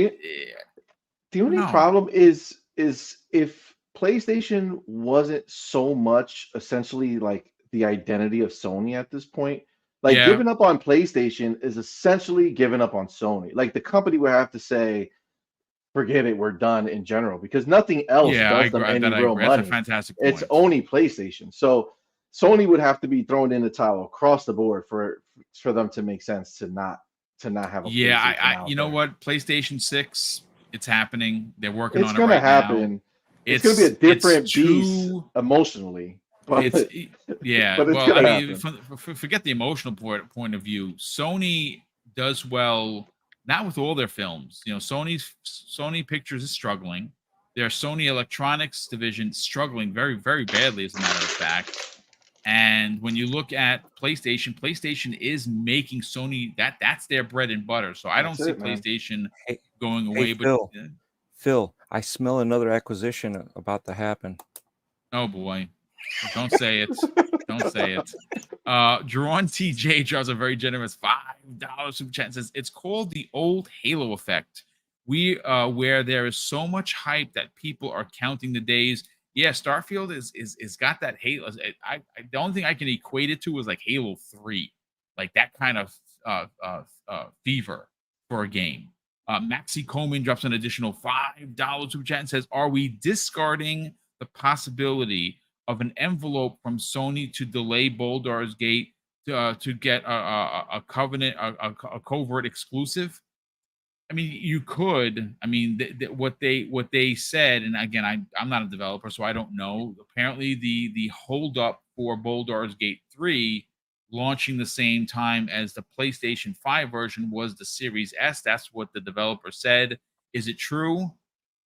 The only problem is if PlayStation wasn't so much essentially like the identity of Sony at this point, like giving up on PlayStation is essentially giving up on Sony. Like the company would have to say, forget it, we're done in general, because nothing else does them any real money. That's a fantastic point. It's only PlayStation. So Sony would have to be thrown in the towel across the board for them to make sense to not have a PlayStation. You know what? PlayStation 6, it's happening. They're working on it right now. It's going to happen. It's going to be a different beast emotionally. It's yeah. But it's Well, I gonna mean, happen. forget the emotional point of view. Sony does well, not with all their films. You know, Sony Pictures is struggling. Their Sony Electronics division struggling very badly, as a matter of fact. And when you look at PlayStation is making Sony that's their bread and butter. So I don't That's see it, man. PlayStation Hey, going hey, away. But Phil, I smell another acquisition about to happen. oh boy, don't say it. Don't say it. Jerron TJ draws a very generous $5 super chat and says it's called the old Halo effect. Where there is so much hype that people are counting the days. Yeah, Starfield is got that Halo. The only thing I can equate it to is like Halo 3, like that kind of fever for a game. Maxi Coleman drops an additional $5 super chat and says, "Are we discarding the possibility of an envelope from Sony to delay Baldur's Gate to get a covert exclusive?" I mean, you could. I mean, what they said, and again, I'm not a developer, so I don't know. Apparently, the holdup for Baldur's Gate 3 launching the same time as the PlayStation 5 version was the Series S. That's what the developer said. Is it true?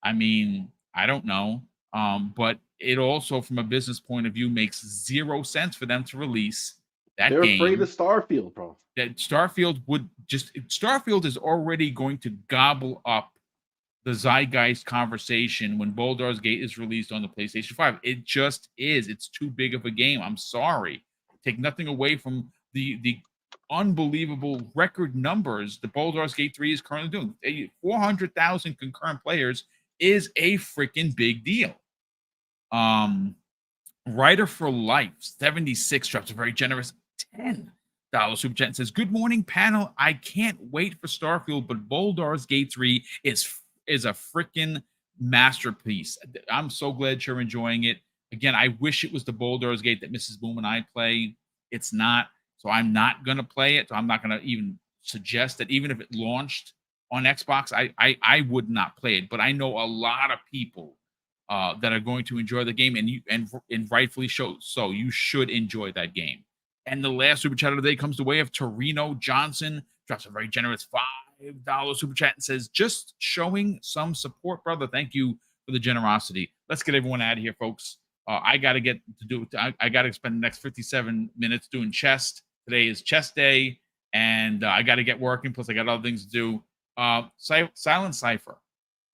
I mean, I don't know. But it also, from a business point of view, makes zero sense for them to release that They're game. afraid of Starfield, bro. That Starfield is already going to gobble up the zeitgeist conversation when Baldur's Gate is released on the PlayStation 5. It just is. It's too big of a game. I'm sorry. Take nothing away from the unbelievable record numbers that Baldur's Gate 3 is currently doing. 400,000 concurrent players is a freaking big deal. Writer for Life 76 drops a very generous $10 super chat and says, "Good morning, panel. I can't wait for Starfield, but Baldur's Gate 3 is a freaking masterpiece. I'm so glad you're enjoying it. Again, I wish it was the Baldur's Gate that Mrs. Boom and I play. It's not, so I'm not gonna play it. So I'm not gonna even suggest that. Even if it launched on Xbox, I would not play it. But I know a lot of people that are going to enjoy the game, and rightfully so. You should enjoy that game." And the last super chat of the day comes the way of Torino Johnson. Drops a very generous $5 super chat and says, "Just showing some support, brother. Thank you for the generosity." Let's get everyone out of here, folks. I got to get to do. I got to spend the next 57 minutes doing chest. Today is chest day, and I got to get working. Plus, I got other things to do. Silent Cipher.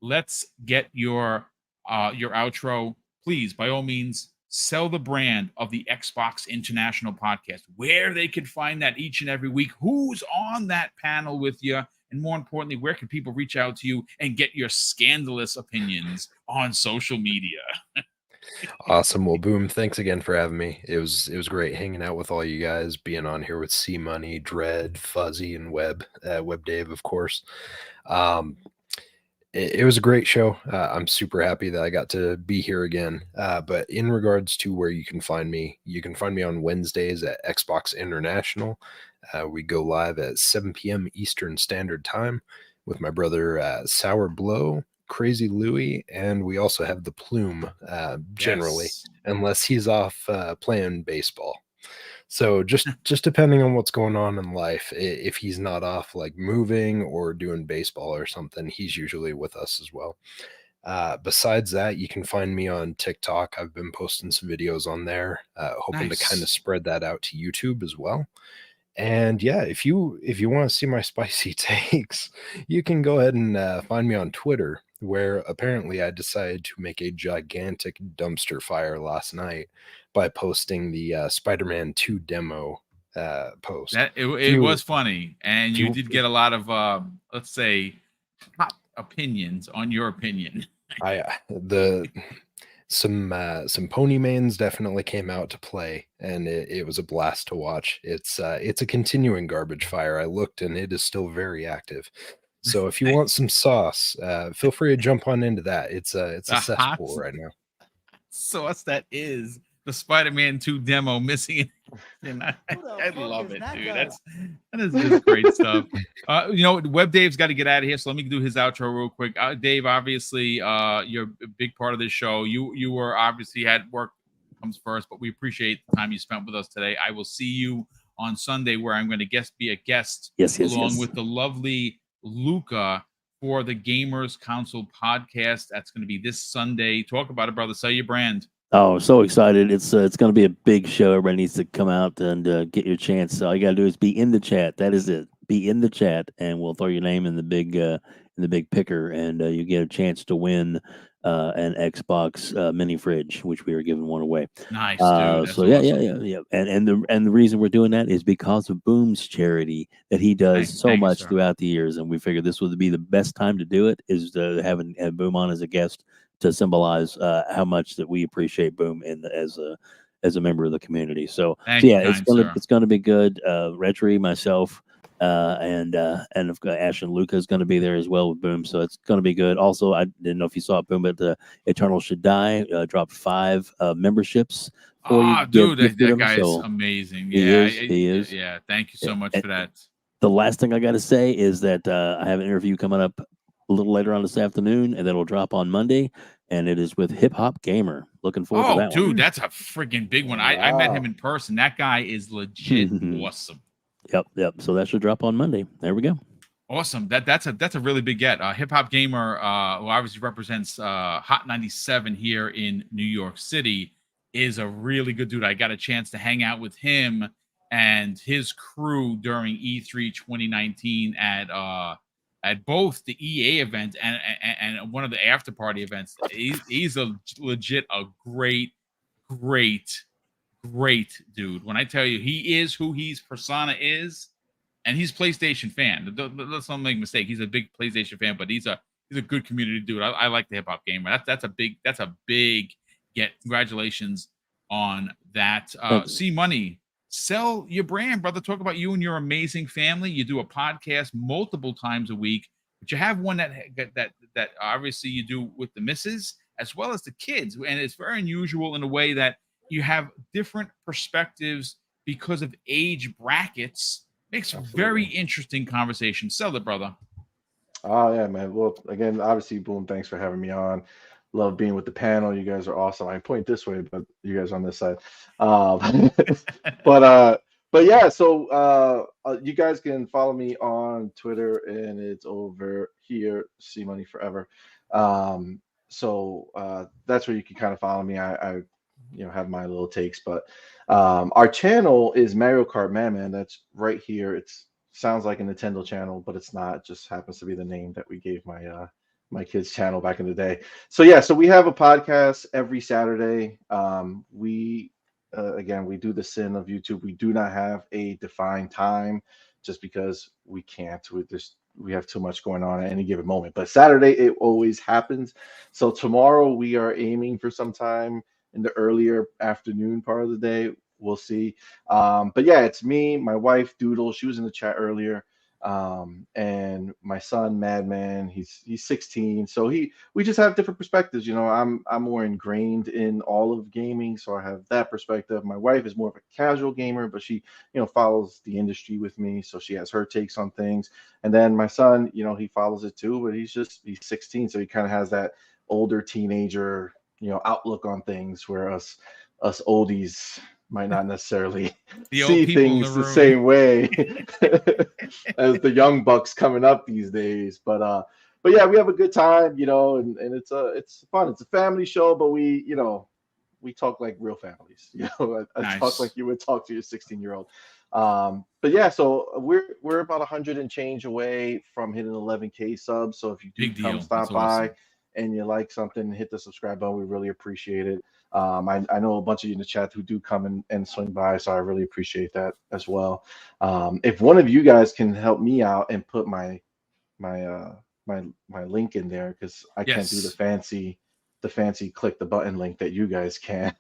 Let's get your outro, please. By all means, sell the brand of the Xbox International Podcast, where they can find that each and every week, who's on that panel with you, and more importantly, where can people reach out to you and get your scandalous opinions on social media? Awesome. Well, Boom, thanks again for having me. It was great hanging out with all you guys, being on here with C Money, Dread, Fuzzy, and Web Dave, of course. It was a great show. I'm super happy that I got to be here again. But in regards to where you can find me on Wednesdays at Xbox International. We go live at 7 p.m. Eastern Standard Time with my brother Sour Blow, Crazy Louie, and we also have the Plume generally, Yes. unless he's off playing baseball. So just depending on what's going on in life, if he's not off like moving or doing baseball or something, he's usually with us as well. Besides that, you can find me on TikTok. I've been posting some videos on there, hoping to kind of Nice. spread that out to YouTube as well. And yeah, if you want to see my spicy takes, you can go ahead and find me on Twitter, where apparently I decided to make a gigantic dumpster fire last night by posting the Spider-Man 2 demo post. That it was funny, and you did get a lot of let's say hot opinions on your opinion. Some pony mains definitely came out to play, and it was a blast to watch. It's a continuing garbage fire. I looked, and it is still very active. So if you want some sauce, feel free to jump on into that. It's a cesspool right now. Sauce that is the Spider-Man 2 demo missing. And I love it, dude. That is just great stuff. Web Dave's got to get out of here, so let me do his outro real quick. Dave, obviously, you're a big part of this show. You were obviously had worked comes first, but we appreciate the time you spent with us today. I will see you on Sunday, where I'm going to be a guest along with the lovely Luca for the Gamers Council podcast. That's going to be this Sunday. Talk about it, brother. Sell your brand. Oh, so excited. It's going to be a big show. Everybody needs to come out and get your chance. So all you got to do is be in the chat. That is it. Be in the chat, and we'll throw your name in the big picker, and you get a chance to win an Xbox mini fridge, which we are giving one away. Nice, dude. That's so awesome. yeah. And the reason we're doing that is because of Boom's charity that he does so much throughout the years, and we figured this would be the best time to do it, is to have Boom on as a guest to symbolize how much that we appreciate Boom as a member of the community. So it's gonna be good. Retri, myself, and of course, Ash and Luca is going to be there as well with Boom, so it's going to be good. Also, I didn't know if you saw it, Boom, but Eternal Should Die dropped 5 memberships for you. Dude, that guy is amazing. He is. Yeah, thank you so much for that. The last thing I got to say is that I have an interview coming up a little later on this afternoon, and then it'll drop on Monday, and it is with Hip Hop Gamer. Looking forward to that one. Dude, that's a freaking big one. I met him in person. That guy is legit awesome. Yep. So that should drop on Monday. There we go. Awesome. That's a really big get. Hip Hop Gamer, who obviously represents Hot 97 here in New York City, is a really good dude. I got a chance to hang out with him and his crew during E3 2019 at both the EA event and one of the after party events. He's a great dude. When I tell you he is who his persona is, and he's PlayStation fan. Let's not make a mistake. He's a big PlayStation fan, but he's a good community dude. I like the Hip Hop Gamer. That's a big get. Congratulations on that. C Money, sell your brand, brother. Talk about you and your amazing family. You do a podcast multiple times a week, but you have one that obviously you do with the missus as well as the kids, and it's very unusual in a way that you have different perspectives because of age brackets. Makes a very interesting conversation. Sell it, brother. Oh, yeah, man. Well, again, obviously, Boom, thanks for having me on. Love being with the panel. You guys are awesome. I point this way, but you guys on this side. But yeah, so you guys can follow me on Twitter, and it's over here, C Money Forever. So that's where you can kind of follow me. I have my little takes, but our channel is Mario Kart Man. That's right here. It sounds like a Nintendo channel, but it's not. It just happens to be the name that we gave my kids' channel back in the day. So yeah, so we have a podcast every Saturday. We do the sin of YouTube. We do not have a defined time, just because we can't. We have too much going on at any given moment. But Saturday, it always happens. So tomorrow we are aiming for some time in the earlier afternoon part of the day. We'll see. But yeah, it's me, my wife Doodle, she was in the chat earlier, and my son Madman. He's 16, so we just have different perspectives. I'm more ingrained in all of gaming, so I have that perspective. My wife is more of a casual gamer, but she follows the industry with me, so she has her takes on things. And then my son, he follows it too, but he's 16, so he kind of has that older teenager outlook on things, where us oldies might not necessarily see things the same way as the young bucks coming up these days. But yeah, we have a good time, and it's fun. It's a family show, but we talk like real families. I Nice. talk like you would talk to your 16-year-old. But yeah, so we're about 100 and change away from hitting 11K subs. So if you do come stop by and you like something, hit the subscribe button. We really appreciate it. I know a bunch of you in the chat who do come and swing by, so I really appreciate that as well. If one of you guys can help me out and put my link in there, because I can't do the fancy click the button link that you guys can,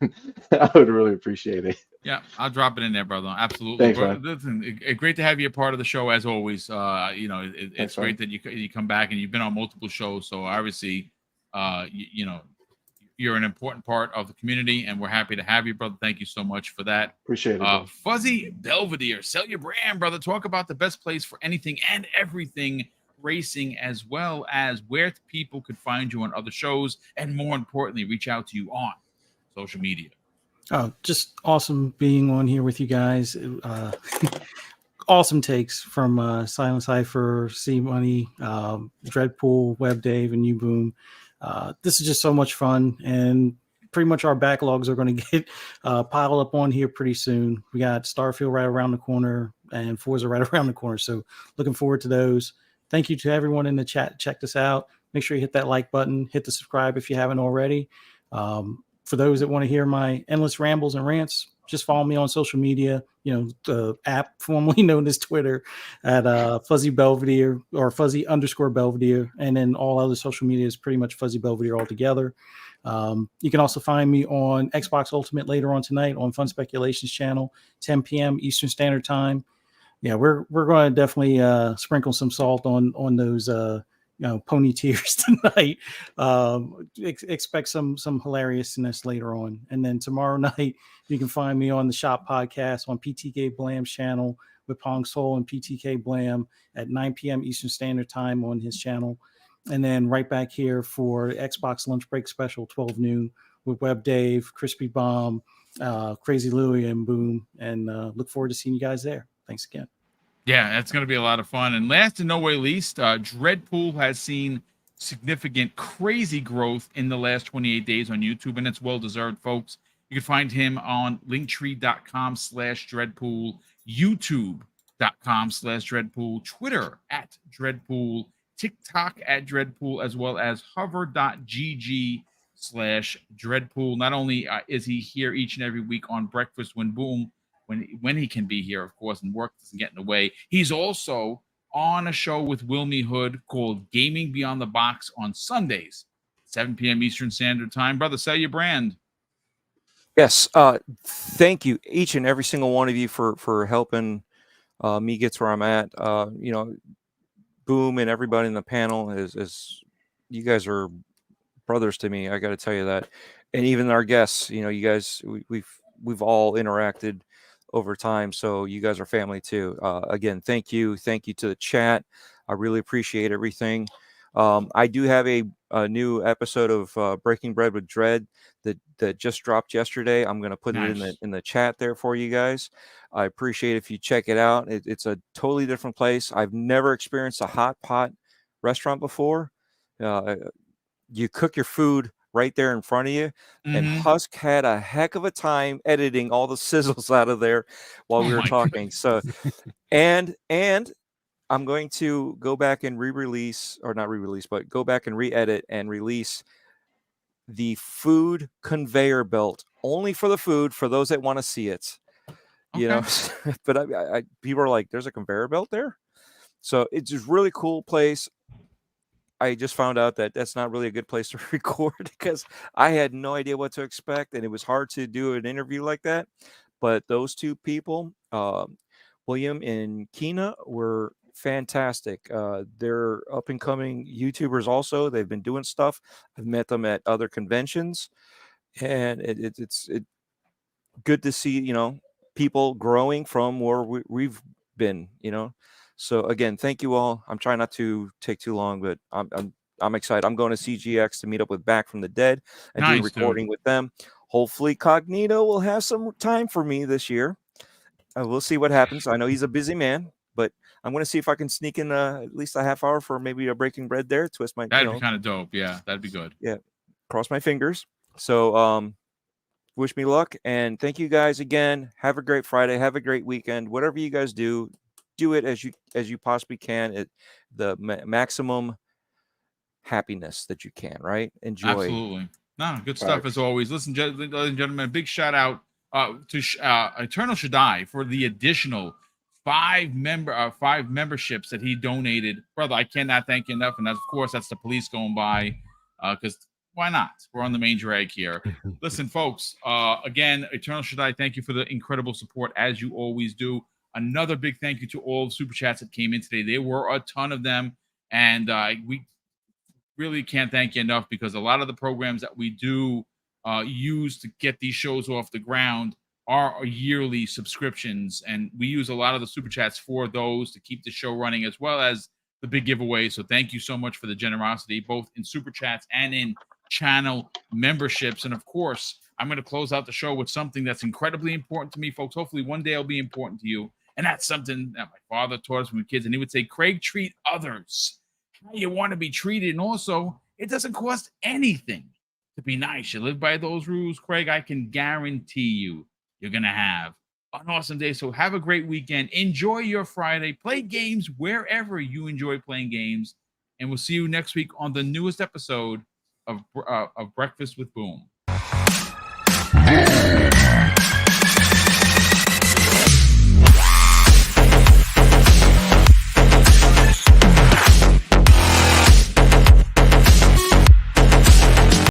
I would really appreciate it. Yeah, I'll drop it in there, brother. Absolutely. Thanks, man. Listen, great to have you a part of the show as always. It's great that you come back, and you've been on multiple shows, so obviously you're an important part of the community, and we're happy to have you, brother. Thank you so much for that. Appreciate it. Fuzzy Belvedere, sell your brand, brother. Talk about the best place for anything and everything racing, as well as where people could find you on other shows, and more importantly, reach out to you on social media. Oh, just awesome being on here with you guys. Awesome takes from Silent Cypher, C Money, Dreadpool, Web Dave, and you Boom. This is just so much fun, and pretty much our backlogs are going to get piled up on here pretty soon. We got Starfield right around the corner and Forza right around the corner, so looking forward to those. Thank you to everyone in the chat. Check this out. Make sure you hit that like button, hit the subscribe if you haven't already. For those that want to hear my endless rambles and rants, just follow me on social media. You know, the app formerly known as Twitter at Fuzzy Belvedere or Fuzzy_Belvedere. And then all other social media is pretty much Fuzzy Belvedere altogether. You can also find me on Xbox Ultimate later on tonight on Fun Speculations channel, 10 p.m. Eastern Standard Time. Yeah, we're going to definitely sprinkle some salt on those pony tears tonight. Expect some hilariousness later on, and then tomorrow night you can find me on the Shop Podcast on PTK Blam's channel with Pong Soul and PTK Blam at 9 p.m. Eastern Standard Time on his channel, and then right back here for Xbox Lunch Break Special 12 noon with Web Dave, Crispy Bomb, Crazy Louie, and Boom, and look forward to seeing you guys there. Thanks again. Yeah, that's going to be a lot of fun. And last and no way least, Dreadpool has seen significant, crazy growth in the last 28 days on YouTube, and it's well-deserved, folks. You can find him on linktree.com/Dreadpool, youtube.com/Dreadpool, Twitter @Dreadpool, TikTok @Dreadpool, as well as hover.gg/Dreadpool. Not only is he here each and every week on Breakfast when Boom, when he can be here, of course, and work doesn't get in the way. He's also on a show with Wilmy Hood called Gaming Beyond the Box on Sundays, 7 p.m. Eastern Standard Time. Brother, sell your brand. Yes. Thank you, each and every single one of you, for helping me get to where I'm at. Boom and everybody in the panel is you guys are brothers to me. I got to tell you that, and even our guests. You guys, we've all interacted over time, so you guys are family too. Again, thank you to the chat. I really appreciate everything. I do have a new episode of Breaking Bread with Dread that just dropped yesterday. I'm going to put it in the chat there for you guys. I appreciate if you check it out. It's a totally different place. I've never experienced a hot pot restaurant before. You cook your food right there in front of you. And Husk had a heck of a time editing all the sizzles out of there while we were talking. So, and I'm going to go back and go back and re-edit and release the food conveyor belt only for the food, for those that want to see it. But I people are like, there's a conveyor belt there. So it's just really cool place. I just found out that that's not really a good place to record because I had no idea what to expect, and it was hard to do an interview like that. But those two people, William and Keena, were fantastic. They're up and coming YouTubers also. They've been doing stuff. I've met them at other conventions, and it's good to see, people growing from where we've been, So again, thank you all. I'm trying not to take too long, but I'm excited. I'm going to CGX to meet up with Back from the Dead and do a recording with them. Hopefully Cognito will have some time for me this year. We'll see what happens. I know he's a busy man, but I'm going to see if I can sneak in at least a half hour for maybe a Breaking Bread there. Twist my. That'd be kind of dope. Yeah, that'd be good. Yeah, cross my fingers. So wish me luck, and thank you guys again. Have a great Friday. Have a great weekend. Whatever you guys do it as you possibly can. The maximum happiness that you can. Right? Enjoy. Absolutely. No, good stuff as always. Listen, ladies and gentlemen, a big shout out to Eternal Shaddai for the additional 5 memberships that he donated. Brother, I cannot thank you enough. And of course, that's the police going by, because why not? We're on the main drag here. Listen, folks, again, Eternal Shaddai, thank you for the incredible support, as you always do. Another big thank you to all the super chats that came in today. There were a ton of them, and we really can't thank you enough, because a lot of the programs that we do use to get these shows off the ground are yearly subscriptions, and we use a lot of the super chats for those to keep the show running, as well as the big giveaway. So thank you so much for the generosity, both in super chats and in channel memberships. And of course, I'm going to close out the show with something that's incredibly important to me, folks. Hopefully one day it'll be important to you. And that's something that my father taught us when we were kids. And he would say, Craig, treat others how you want to be treated. And also, it doesn't cost anything to be nice. You live by those rules, Craig, I can guarantee you're going to have an awesome day. So have a great weekend. Enjoy your Friday. Play games wherever you enjoy playing games. And we'll see you next week on the newest episode of Breakfast with Boom.